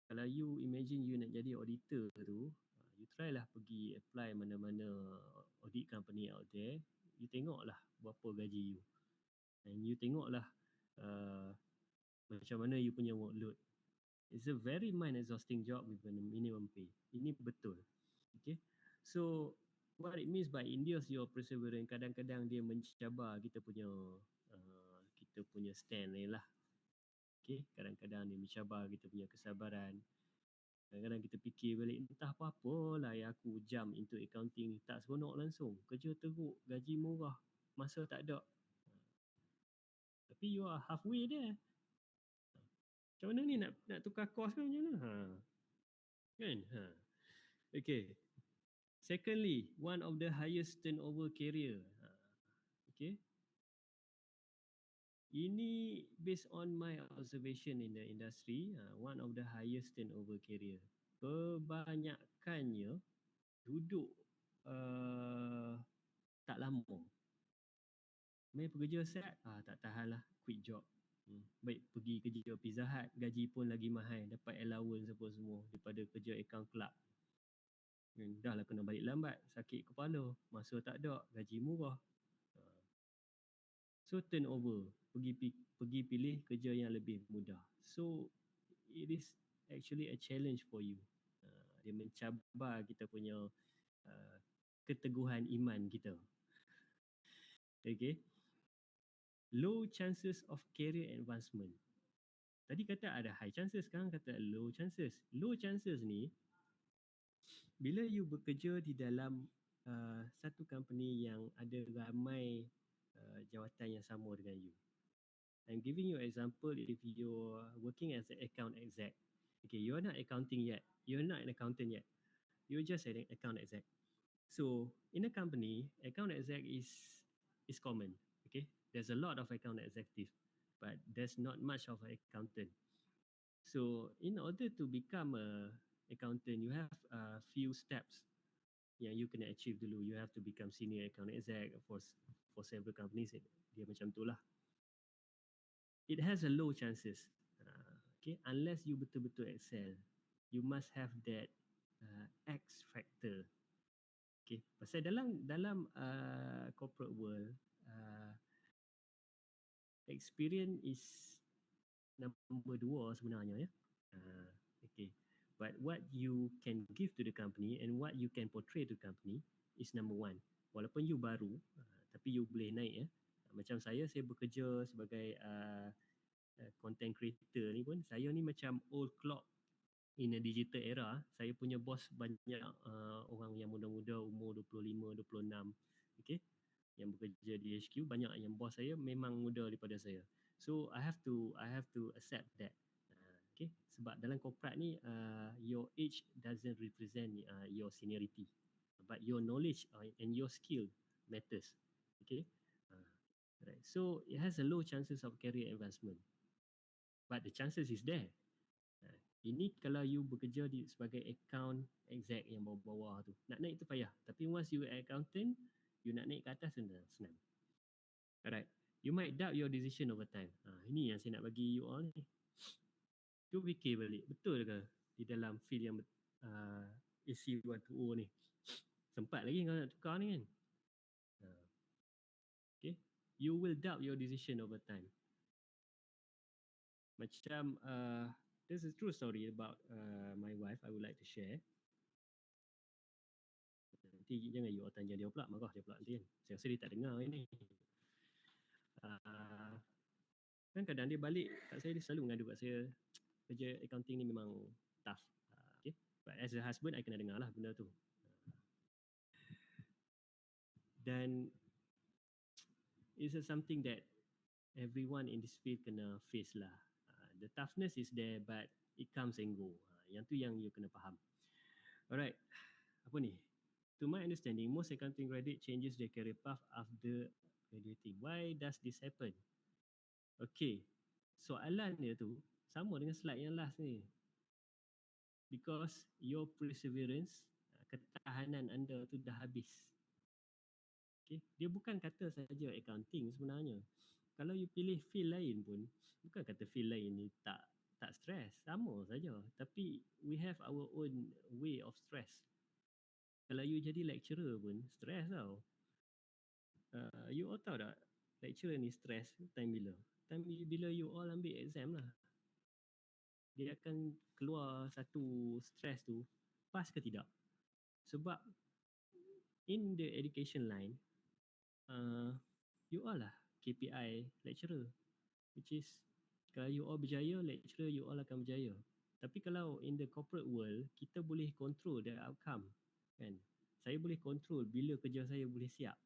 Kalau you imagine you nak jadi auditor tu, you try lah pergi apply mana-mana audit company out there. You tengoklah berapa gaji you. And you tengoklah macam mana you punya workload. It's a very mind-exhausting job with a minimum pay. Ini betul. Okay. So what it means by endures your perseverance, kadang-kadang dia mencabar kita punya stand ni lah. Okay. Kadang-kadang dia mencabar kita punya kesabaran. Kadang-kadang kita fikir balik, entah apa-apa lah yang aku jump into accounting ni, tak seronok langsung. Kerja teruk, gaji murah, masa tak ada. Tapi you are halfway there. Macam mana ni nak tukar course kan macam mana? Kan? Okay. Secondly, one of the highest turnover career. Okay. Ini based on my observation in the industry, one of the highest turnover career. Kebanyakannya duduk tak lama. Main pekerja set, tak tahan lah, quit job. Baik pergi kerja Pizza Hut, gaji pun lagi mahal, dapat allowance apa semua daripada kerja account clerk. Dah lah kena balik lambat, sakit kepala, masa tak ada, gaji murah. So turnover, pergi pilih kerja yang lebih mudah. So it is actually a challenge for you. Dia mencabar kita punya keteguhan iman kita. Okay. Low chances of career advancement. Tadi kata ada high chances, sekarang kata low chances. Low chances ni, bila you bekerja di dalam satu company yang ada ramai jawatan yang sama dengan you. I'm giving you an example. If you're working as an account exec, okay, you're not accounting yet. You're not an accountant yet. You're just an account exec. So in a company, account exec is common. Okay, there's a lot of account executive, but there's not much of an accountant. So in order to become a accountant, you have a few steps yang you kena achieve dulu. You have to become senior account exec for several companies. Dia macam tu lah. It has a low chances. Okay, unless you betul-betul excel, you must have that X factor. Okay, pasal dalam corporate world, experience is number 2 sebenarnya ya. Okay, but what you can give to the company and what you can portray to the company is number 1. Walaupun you baru, tapi you boleh naik ya. Macam saya bekerja sebagai content creator ni pun, saya ni macam old clock in a digital era. Saya punya bos banyak orang yang muda-muda umur 25, 26. Okay, yang bekerja di HQ, banyak yang bos saya memang muda daripada saya. So I have to accept that. Okay, sebab dalam corporate ni your age doesn't represent your seniority, but your knowledge and your skill matters. Okay, right. So it has a low chances of career advancement, but the chances is there. Ini kalau you bekerja sebagai account exec yang bawah-bawah tu, nak naik tu payah. Tapi once you accountant, you nak naik ke atas senang. Alright, you might doubt your decision over time. Ini yang saya nak bagi you all ni. You fikir balik, betul ke di dalam field yang AC120 ni? Sempat lagi kau nak tukar ni kan? Okay, you will doubt your decision over time. Macam this is true story about my wife. I would like to share. Nanti jangan you all tanya dia pula, marah dia pula nanti kan. Saya rasa dia tak dengar ini. Kan kadang dia balik kat saya, dia selalu mengadu kat saya, kerja accounting ni memang tough. Okay, but as a husband, I kena dengar lah benda tu. Dan it's something that everyone in this field kena face lah. The toughness is there, but it comes and go. Yang tu yang you kena faham. Alright, apa ni? To my understanding, most accounting graduate changes their career path after graduating. Why does this happen? Okay, soalan dia tu sama dengan slide yang last ni. Because your perseverance, ketahanan anda tu dah habis. Okay, dia bukan kata saja accounting sebenarnya. Kalau you pilih field lain pun, bukan kata field lain ni tak stress, sama saja. Tapi we have our own way of stress. Kalau you jadi lecturer pun stress tau. You all tahu tak, lecturer ni stress time bila? Time bila you all ambil exam lah. Dia akan keluar satu stress tu, pass ke tidak. Sebab in the education line, you all lah KPI lecturer, which is kalau you all berjaya, lecturer you all akan berjaya. Tapi kalau in the corporate world, kita boleh control the outcome kan. Saya boleh control bila kerja saya boleh siap.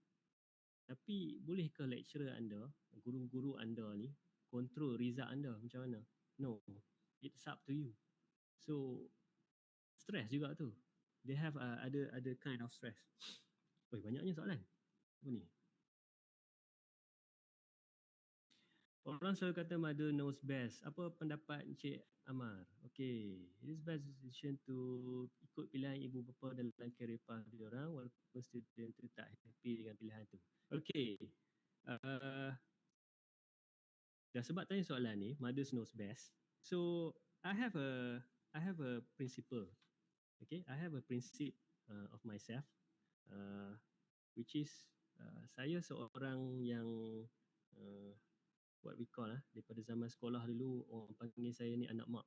Tapi boleh ke lecturer anda, guru-guru anda ni control result anda macam mana? No, it's up to you. So stress juga tu. They have other kind of stress. Oi, banyaknya soalan. Apa ni? Orang selalu kata mother knows best. Apa pendapat Encik Ammar? Okay, it is best decision to ikut pilihan ibu bapa dalam career path dia orang walaupun student tu tak happy dengan pilihan tu. Okay, dah sebab tanya soalan ni, mothers knows best. So I have a principle. Okay, I have a principle of myself, which is saya seorang yang what we call daripada zaman sekolah dulu orang panggil saya ni anak mak.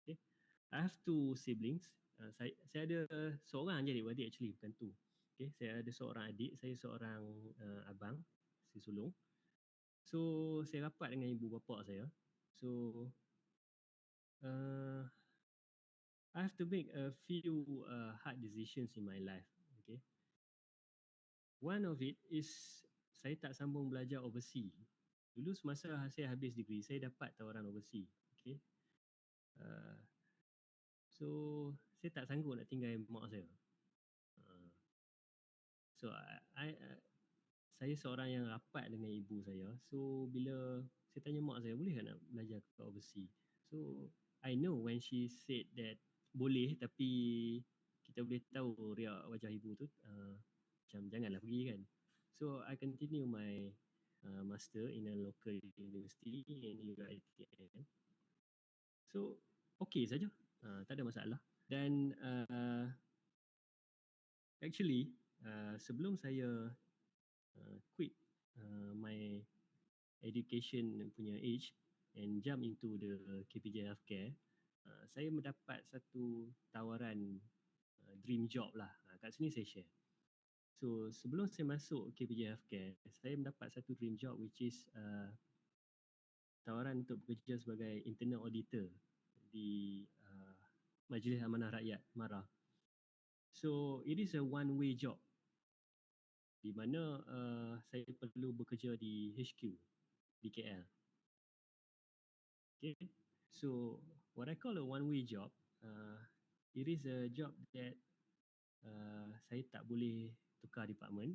Okay, I have 2 siblings. Saya ada seorang je adik-beradik actually, bukan 2. Okay, saya ada seorang adik, saya seorang abang, si sulung. So saya rapat dengan ibu bapa saya. So I have to make a few hard decisions in my life. Okay, one of it is saya tak sambung belajar overseas. Dulu semasa saya habis degree, saya dapat tawaran overseas. Okay, so saya tak sanggup nak tinggal mak saya. So saya seorang yang rapat dengan ibu saya. So bila saya tanya mak saya, boleh tak nak belajar kat overseas? So I know when she said that boleh, tapi kita boleh tahu riak wajah ibu tu macam janganlah pergi kan. So I continue my master in a local university in UiTM. So okay saja, tak ada masalah. Dan actually sebelum saya quit my education punya age and jump into the KPJ Healthcare, saya mendapat satu tawaran dream job lah. Kat sini saya share. So sebelum saya masuk KPJ Healthcare, saya mendapat satu dream job which is tawaran untuk bekerja sebagai internal auditor di Majlis Amanah Rakyat, MARA. So it is a one-way job di mana saya perlu bekerja di HQ di KL. Okay, so what I call a one-way job, it is a job that saya tak boleh tukar department.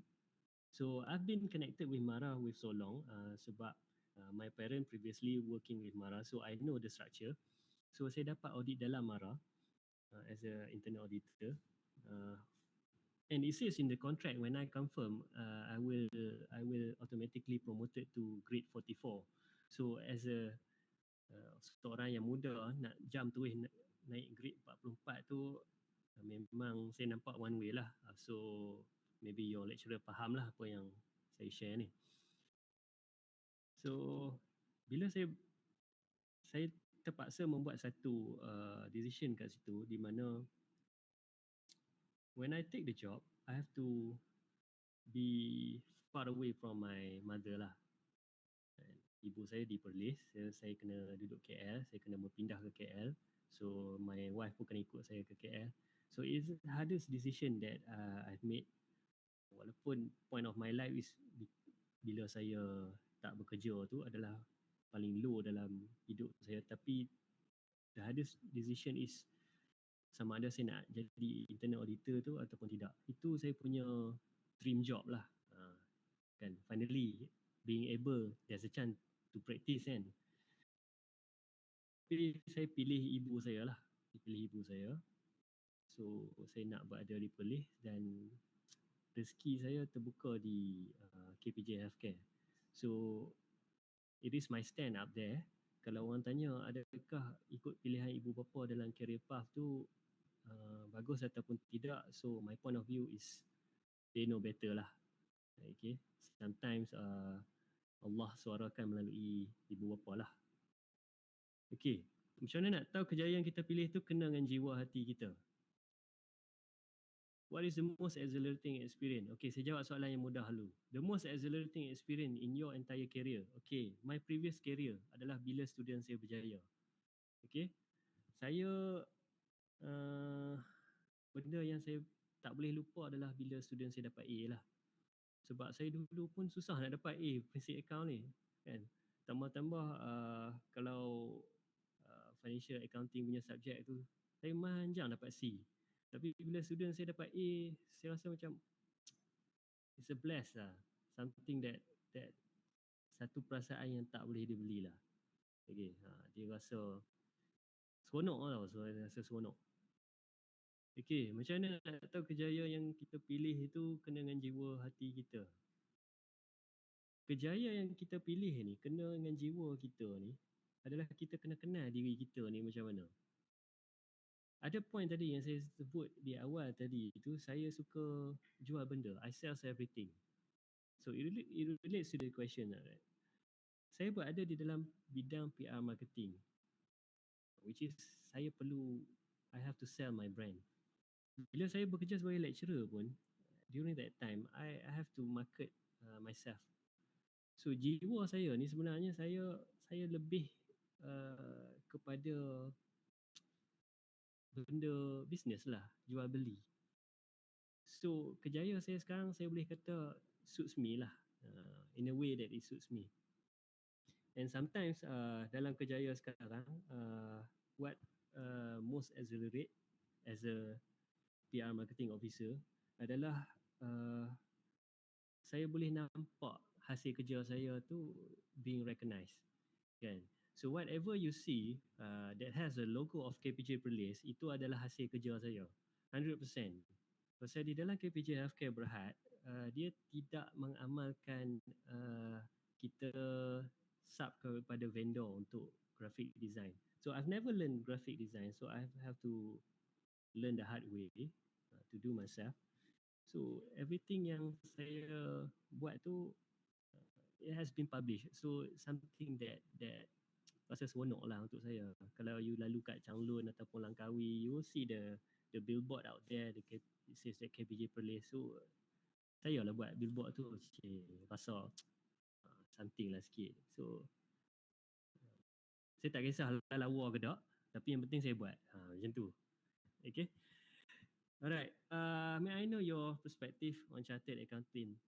So I've been connected with MARA with so long sebab my parent previously working with MARA, so I know the structure. So saya dapat audit dalam MARA as a internal auditor. And it says in the contract when I confirm, I will automatically promoted to grade 44. So as a seorang yang muda nak jump tu naik grade 44 tu, memang saya nampak one way lah. So maybe your lecturer faham lah apa yang saya share ni. So bila saya terpaksa membuat satu decision kat situ di mana when I take the job, I have to be far away from my mother lah. Ibu saya di Perlis, saya kena duduk KL, saya kena berpindah ke KL. So my wife pun kena ikut saya ke KL. So it's the hardest decision that I've made. Walaupun point of my life is bila saya tak bekerja tu adalah paling low dalam hidup saya, tapi the hardest decision is sama ada saya nak jadi internal auditor tu ataupun tidak. Itu saya punya dream job lah. Kan, finally being able, there's a chance to practice kan. Tapi saya pilih ibu saya lah. So saya nak berada di Perlis dan rezeki saya terbuka di KPJ Healthcare. So it is my stand up there. Kalau orang tanya adakah ikut pilihan ibu bapa dalam career path tu bagus ataupun tidak, so my point of view is they know better lah. Okay, sometimes Allah suarakan melalui ibu bapa lah. Okay, macam mana nak tahu kejayaan kita pilih tu kena dengan jiwa hati kita. What is the most exhilarating experience? Okay, saya jawab soalan yang mudah dulu. The most exhilarating experience in your entire career. Okay, my previous career adalah bila student saya berjaya. Okay, saya benda yang saya tak boleh lupa adalah bila student saya dapat A lah. Sebab saya dulu pun susah nak dapat A prinsip account ni kan. Tambah-tambah kalau financial accounting punya subjek tu saya manjang dapat C. Tapi bila student saya dapat A, saya rasa macam it's a bless lah. Something that satu perasaan yang tak boleh dibeli lah. Okay, dia rasa seronok lah. Saya rasa seronok. Okay, macam mana nak tahu kejayaan yang kita pilih itu kena dengan jiwa hati kita. Kejayaan yang kita pilih ni kena dengan jiwa kita ni adalah kita kena kenal diri kita ni macam mana. Ada point tadi yang saya sebut di awal tadi itu, saya suka jual benda. I sell everything. So it relates to the question, right? Saya berada di dalam bidang PR marketing, which is I have to sell my brand. Bila saya bekerja sebagai lecturer pun, during that time, I have to market myself. So jiwa saya ni sebenarnya saya lebih kepada benda bisnes lah, jual beli. So kejayaan saya sekarang saya boleh kata suits me lah, in a way that it suits me. And sometimes dalam kejayaan sekarang, what most exhilarate as a PR marketing officer adalah saya boleh nampak hasil kerja saya tu being recognized, kan. So whatever you see that has a logo of KPJ Perlis, itu adalah hasil kerja saya 100%. Pasal di dalam KPJ Healthcare Berhad, dia tidak mengamalkan kita sub kepada vendor untuk graphic design. So I've never learned graphic design, so I have to learn the hard way to do myself. So everything yang saya buat tu it has been published. So something that rasa seronok lah untuk saya. Kalau you lalu kat Changlun ataupun Langkawi, you will see the billboard out there, it says that KPJ Perlis. So saya lah buat billboard tu, rasa something lah sikit. So saya tak kisah lah lawa ke tak, tapi yang penting saya buat. Macam tu. Okay. Alright. May I know your perspective on chartered accounting?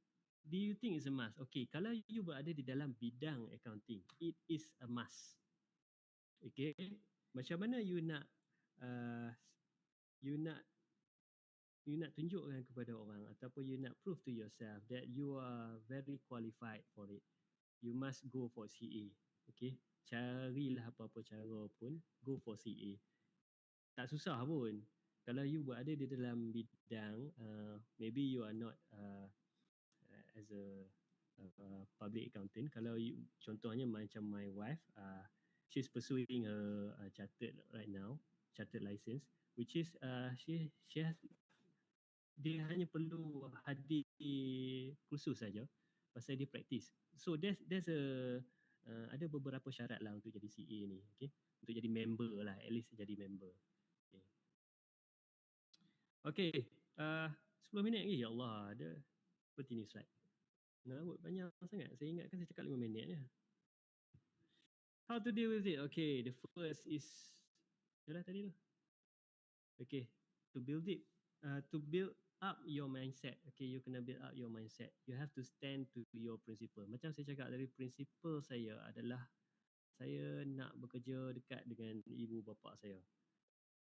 Do you think it's a must? Okay, kalau you berada di dalam bidang accounting, it is a must. Okay, macam mana you nak tunjukkan kepada orang ataupun you nak prove to yourself that you are very qualified for it, you must go for CA. Okay, carilah apa-apa cara pun, go for CA. Tak susah pun. Kalau you berada di dalam bidang, maybe you are not as a public accountant. Kalau you, contohnya macam my wife, she's pursuing her chartered right now, chartered license, which is she has, dia hanya perlu hadir kursus saja pasal dia practice. So there's a ada beberapa syarat lah untuk jadi CA ni, okay? Untuk jadi member lah, at least jadi member. Okay, 10 minit lagi. Ya Allah, ada seperti ni slide. Nak banyak sangat. Saya ingatkan saya cakap 5 minit je. How to deal with it? Okay, the first is, dah tadi tu. Okay, to build up your mindset. Okay, you kena build up your mindset. You have to stand to your principle. Macam saya cakap dari principle saya adalah saya nak bekerja dekat dengan ibu bapa saya.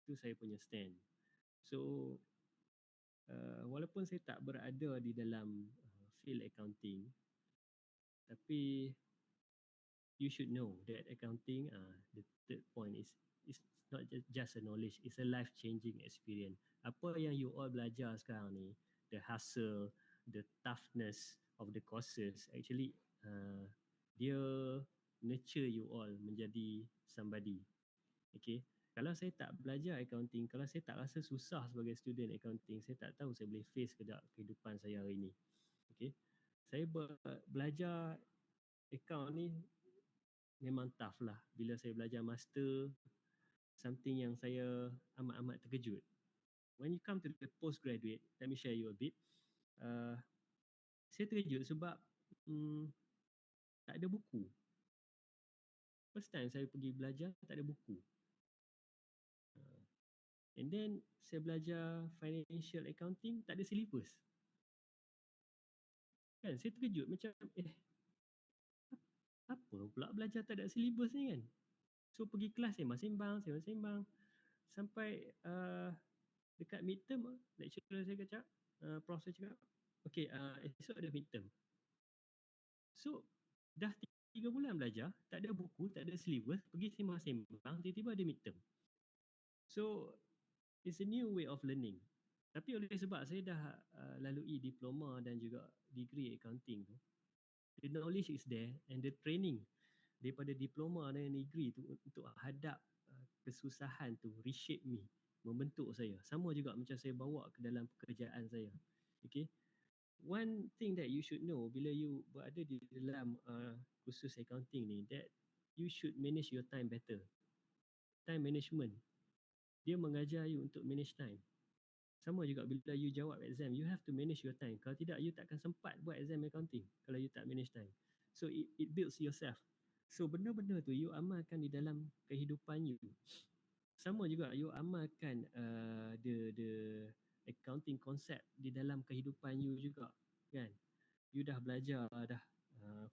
Itu saya punya stand. So walaupun saya tak berada di dalam field accounting, tapi you should know that accounting, the third point is not just a knowledge, it's a life changing experience. Apa yang you all belajar sekarang ni, the hustle, the toughness of the courses, actually dia nurture you all menjadi somebody. Okay, kalau saya tak belajar accounting, kalau saya tak rasa susah sebagai student accounting, saya tak tahu saya boleh face ke tak kehidupan saya hari ini. Okay, saya belajar account ni memang tough lah. Bila saya belajar master, something yang saya amat-amat terkejut. When you come to the postgraduate, let me share you a bit. Saya terkejut sebab tak ada buku. First time saya pergi belajar, tak ada buku. And then saya belajar financial accounting, tak ada syllabus. Kan, saya terkejut macam apa pula belajar tak ada syllabus ni kan. So pergi kelas sembang-sembang sampai dekat midterm, lecturer saya cakap, prof saya cakap, okay, esok ada midterm. So dah 3 bulan belajar, tak ada buku, tak ada syllabus, pergi sembang-sembang, tiba-tiba ada midterm. So it's a new way of learning. Tapi oleh sebab saya dah lalui diploma dan juga degree accounting tu, the knowledge is there and the training daripada diploma dan degree tu untuk hadap kesusahan tu reshape me, membentuk saya. Sama juga macam saya bawa ke dalam pekerjaan saya. Okay. One thing that you should know bila you berada di dalam kursus accounting ni, that you should manage your time better. Time management. Dia mengajar you untuk manage time. Sama juga bila you jawab exam, you have to manage your time. Kalau tidak, you takkan sempat buat exam accounting kalau you tak manage time. So it builds yourself. So benda-benda tu you amalkan di dalam kehidupan you. Sama juga you amalkan the accounting concept di dalam kehidupan you juga, kan? You dah belajar dah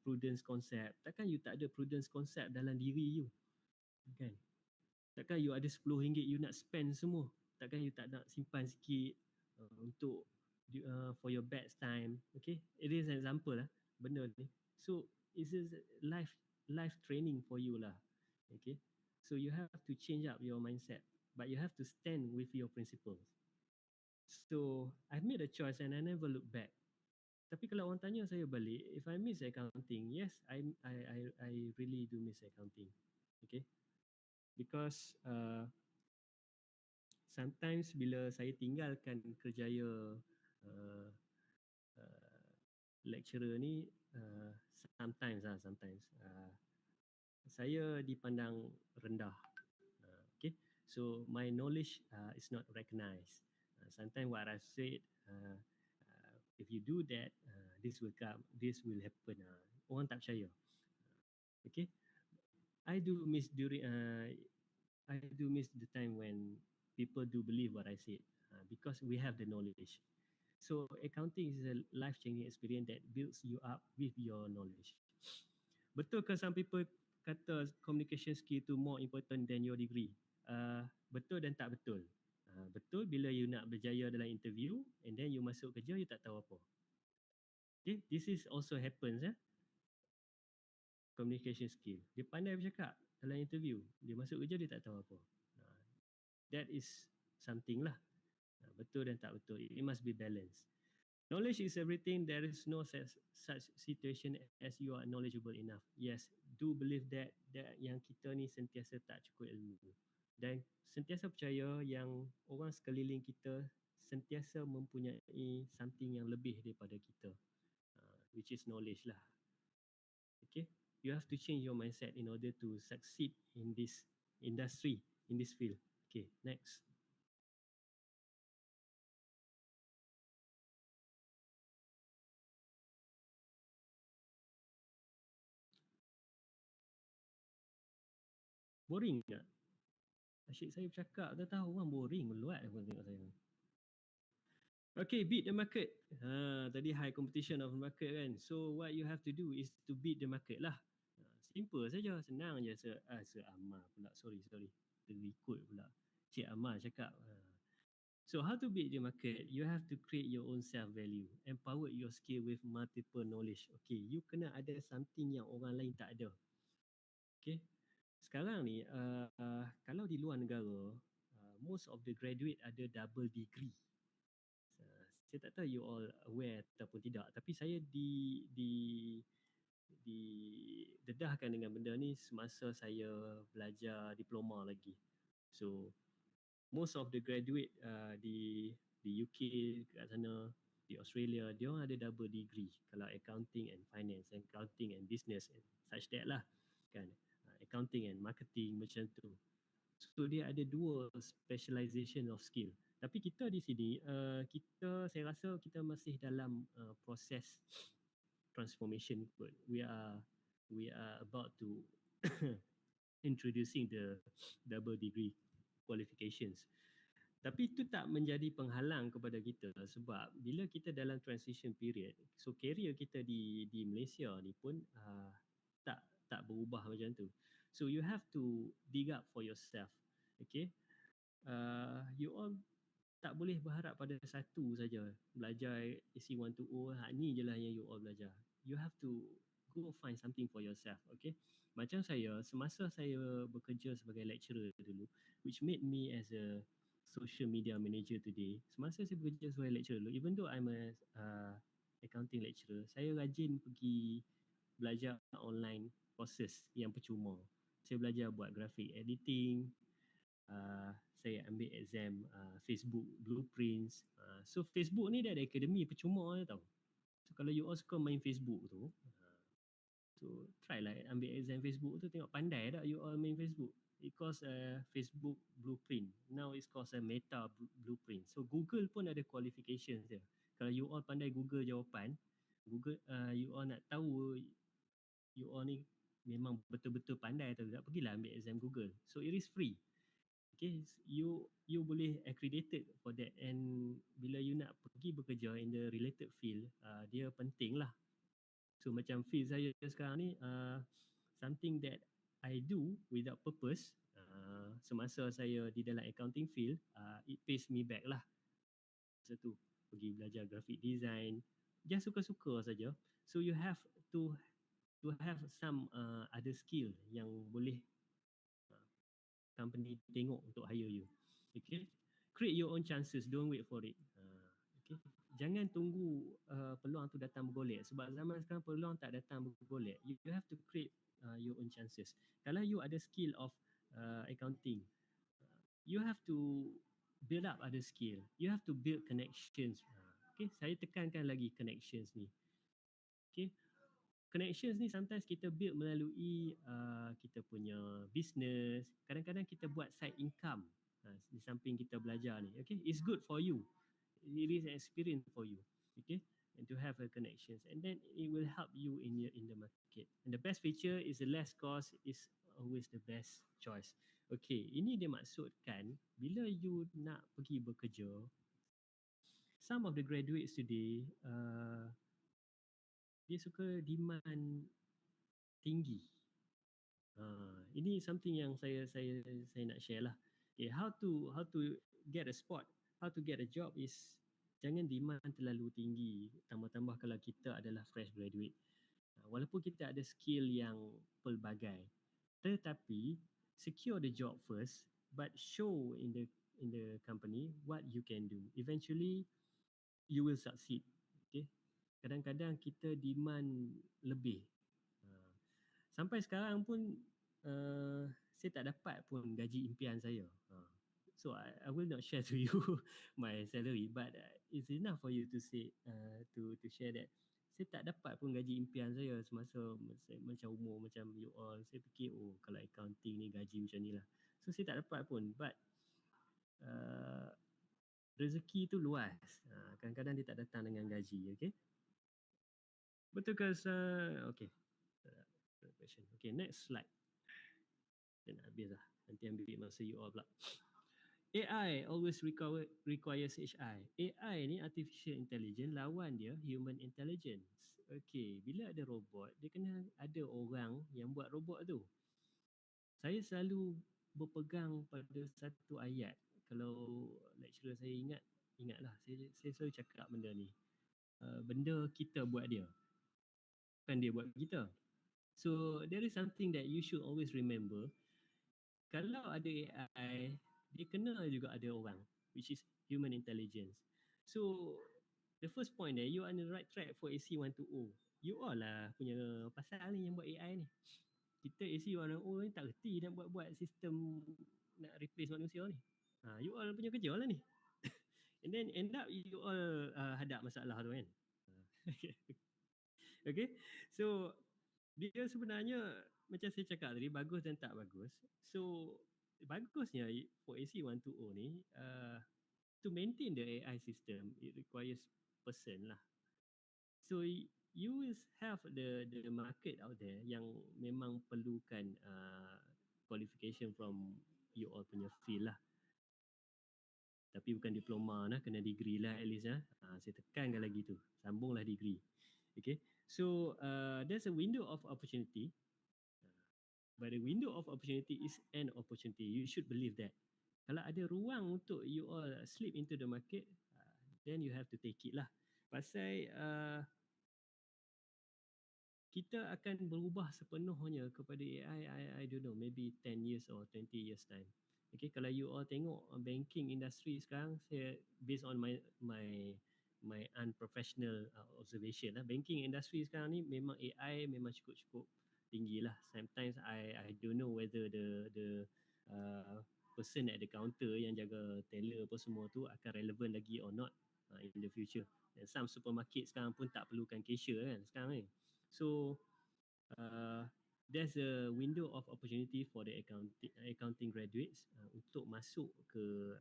prudence concept. Takkan you tak ada prudence concept dalam diri you, kan? Takkan you ada RM10 you nak spend semua. Takkan you tak nak simpan sikit untuk for your bad time. Okay, it is an example lah benda ni. So it's a life training for you lah. Okay, so you have to change up your mindset, but you have to stand with your principles. So I've made a choice and I never look back. Tapi kalau orang tanya saya balik, if I miss accounting, yes, I really do miss accounting. Okay, because sometimes bila saya tinggalkan kerjaya uh, uh, lecturer ni, sometimes saya dipandang rendah. Okay, so my knowledge is not recognized. Sometimes what I said, if you do that, this will come, this will happen. Orang tak percaya. Okay, I do miss the time when people do believe what I said, because we have the knowledge. So accounting is a life-changing experience that builds you up with your knowledge. Betul ke some people kata communication skill tu more important than your degree? Betul dan tak betul. Betul bila you nak berjaya dalam interview and then you masuk kerja you tak tahu apa. Okay, this is also happens communication skill. Dia pandai bercakap dalam interview, dia masuk kerja dia tak tahu apa. That is something lah. Betul dan tak betul. It must be balanced. Knowledge is everything. There is no such situation as you are knowledgeable enough. Yes, do believe that yang kita ni sentiasa tak cukup ilmu. Dan sentiasa percaya yang orang sekeliling kita sentiasa mempunyai something yang lebih daripada kita, which is knowledge lah. Okay, you have to change your mindset in order to succeed in this industry, in this field. Okay, next. Boring tak? Asyik saya bercakap, tak tahu orang boring meluat orang tengok saya. Okay, beat the market. Tadi high competition of the market kan. So what you have to do is to beat the market lah. Simple saja, senang je. Ammar pula, sorry. Terikut pula. Cik Ammar cakap. So how to beat the market? You have to create your own self-value. Empower your skill with multiple knowledge. Okay, you kena ada something yang orang lain tak ada. Okay. Sekarang ni, kalau di luar negara, most of the graduate ada double degree. Saya tak tahu you all aware ataupun tidak, tapi saya didedahkan dengan benda ni semasa saya belajar diploma lagi. So most of the graduate di UK kat sana, di Australia, dia orang ada double degree kalau accounting and finance, accounting and business and such that lah kan, accounting and marketing macam tu. So dia ada dua specialization of skill. Tapi kita di sini, saya rasa kita masih dalam proses transformation kot. We are about to introducing the double degree qualifications. Tapi itu tak menjadi penghalang kepada kita sebab bila kita dalam transition period, so career kita di Malaysia ni pun tak berubah macam tu. So you have to dig up for yourself. Okay, you all tak boleh berharap pada satu saja. Belajar AC120, ni je lah yang you all belajar. You have to go find something for yourself. Okay, macam saya, semasa saya bekerja sebagai lecturer dulu, which made me as a social media manager today. Semasa saya bekerja sebagai lecturer dulu, even though I'm a accounting lecturer, saya rajin pergi belajar online courses yang percuma. Saya belajar buat graphic editing, saya ambil exam Facebook blueprints. So Facebook ni dia ada akademi percuma je tau. So kalau you all suka main Facebook tu, so try lah ambil exam Facebook tu, tengok pandai tak you all main Facebook. It calls Facebook blueprint. Now it's called a Meta blueprint. So Google pun ada qualifications dia. Kalau you all pandai Google jawapan, Google you all nak tahu you all ni memang betul-betul pandai atau tidak, pergilah ambil exam Google. So it is free. Okay, you boleh accredited for that, and bila you nak pergi bekerja in the related field, dia penting lah. So macam field saya sekarang ni, something that I do without purpose, semasa saya di dalam accounting field, it pays me back lah. Satu. pergi belajar graphic design, just suka-suka saja. So you have to have some other skill yang boleh company tengok untuk hire you. Okay, create your own chances, don't wait for it. Okay, jangan tunggu peluang tu datang bergolek, sebab zaman sekarang peluang tak datang bergolek. You have to create your own chances. Kalau you ada skill of accounting, you have to build up other skill, you have to build connections. Okay, saya tekankan lagi connections ni. Okay, connections ni sometimes kita build melalui kita punya business. Kadang-kadang kita buat side income di samping kita belajar ni. Okay, it's good for you, it is an experience for you. Okay, and to have a connections, and then it will help you in the market. And the best feature is the less cost is always the best choice. Okay, ini dia maksudkan bila you nak pergi bekerja, some of the graduates today dia suka demand tinggi. Ini something yang saya nak share lah. Okay, how to get a spot, how to get a job is jangan demand terlalu tinggi. Tambah-tambah kalau kita adalah fresh graduate. Walaupun kita ada skill yang pelbagai, tetapi secure the job first, but show in the company what you can do. Eventually you will succeed. Okay. Kadang-kadang kita demand lebih. Sampai sekarang pun saya tak dapat pun gaji impian saya. So I will not share to you my salary, but it's enough for you to say to share that saya tak dapat pun gaji impian saya semasa macam umur macam you all. Saya fikir kalau accounting ni gaji macam ni lah. So saya tak dapat pun, but rezeki tu luas. Kadang-kadang dia tak datang dengan gaji. Okay, betul ke? Okay. Question. Okay, next slide. Dah nak habis lah. Nanti ambil masa you all pula. AI always requires HI. AI ni artificial intelligence, lawan dia human intelligence. Okay, bila ada robot, dia kena ada orang yang buat robot tu. Saya selalu berpegang pada satu ayat. Kalau lecturer saya ingatlah, saya selalu cakap benda ni. Benda kita buat dia, kan dia buat kita. So there is something that you should always remember. Kalau ada AI, dia kena juga ada orang, which is human intelligence. So the first point there, you are on the right track for AC120. You all lah punya pasal ni yang buat AI ni. Kita AC120 ni tak reti nak buat sistem nak replace manusia ni. You all punya kerja lah ni. And then end up you all hadap masalah tu kan. Okay, so dia sebenarnya macam saya cakap tadi, bagus dan tak bagus. So bagusnya for AC120 ni, to maintain the AI system, it requires person lah. So you will have the market out there yang memang perlukan qualification from you all punya field lah. Tapi bukan diploma lah, kena degree lah at least lah. Saya tekankan lagi tu, sambunglah degree. Okay, so there's a window of opportunity. But the window of opportunity is an opportunity. You should believe that. Kalau ada ruang untuk you all slip into the market, then you have to take it lah. Pasal kita akan berubah sepenuhnya kepada AI, I don't know, maybe 10 years or 20 years time. Okay, kalau you all tengok banking industry sekarang, saya based on my unprofessional observation lah, banking industry sekarang ni memang AI memang cukup tinggi lah. Sometimes I don't know whether the person at the counter yang jaga teller apa semua tu akan relevant lagi or not in the future. And some supermarket sekarang pun tak perlukan cashier kan sekarang ni. So there's a window of opportunity for the accounting graduates untuk masuk ke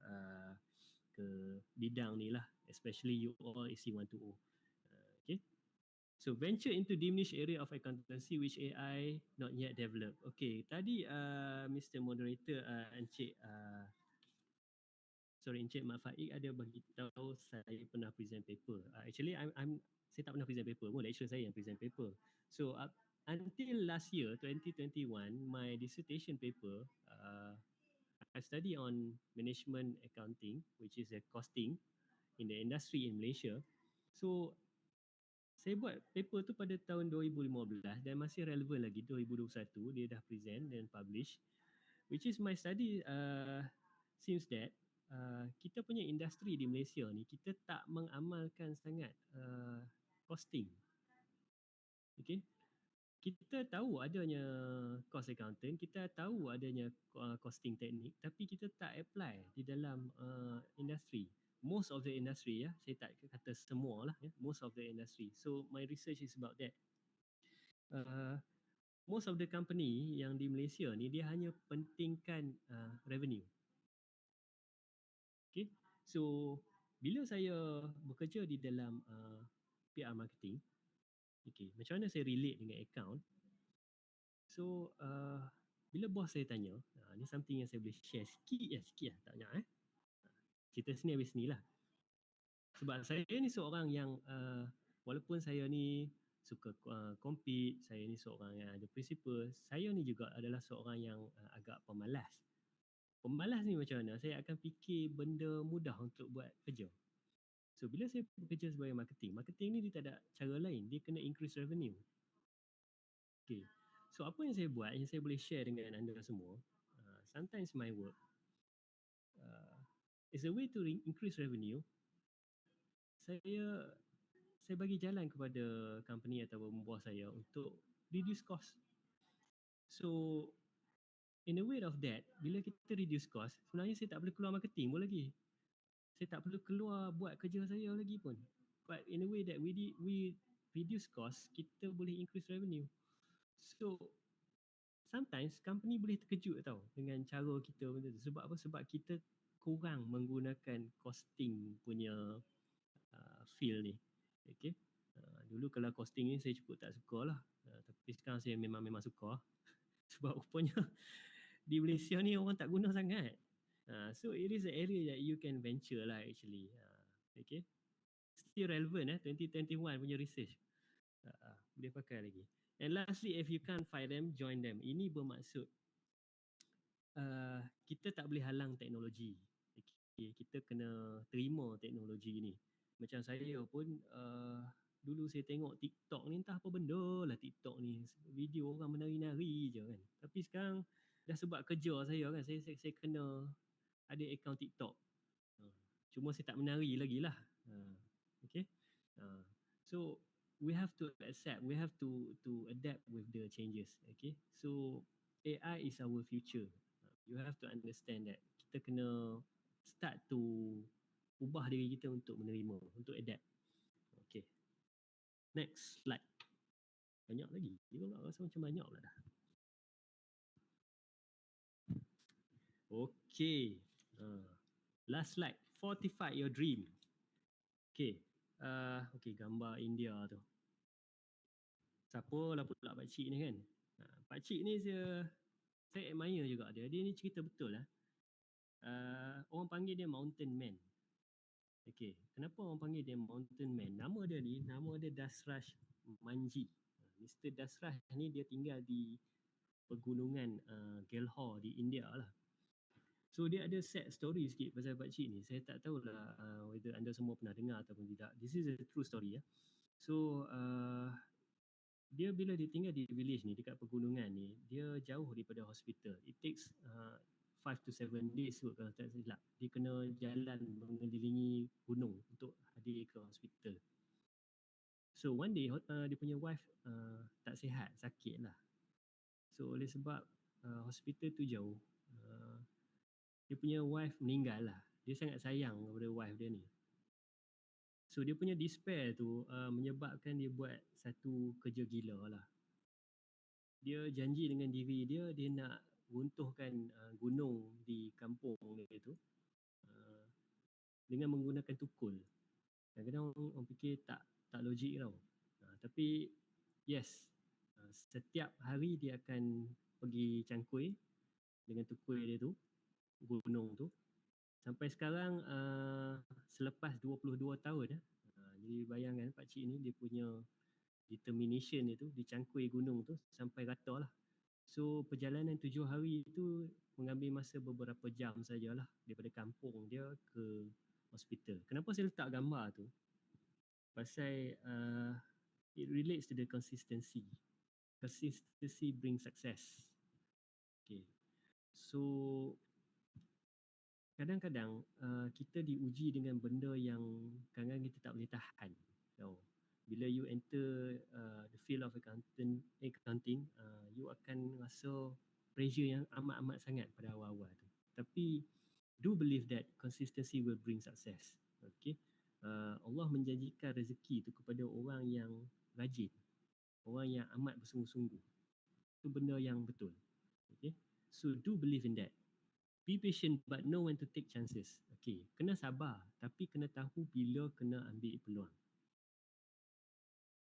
bidang ni lah, especially you all AC120. Okay, so venture into diminished area of accountancy which AI not yet developed. Okay, tadi Mr. Moderator Encik Mak Faik ada bagi tahu saya pernah present paper. Actually saya tak pernah present paper pun, lecturer saya yang present paper. So until last year 2021, my dissertation paper I study on management accounting, which is a costing, in the industry in Malaysia. So saya buat paper tu pada tahun 2015 dan masih relevan lagi 2021 dia dah present dan publish, which is my study seems that kita punya industri di Malaysia ni kita tak mengamalkan sangat costing. Okay, kita tahu adanya cost accountant, kita tahu adanya costing teknik, tapi kita tak apply di dalam industri. Most of the industry, ya, saya tak kata semua lah, ya, most of the industry. So my research is about that. Most of the company yang di Malaysia ni dia hanya pentingkan revenue. Okay, so bila saya bekerja di dalam PR marketing, okay, macam mana saya relate dengan account? So bila bos saya tanya, ni something yang saya boleh share sikit lah, tak banyak cerita sini habis sini lah. Sebab saya ni seorang yang walaupun saya ni suka compete, saya ni seorang yang ada prinsipal, saya ni juga adalah seorang yang agak pemalas. Pemalas ni macam mana? Saya akan fikir benda mudah untuk buat kerja. So bila saya bekerja sebagai marketing ni dia tak ada cara lain, dia kena increase revenue. Okay. So apa yang saya buat, yang saya boleh share dengan anda semua, sometimes my work is a way to increase revenue. Saya bagi jalan kepada company atau bos saya untuk reduce cost. So in the way of that, bila kita reduce cost, sebenarnya saya tak perlu keluar marketing pun lagi. Saya tak perlu keluar buat kerja saya lagi pun. But in a way that we reduce cost, kita boleh increase revenue. So sometimes company boleh terkejut tau dengan cara kita benda tu. Sebab apa? Sebab kita kurang menggunakan costing punya feel ni. Okay. Dulu kalau costing ni saya cukup tak suka lah. Tapi sekarang saya memang suka. Sebab rupanya di Malaysia ni orang tak guna sangat. So it is an area that you can venture lah actually. Okay. Still relevant 2021 punya research. Boleh pakai lagi. And lastly, if you can't find them, join them. Ini bermaksud kita tak boleh halang teknologi. Okay, kita kena terima teknologi ni. Macam saya pun dulu saya tengok TikTok ni entah apa benda lah TikTok ni. Video orang menari-nari je kan. Tapi sekarang dah sebab kerja saya kan, saya kena ada account TikTok. Cuma saya tak menari lagi lah. Okay. So we have to accept, we have to adapt with the changes. Okay. So AI is our future. You have to understand that kita kena start to ubah diri kita untuk menerima, untuk adapt. Okay. Next slide. Banyak lagi. Dia pula rasa macam banyak pula dah. Okay. Last slide. Fortify your dream. Okay. Okay, gambar India tu. Siapa lah pula pakcik ni kan? Pakcik ni saya admire juga dia. Dia ni cerita betul lah. Orang panggil dia Mountain Man. Okay, kenapa orang panggil dia Mountain Man? Nama dia Dasraj Manji. Mr. Dasraj ni dia tinggal di pegunungan Gelhor di India lah. So dia ada sad story sikit pasal pakcik ni. Saya tak tahulah whether anda semua pernah dengar ataupun tidak. This is a true story ya. So dia bila dia tinggal di village ni dekat pegunungan ni, dia jauh daripada hospital. It takes 5 to 7 days kalau tak silap. Dia kena jalan mengelilingi gunung untuk hadir ke hospital. So one day dia punya wife tak sihat, sakit lah. So oleh sebab hospital tu jauh, dia punya wife meninggal lah. Dia sangat sayang kepada wife dia ni. So dia punya despair tu menyebabkan dia buat satu kerja gila lah. Dia janji dengan diri dia, dia nak runtuhkan gunung di kampung dia tu dengan menggunakan tukul. Kadang-kadang orang fikir tak logik tau. Tapi yes, setiap hari dia akan pergi cangkui dengan tukul dia tu, gunung tu. Sampai sekarang selepas 22 tahun jadi bayangkan pakcik ni dia punya determination dia tu, dia cangkui gunung tu sampai rata lah. So perjalanan 7 hari tu mengambil masa beberapa jam sajalah daripada kampung dia ke hospital. Kenapa saya letak gambar tu? Pasal it relates to the consistency. Consistency brings success. Okay. So kadang-kadang kita diuji dengan benda yang kadang-kadang kita tak boleh tahan. So, bila you enter the field of accounting, you akan rasa pressure yang amat-amat sangat pada awal-awal tu. Tapi do believe that consistency will bring success. Okay. Allah menjanjikan rezeki tu kepada orang yang rajin, orang yang amat bersungguh-sungguh. Itu benda yang betul. Okay. So do believe in that. Be patient but know when to take chances. Okay, kena sabar tapi kena tahu bila kena ambil peluang.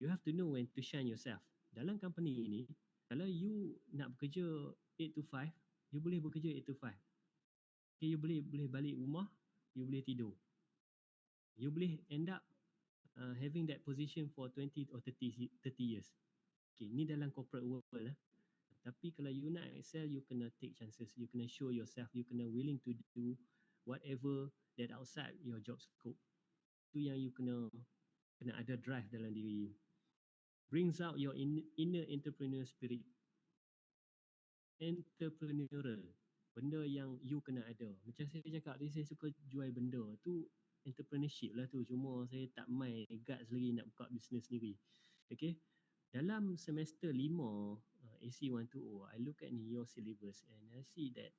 You have to know when to shine yourself. Dalam company ini, kalau you nak bekerja 8 to 5, you boleh bekerja 8 to 5. Okay, you boleh balik rumah, you boleh tidur. You boleh end up having that position for 20 or 30 years. Okay, ni dalam corporate world lah. Tapi kalau you nak excel, you kena take chances, you kena show yourself, you kena willing to do whatever that outside your job scope. Itu yang you kena ada drive dalam diri you. Brings out your inner entrepreneur spirit. Entrepreneurial. Benda yang you kena ada. Macam saya cakap tadi, saya suka jual benda. Tu entrepreneurship lah tu. Cuma saya tak main guts lagi nak buka bisnes sendiri. Okay. Dalam semester 5 AC120, I look at your syllabus and I see that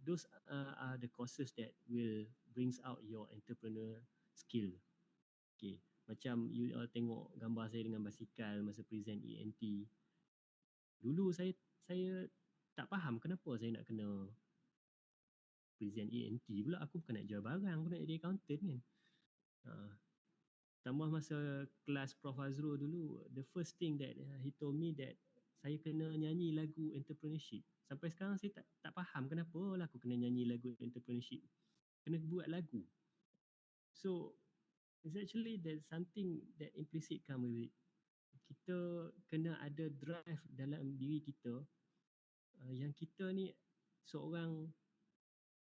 those are the courses that will brings out your entrepreneur skill. Okay. Macam you all tengok gambar saya dengan basikal masa present ENT. Dulu saya tak faham kenapa saya nak kena present ENT pula. Aku bukan nak jual barang, aku nak jadi accountant kan. Tambah masa kelas Prof Azrul dulu, the first thing that he told me that saya kena nyanyi lagu entrepreneurship. Sampai sekarang saya tak faham kenapa lah aku kena nyanyi lagu entrepreneurship. Kena buat lagu. So it's actually there's something that implicit come with it. Kita kena ada drive dalam diri kita yang kita ni seorang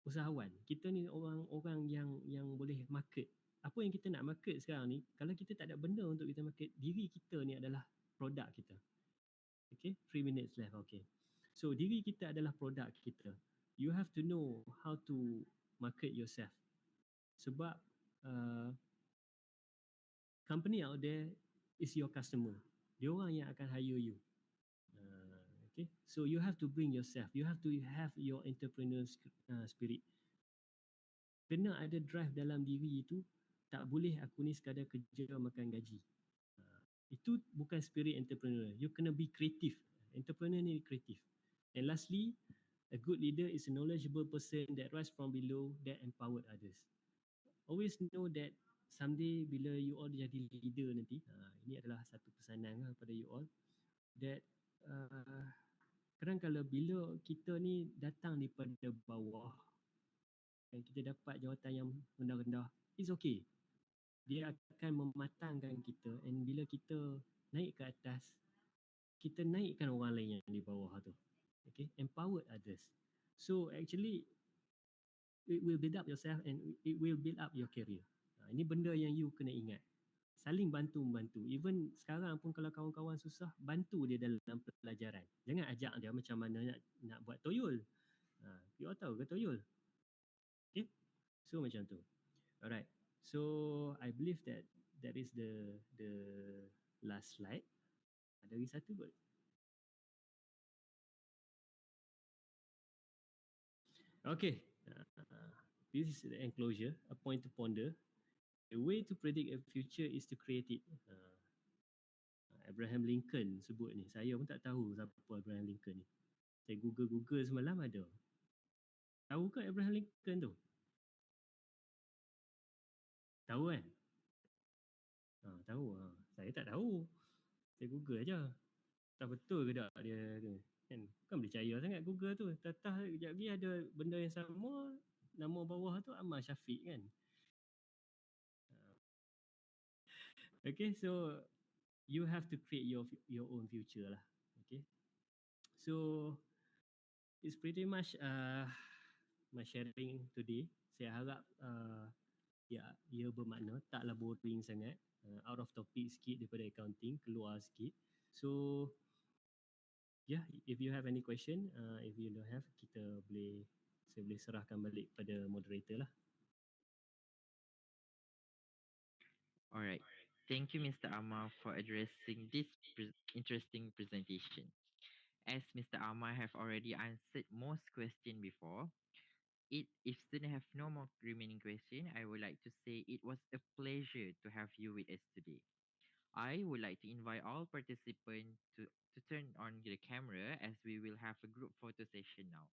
usahawan. Kita ni orang yang boleh market. Apa yang kita nak market sekarang ni, kalau kita tak ada benda untuk kita market, diri kita ni adalah produk kita. Okay, 3 minutes left. Okay. So diri kita adalah produk kita. You have to know how to market yourself. Sebab company out there is your customer. Dia orang yang akan hire you. Okay. So you have to bring yourself. You have to have your entrepreneur spirit. Kena ada drive dalam diri itu. Tak boleh aku ni sekadar kerja makan gaji. Itu bukan spirit entrepreneur. You kena be creative. Entrepreneur ni kreatif. And lastly, a good leader is a knowledgeable person that rise from below that empowered others. Always know that someday bila you all jadi leader nanti, ini adalah satu pesanan kepada you all, that kadang-kadang bila kita ni datang daripada bawah dan kita dapat jawatan yang rendah-rendah, it's okay. Dia akan mematangkan kita, and bila kita naik ke atas, kita naikkan orang lain yang di bawah tu. Okay, empower others. So actually it will build up yourself and it will build up your career. Ini benda yang you kena ingat. Saling bantu-membantu. Even sekarang pun kalau kawan-kawan susah, bantu dia dalam pelajaran. Jangan ajak dia macam mana nak buat toyol. You all tahu ke toyol? Okay, so macam tu. Alright. So I believe that is the last slide. Ada lagi satu kot. Okay. This is the enclosure. A point to ponder. The way to predict a future is to create it. Abraham Lincoln sebut ni. Saya pun tak tahu siapa Abraham Lincoln ni. Saya Google semalam ada. Tahu ke Abraham Lincoln tu? Tahu kan? Tahu. Saya tak tahu. Saya Google aja. Tak betul ke tak dia tu? Kan? Bukan boleh percaya sangat Google tu. Tetap sekejap lagi ada benda yang sama. Nama bawah tu Ammar Syafiq kan? Okay, so you have to create your own future lah. Okay. So it's pretty much my sharing today. Saya harap Ya, ia bermakna taklah boring sangat, out of topic sikit daripada accounting, keluar sikit. So yeah, if you have any question, if you don't have, saya boleh serahkan balik pada moderator lah. Alright. Thank you, Mr. Ammar, for addressing this interesting presentation. As Mr. Ammar have already answered most questions before, if students have no more remaining question, I would like to say it was a pleasure to have you with us today. I would like to invite all participants to turn on the camera as we will have a group photo session now.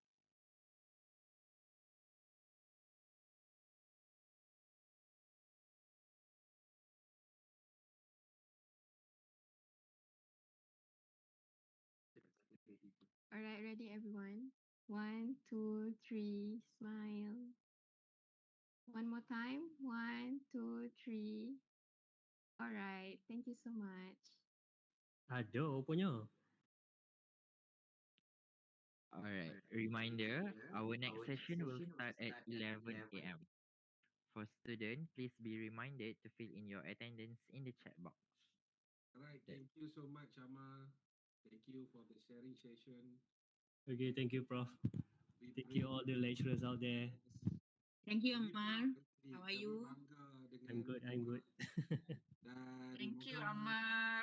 All right, ready everyone? 1, 2, 3, smile. One more time. 1, 2, 3. All right, thank you so much. Ada punya. Alright, reminder, our next session will start at 11 a.m. For students, please be reminded to fill in your attendance in the chat box. All right, thank you so much, Ammar. Thank you for the sharing session. Okay, thank you, Prof. We Thank you all the lecturers out there. Thank you, kami Ammar. kami- How are kami you? bangga dengan I'm good. dan Thank you, moga Ammar.